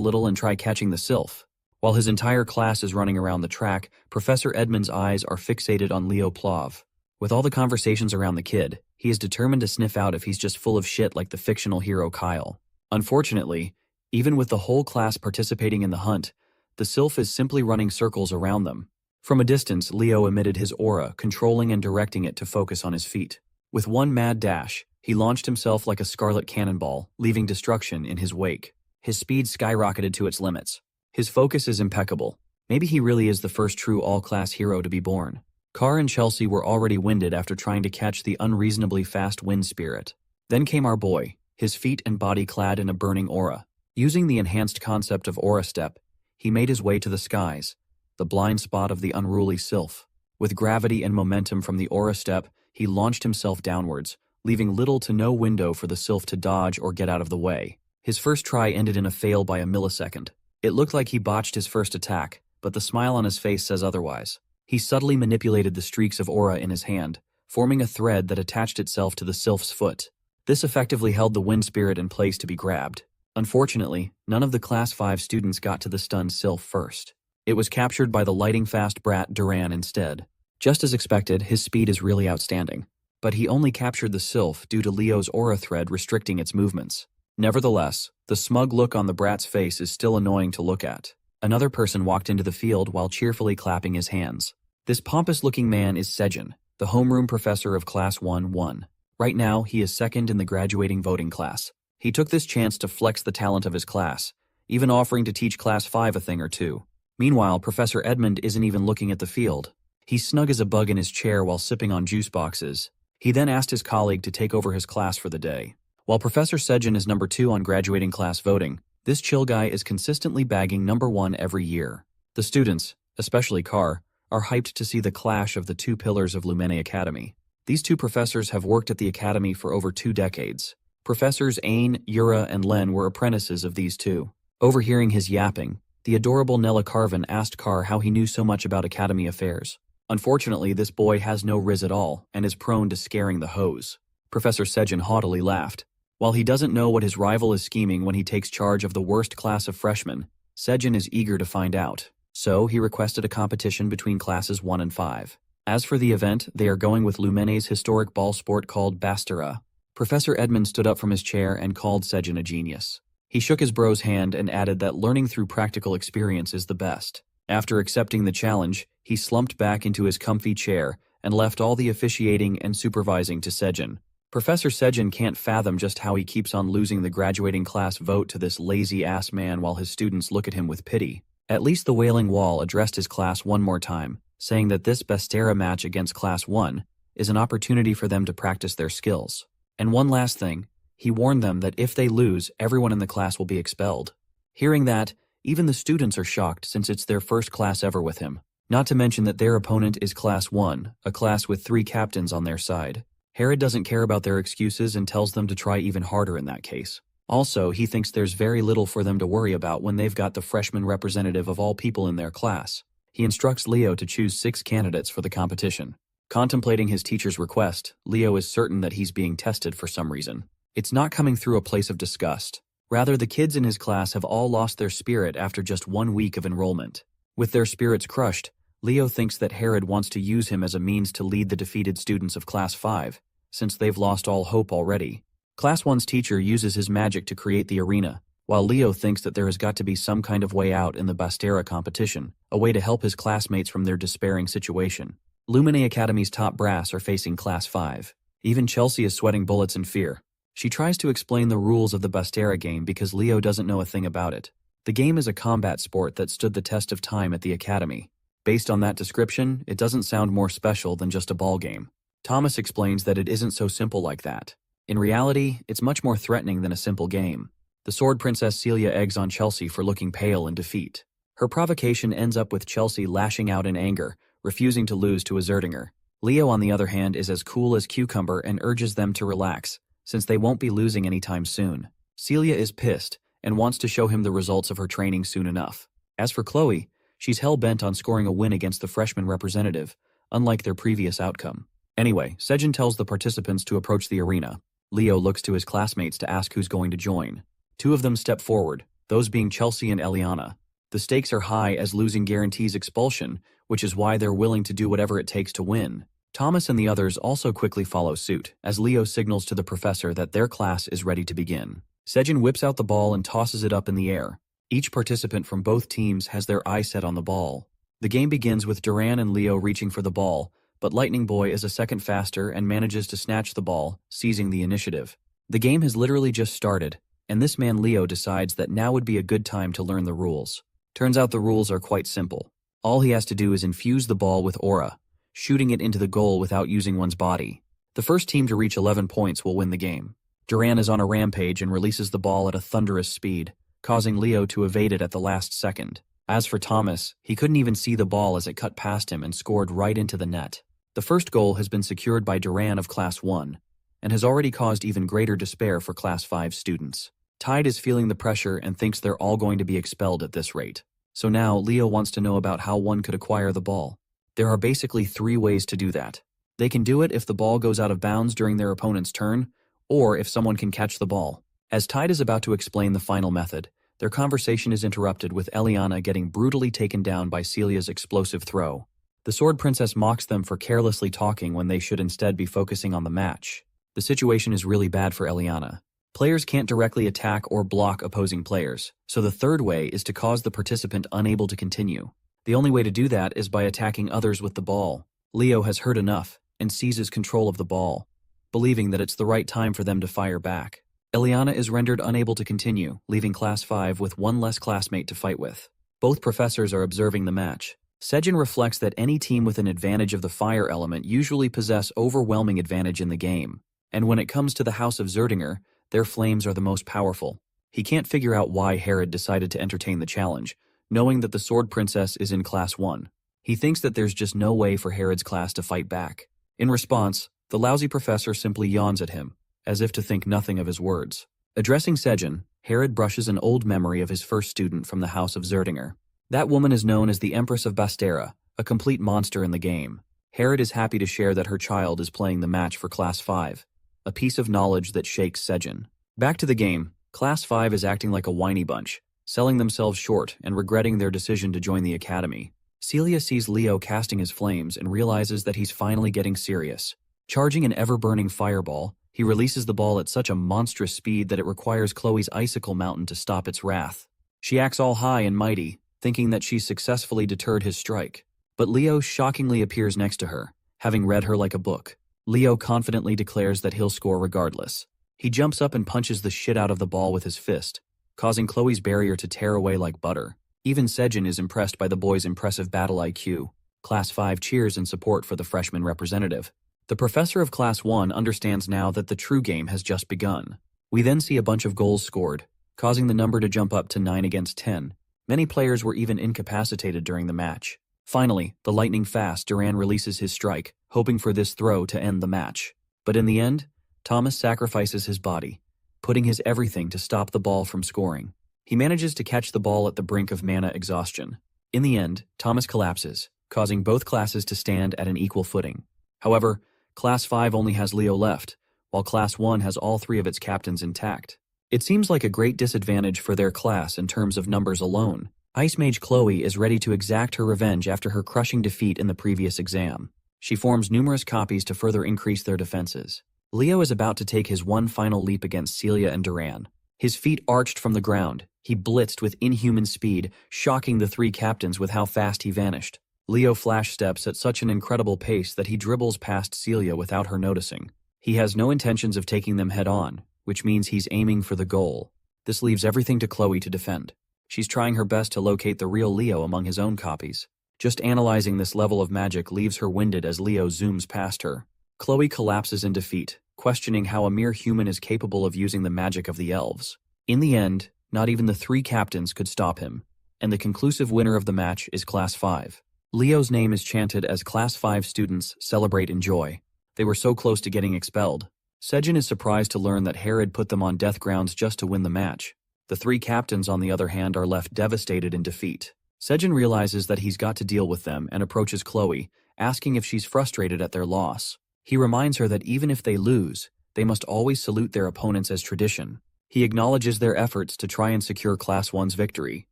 little and try catching the Sylph. While his entire class is running around the track, Professor Edmund's eyes are fixated on Leo Plov. With all the conversations around the kid, he is determined to sniff out if he's just full of shit like the fictional hero Kyle. Unfortunately, even with the whole class participating in the hunt, the Sylph is simply running circles around them. From a distance, Leo emitted his aura, controlling and directing it to focus on his feet. With one mad dash, he launched himself like a scarlet cannonball, leaving destruction in his wake. His speed skyrocketed to its limits. His focus is impeccable. Maybe he really is the first true all-class hero to be born. Carr and Chelsea were already winded after trying to catch the unreasonably fast wind spirit. Then came our boy, his feet and body clad in a burning aura. Using the enhanced concept of aura step, he made his way to the skies, the blind spot of the unruly Sylph. With gravity and momentum from the aura step, he launched himself downwards, leaving little to no window for the Sylph to dodge or get out of the way. His first try ended in a fail by a millisecond. It looked like he botched his first attack, but the smile on his face says otherwise. He subtly manipulated the streaks of aura in his hand, forming a thread that attached itself to the Sylph's foot. This effectively held the wind spirit in place to be grabbed. Unfortunately, none of the Class 5 students got to the stunned Sylph first. It was captured by the lighting-fast brat Duran instead. Just as expected, his speed is really outstanding. But he only captured the Sylph due to Leo's aura thread restricting its movements. Nevertheless, the smug look on the brat's face is still annoying to look at. Another person walked into the field while cheerfully clapping his hands. This pompous-looking man is Sejin, the homeroom professor of Class 1-1. Right now, he is second in the graduating voting class. He took this chance to flex the talent of his class, even offering to teach Class 5 a thing or two. Meanwhile, Professor Edmund isn't even looking at the field. He's snug as a bug in his chair while sipping on juice boxes. He then asked his colleague to take over his class for the day. While Professor Sejin is number 2 on graduating class voting, this chill guy is consistently bagging number 1 every year. The students, especially Carr, are hyped to see the clash of the 2 pillars of Lumene Academy. These 2 professors have worked at the academy for over 2 decades. Professors Ain, Yura, and Len were apprentices of these 2. Overhearing his yapping, the adorable Nella Carvin asked Carr how he knew so much about academy affairs. Unfortunately, this boy has no riz at all and is prone to scaring the hose. Professor Sejin haughtily laughed. While he doesn't know what his rival is scheming when he takes charge of the worst class of freshmen, Sejin is eager to find out. So he requested a competition between classes 1 and 5. As for the event, they are going with Lumene's historic ball sport called Bastera. Professor Edmund stood up from his chair and called Sejin a genius. He shook his bro's hand and added that learning through practical experience is the best. After accepting the challenge, he slumped back into his comfy chair and left all the officiating and supervising to Sejin. Professor Sejin can't fathom just how he keeps on losing the graduating class vote to this lazy-ass man while his students look at him with pity. At least the Wailing Wall addressed his class one more time, saying that this Bastera match against Class 1 is an opportunity for them to practice their skills. And one last thing, he warned them that if they lose, everyone in the class will be expelled. Hearing that, even the students are shocked since it's their first class ever with him. Not to mention that their opponent is Class 1, a class with 3 captains on their side. Herod doesn't care about their excuses and tells them to try even harder in that case. Also, he thinks there's very little for them to worry about when they've got the freshman representative of all people in their class. He instructs Leo to choose 6 candidates for the competition. Contemplating his teacher's request, Leo is certain that he's being tested for some reason. It's not coming through a place of disgust. Rather, the kids in his class have all lost their spirit after just 1 week of enrollment. With their spirits crushed, Leo thinks that Herod wants to use him as a means to lead the defeated students of Class 5, since they've lost all hope already. Class 1's teacher uses his magic to create the arena, while Leo thinks that there has got to be some kind of way out in the Bastera competition, a way to help his classmates from their despairing situation. Lumine Academy's top brass are facing Class 5. Even Chelsea is sweating bullets in fear. She tries to explain the rules of the Bastera game because Leo doesn't know a thing about it. The game is a combat sport that stood the test of time at the academy. Based on that description, it doesn't sound more special than just a ball game. Thomas explains that it isn't so simple like that. In reality, it's much more threatening than a simple game. The Sword Princess Celia eggs on Chelsea for looking pale in defeat. Her provocation ends up with Chelsea lashing out in anger, refusing to lose to a Zerdinger. Leo, on the other hand, is as cool as cucumber and urges them to relax, since they won't be losing anytime soon. Celia is pissed and wants to show him the results of her training soon enough. As for Chloe, she's hell-bent on scoring a win against the freshman representative, unlike their previous outcome. Anyway, Sejin tells the participants to approach the arena. Leo looks to his classmates to ask who's going to join. 2 of them step forward, those being Chelsea and Eliana. The stakes are high as losing guarantees expulsion, which is why they're willing to do whatever it takes to win. Thomas and the others also quickly follow suit, as Leo signals to the professor that their class is ready to begin. Sejin whips out the ball and tosses it up in the air. Each participant from both teams has their eye set on the ball. The game begins with Duran and Leo reaching for the ball, but Lightning Boy is a second faster and manages to snatch the ball, seizing the initiative. The game has literally just started, and this man Leo decides that now would be a good time to learn the rules. Turns out the rules are quite simple. All he has to do is infuse the ball with aura, shooting it into the goal without using one's body. The first team to reach 11 points will win the game. Duran is on a rampage and releases the ball at a thunderous speed, causing Leo to evade it at the last second. As for Thomas, he couldn't even see the ball as it cut past him and scored right into the net. The first goal has been secured by Duran of Class 1, and has already caused even greater despair for Class 5 students. Tide is feeling the pressure and thinks they're all going to be expelled at this rate. So now, Leo wants to know about how one could acquire the ball. There are basically 3 ways to do that. They can do it if the ball goes out of bounds during their opponent's turn, or if someone can catch the ball. As Tide is about to explain the final method, their conversation is interrupted with Eliana getting brutally taken down by Celia's explosive throw. The Sword Princess mocks them for carelessly talking when they should instead be focusing on the match. The situation is really bad for Eliana. Players can't directly attack or block opposing players, so the third way is to cause the participant unable to continue. The only way to do that is by attacking others with the ball. Leo has heard enough and seizes control of the ball, believing that it's the right time for them to fire back. Eliana is rendered unable to continue, leaving Class 5 with 1 less classmate to fight with. Both professors are observing the match. Sejin reflects that any team with an advantage of the fire element usually possess overwhelming advantage in the game, and when it comes to the House of Zerdinger, their flames are the most powerful. He can't figure out why Herod decided to entertain the challenge, knowing that the Sword Princess is in Class 1. He thinks that there's just no way for Herod's class to fight back. In response, the lousy professor simply yawns at him, as if to think nothing of his words. Addressing Sejin, Herod brushes an old memory of his first student from the House of Zerdinger. That woman is known as the Empress of Bastera, a complete monster in the game. Herod is happy to share that her child is playing the match for Class 5, a piece of knowledge that shakes Sejin. Back to the game, Class 5 is acting like a whiny bunch, selling themselves short and regretting their decision to join the academy. Celia sees Leo casting his flames and realizes that he's finally getting serious. Charging an ever-burning fireball, he releases the ball at such a monstrous speed that it requires Chloe's icicle mountain to stop its wrath. She acts all high and mighty, thinking that she's successfully deterred his strike. But Leo shockingly appears next to her, having read her like a book. Leo confidently declares that he'll score regardless. He jumps up and punches the shit out of the ball with his fist, causing Chloe's barrier to tear away like butter. Even Sejin is impressed by the boy's impressive battle IQ. Class 5 cheers in support for the freshman representative. The professor of Class 1 understands now that the true game has just begun. We then see a bunch of goals scored, causing the number to jump up to 9 against 10. Many players were even incapacitated during the match. Finally, the lightning-fast Duran releases his strike, hoping for this throw to end the match. But in the end, Thomas sacrifices his body, putting his everything to stop the ball from scoring. He manages to catch the ball at the brink of mana exhaustion. In the end, Thomas collapses, causing both classes to stand at an equal footing. However, Class 5 only has Leo left, while Class 1 has all three of its captains intact. It seems like a great disadvantage for their class in terms of numbers alone. Ice Mage Chloe is ready to exact her revenge after her crushing defeat in the previous exam. She forms numerous copies to further increase their defenses. Leo is about to take his one final leap against Celia and Duran. His feet arched from the ground, he blitzed with inhuman speed, shocking the three captains with how fast he vanished. Leo flash steps at such an incredible pace that he dribbles past Celia without her noticing. He has no intentions of taking them head-on, which means he's aiming for the goal. This leaves everything to Chloe to defend. She's trying her best to locate the real Leo among his own copies. Just analyzing this level of magic leaves her winded as Leo zooms past her. Chloe collapses in defeat, questioning how a mere human is capable of using the magic of the elves. In the end, not even the three captains could stop him, and the conclusive winner of the match is Class 5. Leo's name is chanted as Class 5 students celebrate in joy. They were so close to getting expelled. Sejin is surprised to learn that Herod put them on death grounds just to win the match. The three captains, on the other hand, are left devastated in defeat. Sejin realizes that he's got to deal with them and approaches Chloe, asking if she's frustrated at their loss. He reminds her that even if they lose, they must always salute their opponents as tradition. He acknowledges their efforts to try and secure Class 1's victory.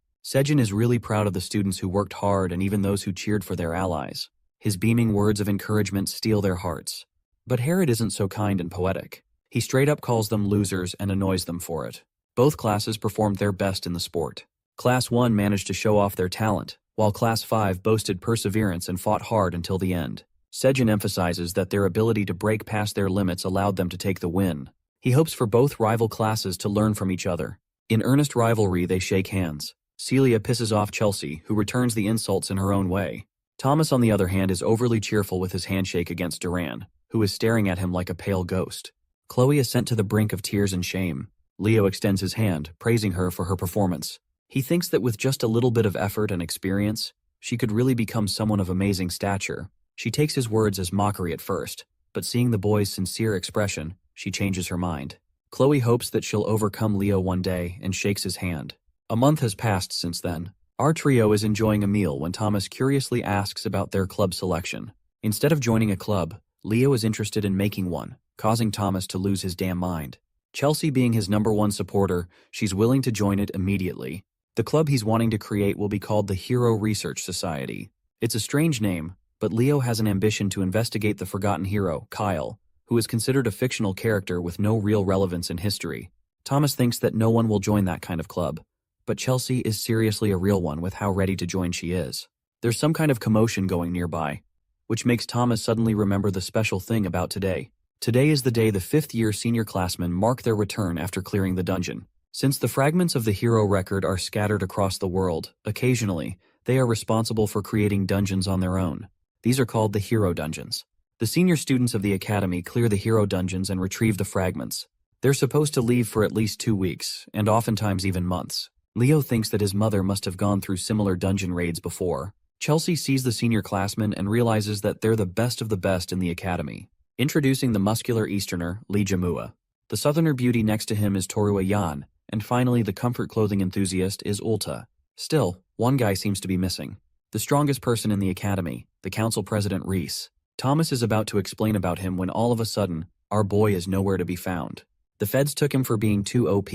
Sejin is really proud of the students who worked hard and even those who cheered for their allies. His beaming words of encouragement steal their hearts. But Herod isn't so kind and poetic. He straight up calls them losers and annoys them for it. Both classes performed their best in the sport. Class 1 managed to show off their talent, while Class 5 boasted perseverance and fought hard until the end. Sejin emphasizes that their ability to break past their limits allowed them to take the win. He hopes for both rival classes to learn from each other. In earnest rivalry, they shake hands. Celia pisses off Chelsea, who returns the insults in her own way. Thomas, on the other hand, is overly cheerful with his handshake against Duran, who is staring at him like a pale ghost. Chloe is sent to the brink of tears and shame. Leo extends his hand, praising her for her performance. He thinks that with just a little bit of effort and experience, she could really become someone of amazing stature. She takes his words as mockery at first, but seeing the boy's sincere expression, she changes her mind. Chloe hopes that she'll overcome Leo one day and shakes his hand. A month has passed since then. Our trio is enjoying a meal when Thomas curiously asks about their club selection. Instead of joining a club, Leo is interested in making one, causing Thomas to lose his damn mind. Chelsea being his #1 supporter, she's willing to join it immediately. The club he's wanting to create will be called the Hero Research Society. It's a strange name, but Leo has an ambition to investigate the forgotten hero, Kyle, who is considered a fictional character with no real relevance in history. Thomas thinks that no one will join that kind of club, but Chelsea is seriously a real one with how ready to join she is. There's some kind of commotion going nearby, which makes Thomas suddenly remember the special thing about today. Today is the day the 5th-year senior classmen mark their return after clearing the dungeon. Since the fragments of the hero record are scattered across the world, occasionally, they are responsible for creating dungeons on their own. These are called the hero dungeons. The senior students of the academy clear the hero dungeons and retrieve the fragments. They're supposed to leave for at least 2 weeks, and oftentimes even months. Leo thinks that his mother must have gone through similar dungeon raids before. Chelsea sees the senior classmen and realizes that they're the best of the best in the academy. Introducing the muscular Easterner, Lee Jamua. The southerner beauty next to him is Torua Yan, and finally the comfort clothing enthusiast is Ulta. Still, one guy seems to be missing. The strongest person in the academy, the council president Reese. Thomas is about to explain about him when all of a sudden, our boy is nowhere to be found. The feds took him for being too OP.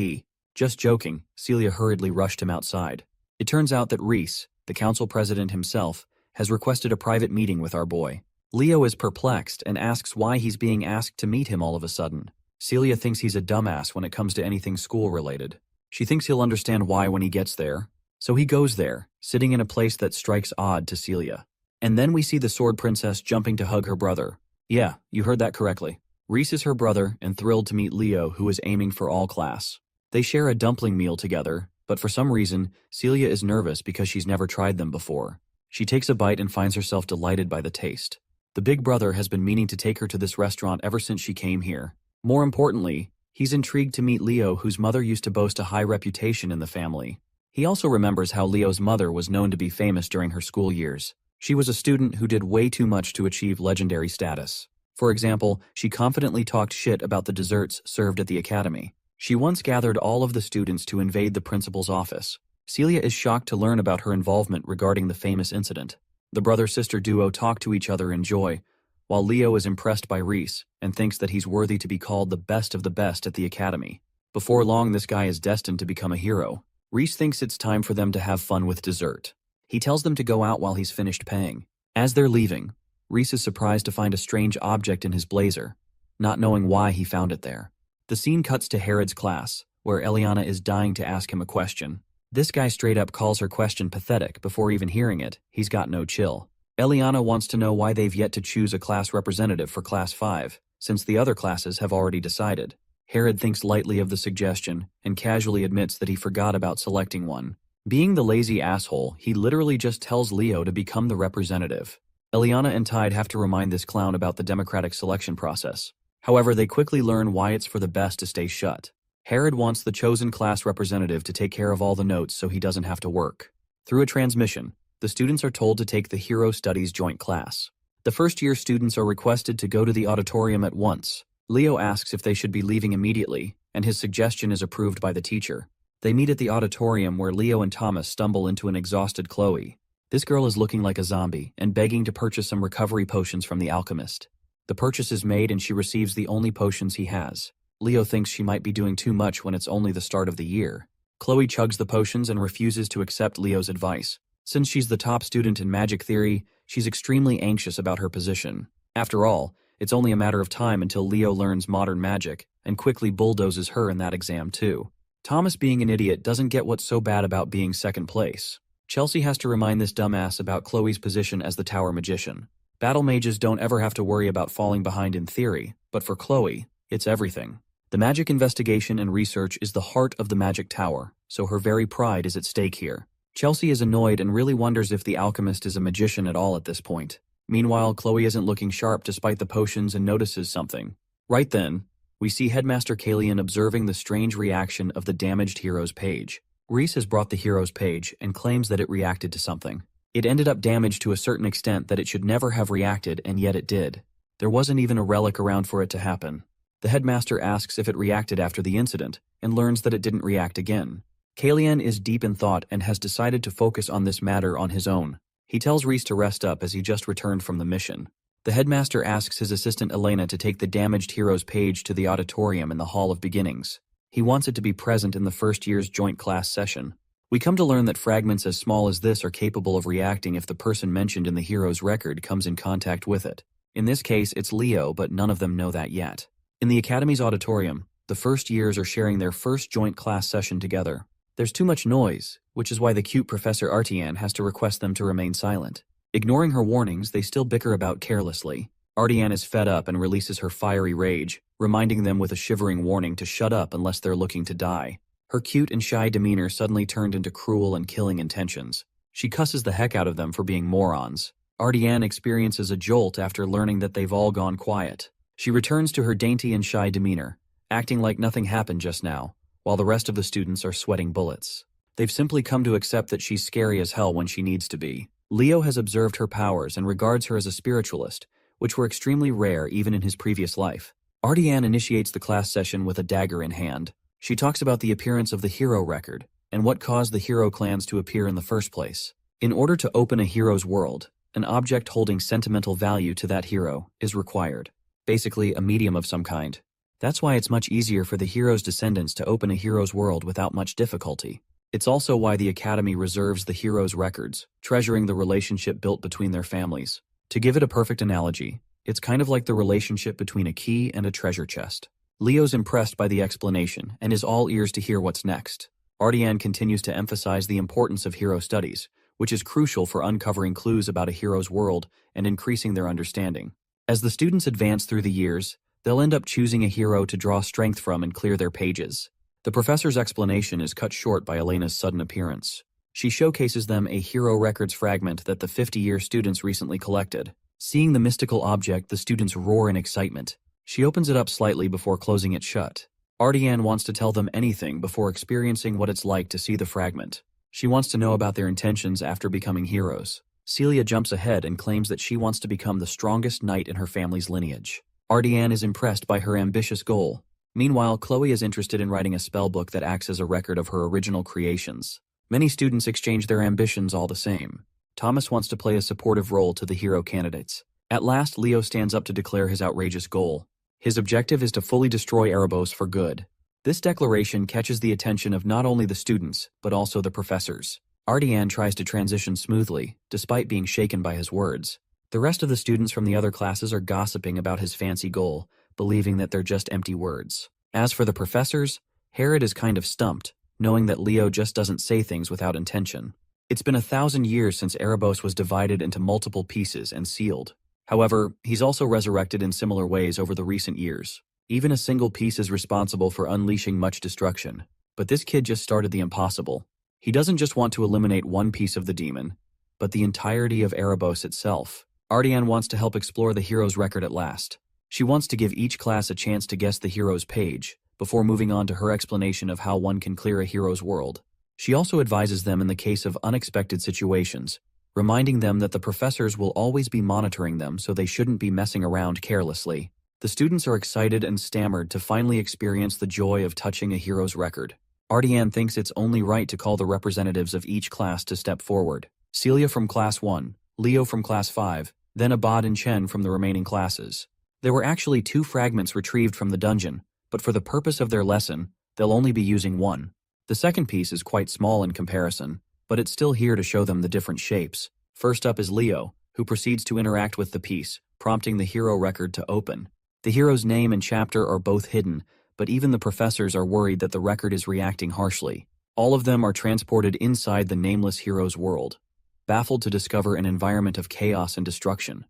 Just joking, Celia hurriedly rushed him outside. It turns out that Reese, the council president himself, has requested a private meeting with our boy. Leo is perplexed and asks why he's being asked to meet him all of a sudden. Celia thinks he's a dumbass when it comes to anything school-related. She thinks he'll understand why when he gets there. So he goes there, sitting in a place that strikes odd to Celia. And then we see the Sword Princess jumping to hug her brother. Yeah, you heard that correctly. Reese is her brother and thrilled to meet Leo, who is aiming for all class. They share a dumpling meal together, but for some reason, Celia is nervous because she's never tried them before. She takes a bite and finds herself delighted by the taste. The big brother has been meaning to take her to this restaurant ever since she came here. More importantly, he's intrigued to meet Leo, whose mother used to boast a high reputation in the family. He also remembers how Leo's mother was known to be famous during her school years. She was a student who did way too much to achieve legendary status. For example, she confidently talked shit about the desserts served at the academy. She once gathered all of the students to invade the principal's office. Celia is shocked to learn about her involvement regarding the famous incident. The brother-sister duo talk to each other in joy, while Leo is impressed by Reese and thinks that he's worthy to be called the best of the best at the academy. Before long, this guy is destined to become a hero. Reese thinks it's time for them to have fun with dessert. He tells them to go out while he's finished paying. As they're leaving, Reese is surprised to find a strange object in his blazer, not knowing why he found it there. The scene cuts to Herod's class, where Eliana is dying to ask him a question. This guy straight up calls her question pathetic before even hearing it. He's got no chill. Eliana wants to know why they've yet to choose a class representative for Class 5, since the other classes have already decided. Herod thinks lightly of the suggestion and casually admits that he forgot about selecting one. Being the lazy asshole, he literally just tells Leo to become the representative. Eliana and Tide have to remind this clown about the democratic selection process. However, they quickly learn why it's for the best to stay shut. Herod wants the chosen class representative to take care of all the notes so he doesn't have to work. Through a transmission, the students are told to take the Hero Studies joint class. The first-year students are requested to go to the auditorium at once. Leo asks if they should be leaving immediately, and his suggestion is approved by the teacher. They meet at the auditorium where Leo and Thomas stumble into an exhausted Chloe. This girl is looking like a zombie and begging to purchase some recovery potions from the alchemist. The purchase is made and she receives the only potions he has. Leo thinks she might be doing too much when it's only the start of the year. Chloe chugs the potions and refuses to accept Leo's advice. Since she's the top student in magic theory, she's extremely anxious about her position. After all, it's only a matter of time until Leo learns modern magic and quickly bulldozes her in that exam too. Thomas, being an idiot, doesn't get what's so bad about being second place. Chelsea has to remind this dumbass about Chloe's position as the tower magician. Battle mages don't ever have to worry about falling behind in theory, but for Chloe, it's everything. The magic investigation and research is the heart of the magic tower, so her very pride is at stake here. Chelsea is annoyed and really wonders if the alchemist is a magician at all at this point. Meanwhile, Chloe isn't looking sharp despite the potions and notices something. Right then, we see Headmaster Kalian observing the strange reaction of the damaged hero's page. Reese has brought the hero's page and claims that it reacted to something. It ended up damaged to a certain extent that it should never have reacted, and yet it did. There wasn't even a relic around for it to happen. The headmaster asks if it reacted after the incident, and learns that it didn't react again. Kalian is deep in thought and has decided to focus on this matter on his own. He tells Reese to rest up as he just returned from the mission. The headmaster asks his assistant Elena to take the damaged hero's page to the auditorium in the Hall of Beginnings. He wants it to be present in the first year's joint class session. We come to learn that fragments as small as this are capable of reacting if the person mentioned in the hero's record comes in contact with it. In this case, it's Leo, but none of them know that yet. In the Academy's auditorium, the first years are sharing their first joint class session together. There's too much noise, which is why the cute Professor Artian has to request them to remain silent. Ignoring her warnings, they still bicker about carelessly. Artian is fed up and releases her fiery rage, reminding them with a shivering warning to shut up unless they're looking to die. Her cute and shy demeanor suddenly turned into cruel and killing intentions. She cusses the heck out of them for being morons. Artian experiences a jolt after learning that they've all gone quiet. She returns to her dainty and shy demeanor, acting like nothing happened just now, while the rest of the students are sweating bullets. They've simply come to accept that she's scary as hell when she needs to be. Leo has observed her powers and regards her as a spiritualist, which were extremely rare even in his previous life. Artian initiates the class session with a dagger in hand. She talks about the appearance of the hero record and what caused the hero clans to appear in the first place. In order to open a hero's world, an object holding sentimental value to that hero is required. Basically, a medium of some kind. That's why it's much easier for the hero's descendants to open a hero's world without much difficulty. It's also why the Academy reserves the hero's records, treasuring the relationship built between their families. To give it a perfect analogy, it's kind of like the relationship between a key and a treasure chest. Leo's impressed by the explanation and is all ears to hear what's next. Artian continues to emphasize the importance of hero studies, which is crucial for uncovering clues about a hero's world and increasing their understanding. As the students advance through the years, they'll end up choosing a hero to draw strength from and clear their pages. The professor's explanation is cut short by Elena's sudden appearance. She showcases them a hero records fragment that the 50-year students recently collected. Seeing the mystical object, the students roar in excitement. She opens it up slightly before closing it shut. Artian wants to tell them anything before experiencing what it's like to see the fragment. She wants to know about their intentions after becoming heroes. Celia jumps ahead and claims that she wants to become the strongest knight in her family's lineage. Artian is impressed by her ambitious goal. Meanwhile, Chloe is interested in writing a spell book that acts as a record of her original creations. Many students exchange their ambitions all the same. Thomas wants to play a supportive role to the hero candidates. At last, Leo stands up to declare his outrageous goal. His objective is to fully destroy Erebos for good. This declaration catches the attention of not only the students, but also the professors. Ardian tries to transition smoothly, despite being shaken by his words. The rest of the students from the other classes are gossiping about his fancy goal, believing that they're just empty words. As for the professors, Herod is kind of stumped, knowing that Leo just doesn't say things without intention. It's been 1,000 years since Erebos was divided into multiple pieces and sealed. However, he's also resurrected in similar ways over the recent years. Even a single piece is responsible for unleashing much destruction. But this kid just started the impossible. He doesn't just want to eliminate one piece of the demon, but the entirety of Erebos itself. Ardian wants to help explore the hero's record at last. She wants to give each class a chance to guess the hero's page, before moving on to her explanation of how one can clear a hero's world. She also advises them in the case of unexpected situations, reminding them that the professors will always be monitoring them, so they shouldn't be messing around carelessly. The students are excited and stammered to finally experience the joy of touching a hero's record. Ardian thinks it's only right to call the representatives of each class to step forward. Celia from Class 1, Leo from Class 5, then Abad and Chen from the remaining classes. There were actually 2 fragments retrieved from the dungeon, but for the purpose of their lesson, they'll only be using one. The second piece is quite small in comparison, but it's still here to show them the different shapes. First up is Leo, who proceeds to interact with the piece, prompting the hero record to open. The hero's name and chapter are both hidden, but even the professors are worried that the record is reacting harshly. All of them are transported inside the nameless hero's world, baffled to discover an environment of chaos and destruction.